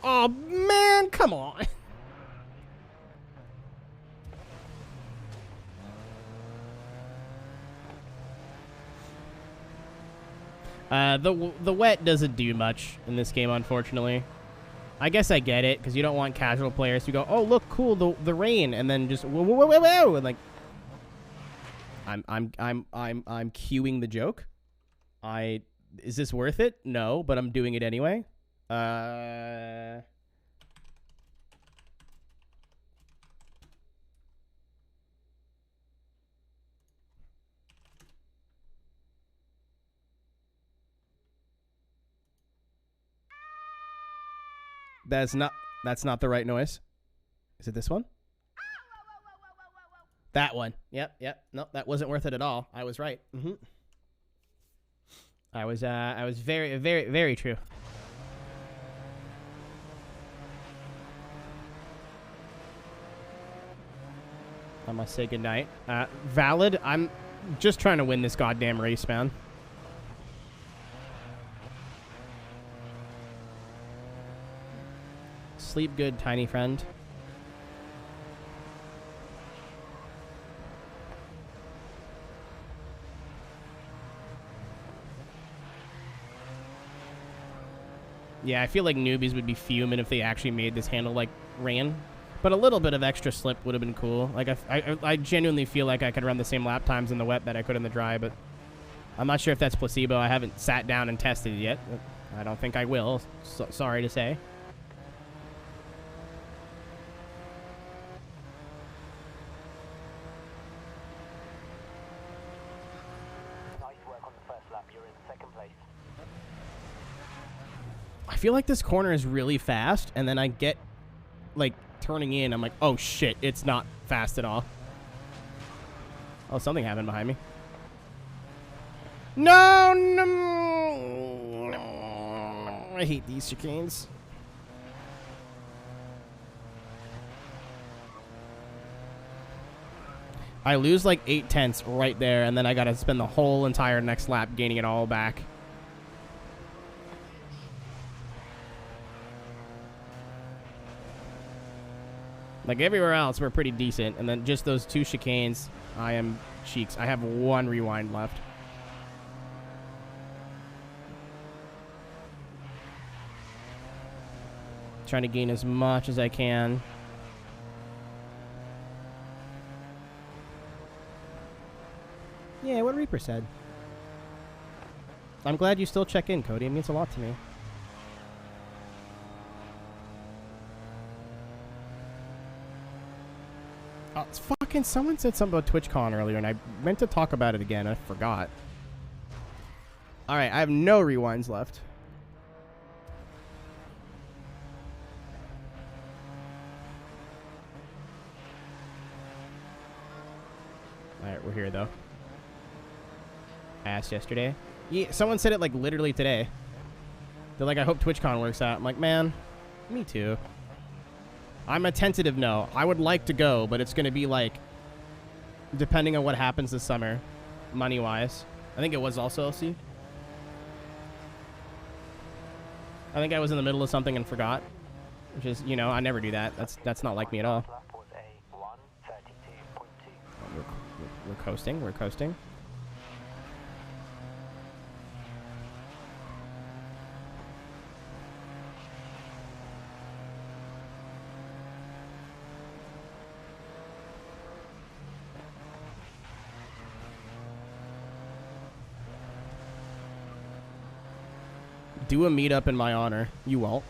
Oh, man, come on. The wet doesn't do much in this game, unfortunately. I guess I get it, because you don't want casual players who go, oh, look, cool, the rain, and then just whoa, whoa, whoa, whoa, whoa, and like, I'm cueing the joke. Is this worth it? No, but I'm doing it anyway. That's not the right noise. Is it this one? That one. Yep. Nope, that wasn't worth it at all. I was right. I was very, very, very true. I must say goodnight. Valid. I'm just trying to win this goddamn race, man. Sleep good, tiny friend. Yeah, I feel like newbies would be fuming if they actually made this handle like rain. But a little bit of extra slip would have been cool. Like, I genuinely feel like I could run the same lap times in the wet that I could in the dry, but I'm not sure if that's placebo. I haven't sat down and tested it yet. I don't think I will. Sorry to say. I feel like this corner is really fast, and then I get, like, turning in. I'm like, oh, shit, it's not fast at all. Oh, something happened behind me. No! I hate these chicanes. I lose, like, 8/10 right there, and then I gotta spend the whole entire next lap gaining it all back. Like, everywhere else, we're pretty decent. And then just those two chicanes, I am cheeks. I have one rewind left. Trying to gain as much as I can. Yeah, what Reaper said. I'm glad you still check in, Cody. It means a lot to me. Oh, it's fucking someone said something about TwitchCon earlier, and I meant to talk about it again. I forgot. All right, I have no rewinds left. All right, we're here, though. I asked yesterday. Yeah, someone said it, like, literally today. They're like, I hope TwitchCon works out. I'm like, man, me too. I'm a tentative no. I would like to go, but it's going to be, like, depending on what happens this summer, money-wise. I think it was also LC. I think I was in the middle of something and forgot, which is, you know, I never do that. That's not like me at all. Lap was a 1:32.2. We're coasting. We're coasting. Do a meetup in my honor. You won't.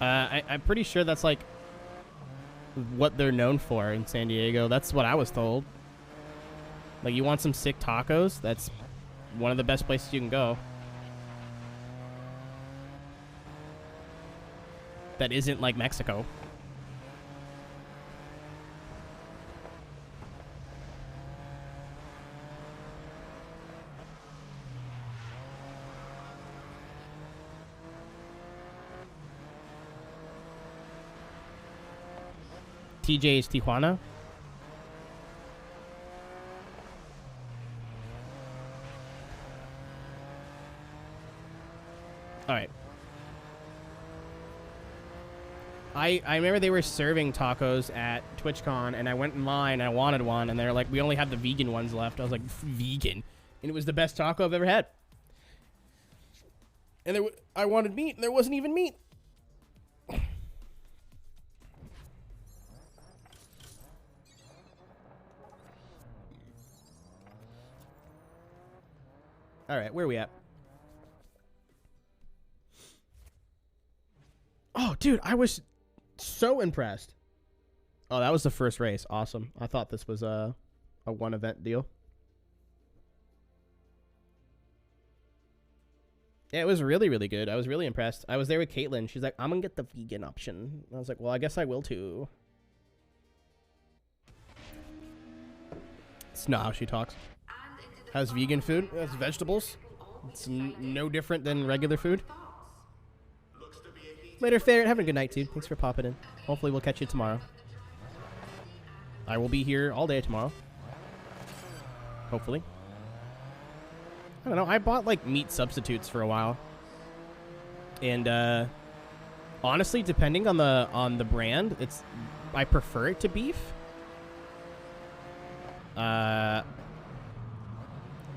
I'm pretty sure that's like what they're known for in San Diego. That's what I was told. Like, you want some sick tacos? That's one of the best places you can go. That isn't like Mexico. TJ's Tijuana. All right. I remember they were serving tacos at TwitchCon, and I went in line. I wanted one, and they're like, "We only have the vegan ones left." I was like, "Vegan," and it was the best taco I've ever had. And I wanted meat, and there wasn't even meat. All right, where are we at? Oh, dude, I was so impressed. Oh, that was the first race. Awesome. I thought this was a one event deal. Yeah, it was really, really good. I was really impressed. I was there with Caitlin. She's like, "I'm gonna get the vegan option." I was like, "Well, I guess I will too." It's not how she talks. How's vegan food? That's vegetables. It's no different than regular food. Later, Ferret. Have a good night, dude. Thanks for popping in. Hopefully, we'll catch you tomorrow. I will be here all day tomorrow. Hopefully. I don't know. I bought, like, meat substitutes for a while. And, honestly, depending on the brand, I prefer it to beef.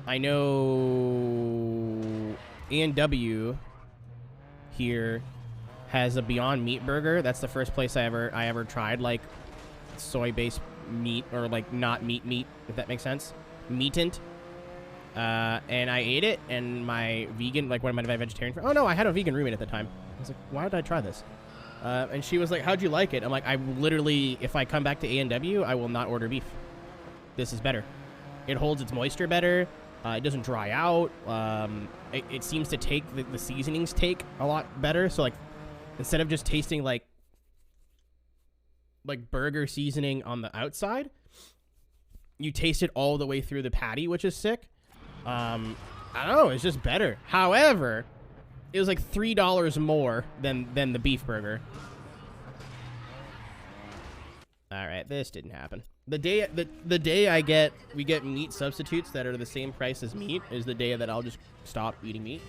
I know A&W here has a Beyond Meat burger. That's the first place I ever tried, like, soy-based meat, or like not meat, if that makes sense. Meatant. And I ate it, and my vegan, like, one of my vegetarian friends, oh no, I had a vegan roommate at the time. I was like, why did I try this? And she was like, how'd you like it? I'm like, I literally, if I come back to A&W, I will not order beef. This is better. It holds its moisture better. It doesn't dry out. It seems to take, the seasonings take a lot better. So, like, instead of just tasting like burger seasoning on the outside, you taste it all the way through the patty, which is sick. I don't know, it's just better. However, it was like $3 more than the beef burger. All right, this didn't happen. The day we get meat substitutes that are the same price as meat is the day that I'll just stop eating meat.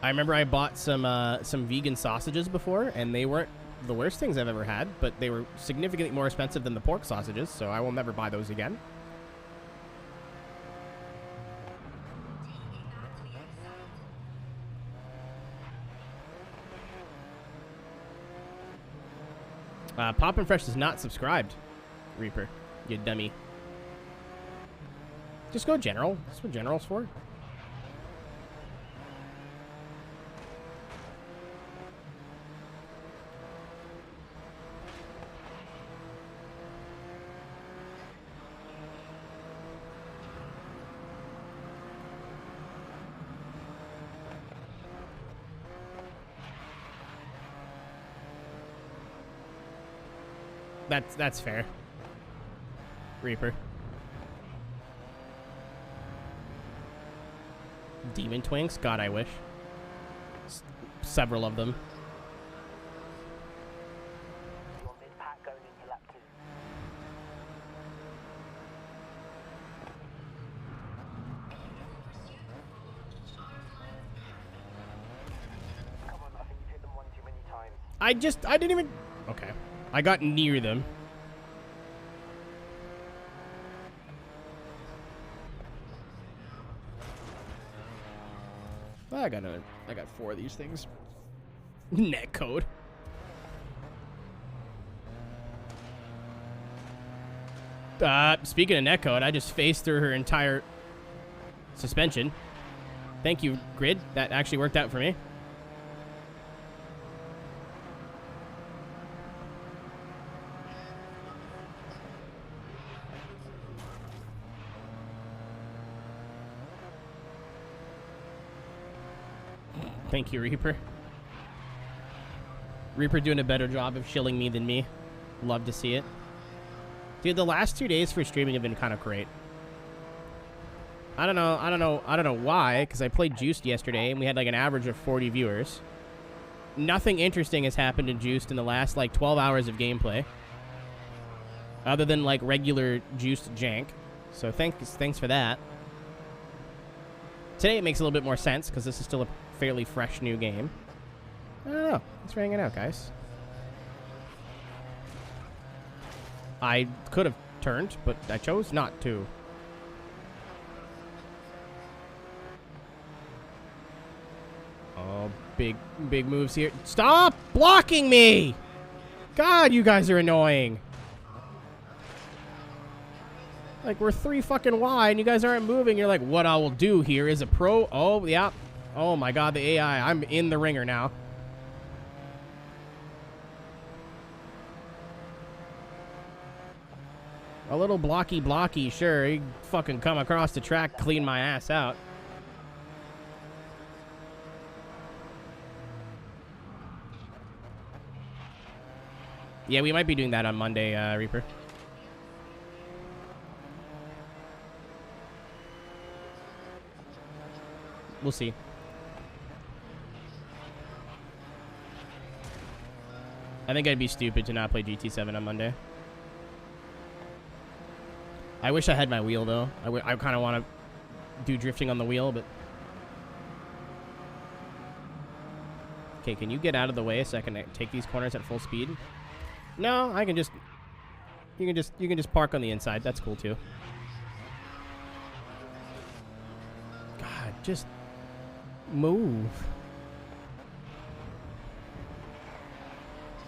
I remember I bought some vegan sausages before, and they weren't the worst things I've ever had, but they were significantly more expensive than the pork sausages, so I will never buy those again. Poppin' Fresh is not subscribed, Reaper, you dummy. Just go general. That's what general's for. That's fair, Reaper. Demon Twinks? God, I wish. Several of them. Your mid pack going into lap 2. Come on, I think you've hit them one too many times. I didn't even... Okay. I got near them. I got 4 of these things. Net code. Speaking of netcode, I just phased through her entire suspension. Thank you, Grid. That actually worked out for me. Thank you, Reaper. Reaper doing a better job of shilling me than me. Love to see it. Dude, the last 2 days for streaming have been kind of great. I don't know why, because I played Juiced yesterday and we had like an average of 40 viewers. Nothing interesting has happened in Juiced in the last like 12 hours of gameplay. Other than like regular Juiced jank. So thanks for that. Today it makes a little bit more sense because this is still a fairly fresh new game. I don't know. Thanks for hanging out, guys. I could have turned, but I chose not to. Oh, big moves here. Stop blocking me! God, you guys are annoying. Like, we're 3 fucking wide, and you guys aren't moving. You're like, what I will do here is a pro... Oh, yeah. Oh, my God, the AI. I'm in the ringer now. A little blocky, sure. He fucking come across the track, clean my ass out. Yeah, we might be doing that on Monday, Reaper. We'll see. I think I'd be stupid to not play GT7 on Monday. I wish I had my wheel, though. I kind of want to do drifting on the wheel, but... Okay, can you get out of the way so I can take these corners at full speed? No, I can just... You can just park on the inside. That's cool, too. God, just... move.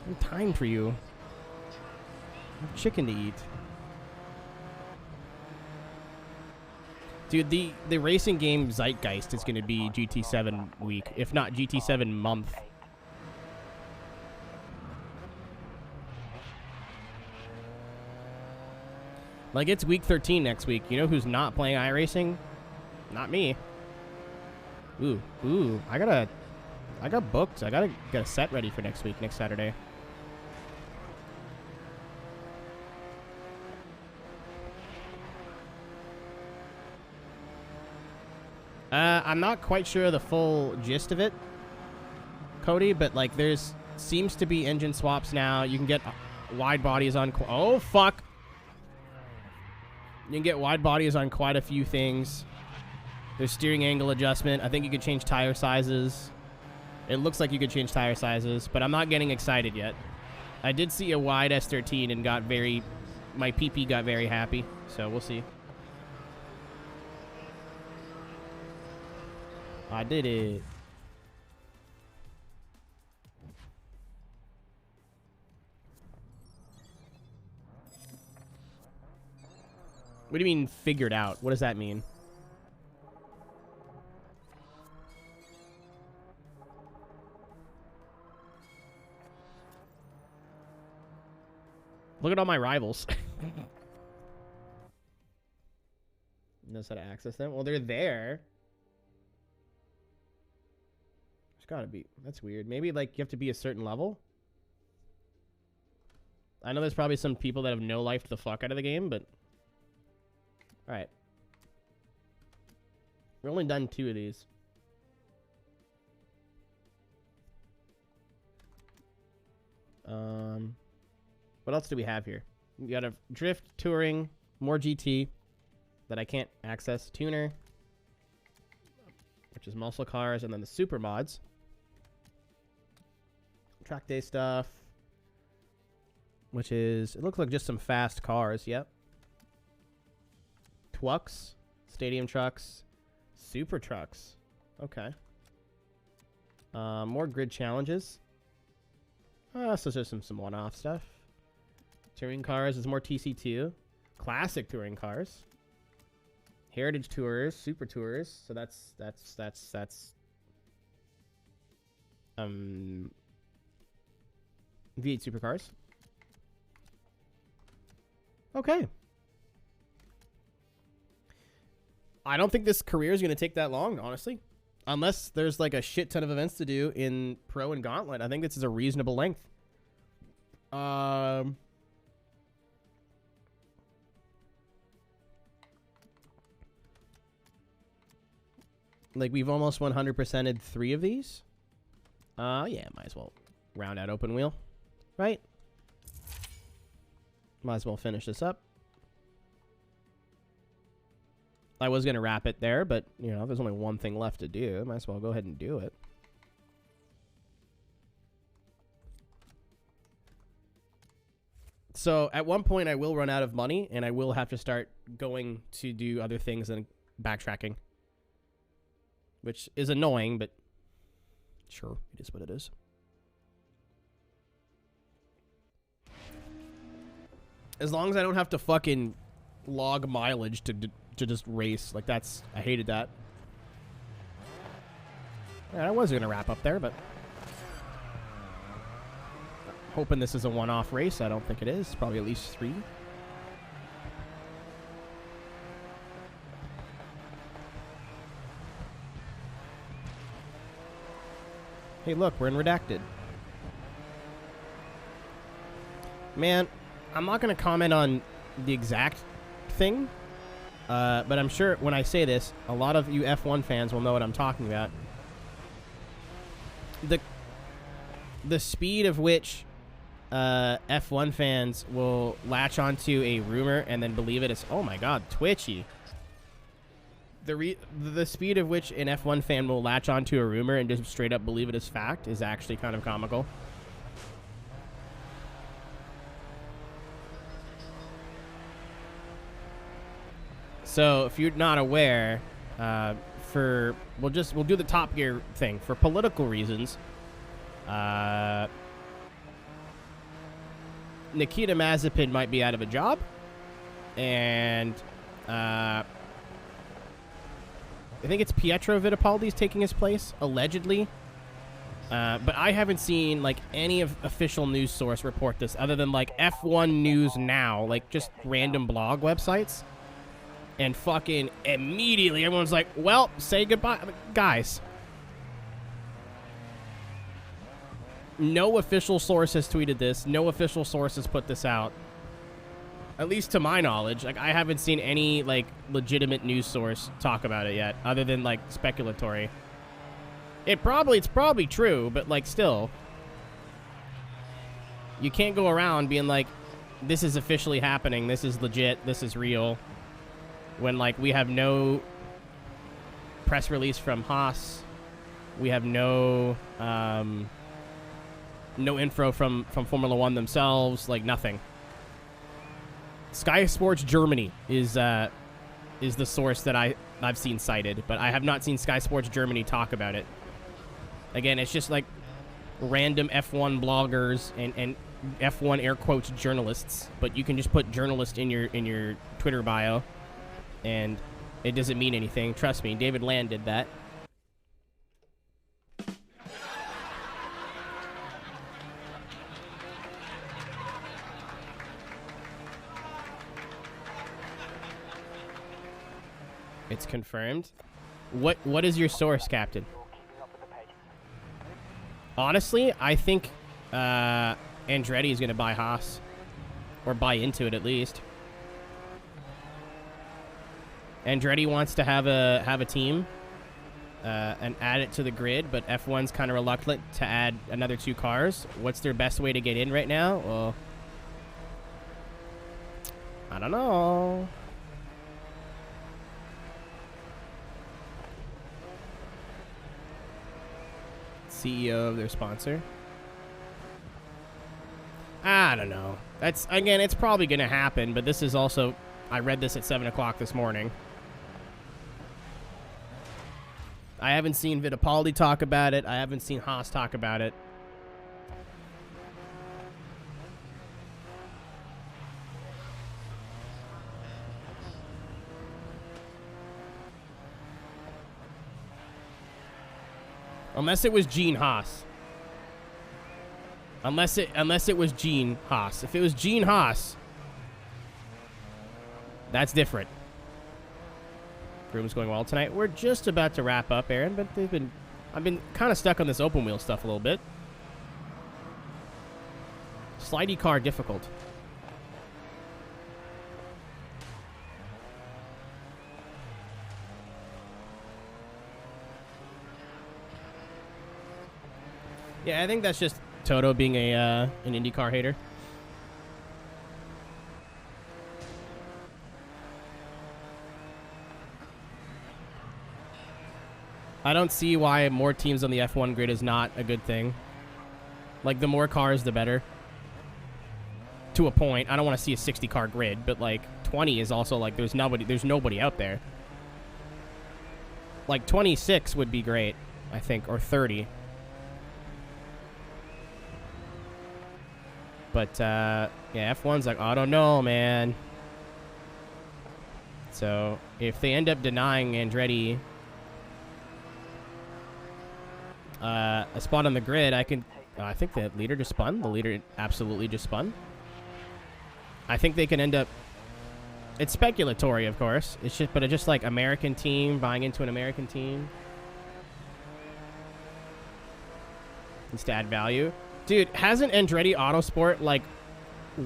No time for you. I have chicken to eat. Dude, the racing game zeitgeist is going to be GT7 week, if not GT7 month. Like, it's week 13 next week. You know who's not playing iRacing? Not me. Ooh, I got booked. I gotta get a set ready for next week, next Saturday. I'm not quite sure the full gist of it, Cody, but like seems to be engine swaps now. You can get wide bodies on, oh fuck. You can get wide bodies on quite a few things. There's steering angle adjustment. I think you could change tire sizes. It looks like you could change tire sizes, but I'm not getting excited yet. I did see a wide S13 and my PP got very happy, so we'll see. I did it. What do you mean figured out? What does that mean? Look at all my rivals. Knows how to access them? Well, they're there. There's gotta be. That's weird. Maybe, like, you have to be a certain level? I know there's probably some people that have no-lifed the fuck out of the game, but... Alright. We've only done 2 of these. What else do we have here? We got a drift, touring, more GT that I can't access, tuner, which is muscle cars, and then the super mods. Track day stuff, which is, it looks like just some fast cars. Yep. Twucks, stadium trucks, super trucks. Okay. More grid challenges. So there's some one-off stuff. Touring cars is more TC2. Classic touring cars. Heritage tours, super tours. So that's V8 supercars. Okay. I don't think this career is going to take that long, honestly. Unless there's like a shit ton of events to do in Pro and Gauntlet. I think this is a reasonable length. Like, we've almost 100%ed 3 of these. Yeah, might as well round out open wheel. Right? Might as well finish this up. I was going to wrap it there, but, you know, there's only one thing left to do. Might as well go ahead and do it. So, at one point, I will run out of money, and I will have to start going to do other things and backtracking. Which is annoying, but sure, it is what it is. As long as I don't have to fucking log mileage to just race. Like, that's... I hated that. Yeah, I was going to wrap up there, but... hoping this is a one-off race. I don't think it is. Probably at least 3. Hey, look, we're in Redacted. Man, I'm not going to comment on the exact thing, but I'm sure when I say this, a lot of you F1 fans will know what I'm talking about. The speed of which F1 fans will latch onto a rumor and then believe it is, oh my god, twitchy. The speed of which an F1 fan will latch onto a rumor and just straight up believe it as fact is actually kind of comical. So if you're not aware, we'll do the Top Gear thing for political reasons. Nikita Mazepin might be out of a job, and I think it's Pietro Fittipaldi's taking his place, allegedly. But I haven't seen, like, any official news source report this other than, like, F1 News Now, like, just random blog websites. And fucking immediately everyone's like, well, say goodbye. Guys. No official source has tweeted this. No official source has put this out. At least to my knowledge. Like, I haven't seen any, like, legitimate news source talk about it yet, other than, like, speculatory. It's probably true, but, like, still. You can't go around being like, this is officially happening, this is legit, this is real, when, like, we have no press release from Haas. We have no info from Formula One themselves, like, nothing. Sky Sports Germany is the source that I've seen cited, but I have not seen Sky Sports Germany talk about it. Again, it's just like random F1 bloggers and F1 air quotes journalists, but you can just put journalist in your Twitter bio, and it doesn't mean anything. Trust me, David Land did that. It's confirmed. What is your source, Captain? Honestly, I think Andretti is going to buy Haas, or buy into it at least. Andretti wants to have a team, and add it to the grid, but F1's kind of reluctant to add another 2 cars. What's their best way to get in right now? Well, I don't know. CEO of their sponsor. I don't know. That's, again, it's probably going to happen, but this is also, I read this at 7 o'clock this morning. I haven't seen Fittipaldi talk about it. I haven't seen Haas talk about it. Unless it was Gene Haas. Unless it was Gene Haas. If it was Gene Haas, that's different. Room's going well tonight. We're just about to wrap up, Aaron, but I've been kind of stuck on this open wheel stuff a little bit. Slidey car difficult. Yeah, I think that's just Toto being an IndyCar hater. I don't see why more teams on the F1 grid is not a good thing. Like, the more cars, the better. To a point. I don't want to see a 60-car grid, but, like, 20 is also, like, there's nobody out there. Like, 26 would be great, I think, or 30. But, yeah, F1's like, I don't know, man. So, if they end up denying Andretti a spot on the grid, I think the leader just spun. The leader absolutely just spun. I think they can end up... It's speculatory, of course. But it's just like American team buying into an American team. Needs to add value. Dude, hasn't Andretti Autosport, like,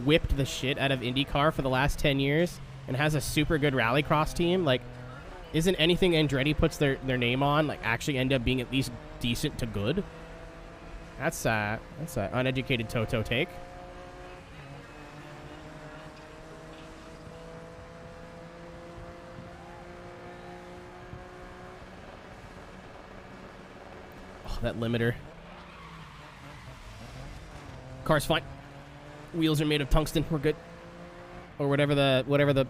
whipped the shit out of IndyCar for the last 10 years and has a super good rallycross team? Like, isn't anything Andretti puts their name on, like, actually end up being at least decent to good? That's an uneducated Toto take. Oh, that limiter. Car's fine. Wheels are made of tungsten. We're good. Or whatever the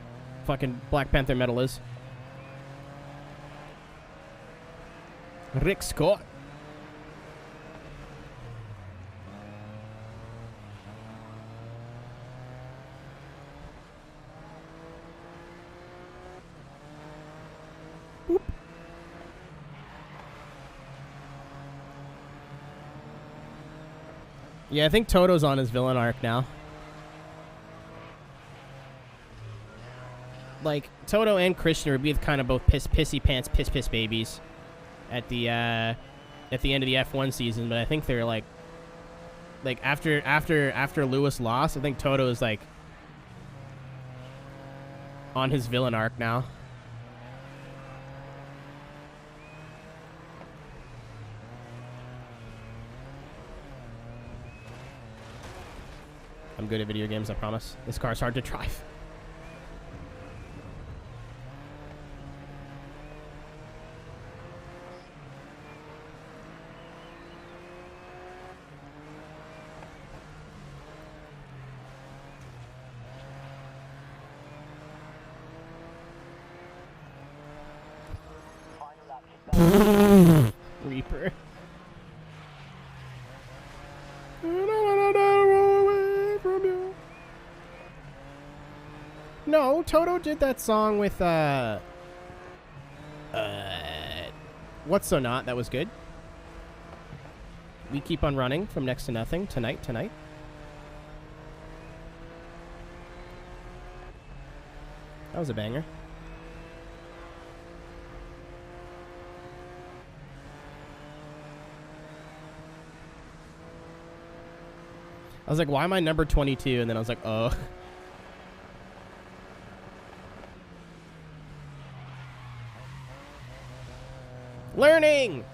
fucking Black Panther metal is. Rick Scott. Boop. Yeah, I think Toto's on his villain arc now. Like, Toto and Krishna would be kind of both pissy pants, piss babies at the end of the F1 season, but I think they're like after Lewis lost, I think Toto is like on his villain arc now. I'm good at video games, I promise. This car's hard to drive. Reaper. No, Toto did that song with What's So Not? That was good. We Keep On Running from Next to Nothing tonight. That was a banger. I was like, why am I number 22? And then I was like, oh. Learn turning.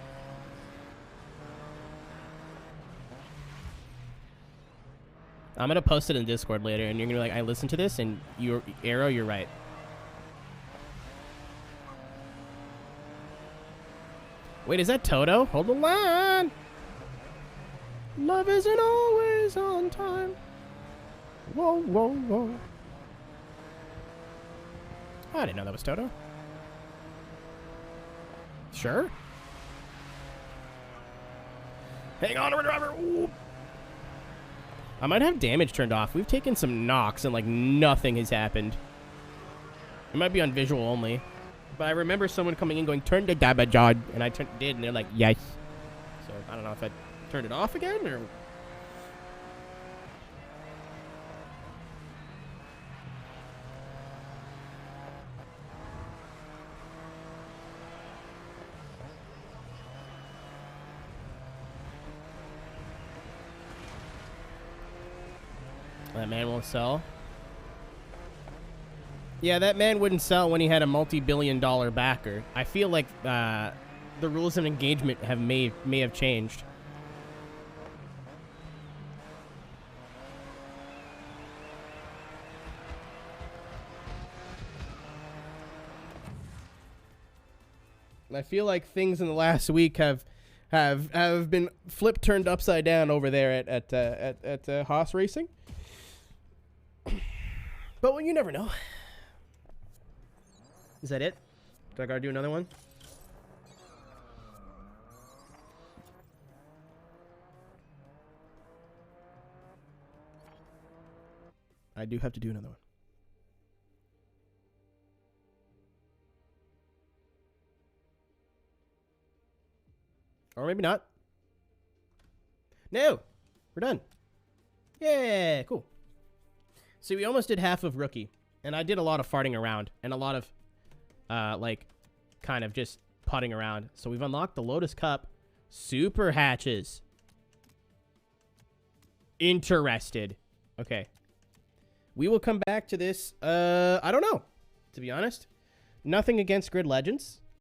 I'm gonna post it in Discord later, and you're gonna be like, I listened to this, and you're Arrow, you're right. Wait, is that Toto? Hold the line. Love isn't always on time. Whoa, whoa, whoa. Oh, I didn't know that was Toto. Sure. Hang on, driver. Ooh. I might have damage turned off. We've taken some knocks and like nothing has happened. It might be on visual only. But I remember someone coming in going, turn the damage on. And I did, and they're like, yes. So I don't know if I turned it off again or... That man won't sell. Yeah, that man wouldn't sell when he had a multi-billion-dollar backer. I feel like the rules of engagement may have changed. I feel like things in the last week have been turned upside down over there at Haas Racing. But well, you never know. Is that it? Do I gotta do another one? I do have to do another one. Or maybe not. No! We're done. Yeah, cool. So we almost did half of Rookie. And I did a lot of farting around. And a lot of, like, kind of just putting around. So we've unlocked the Lotus Cup Super Hatches. Interested. Okay. We will come back to this. I don't know, to be honest. Nothing against Grid Legends.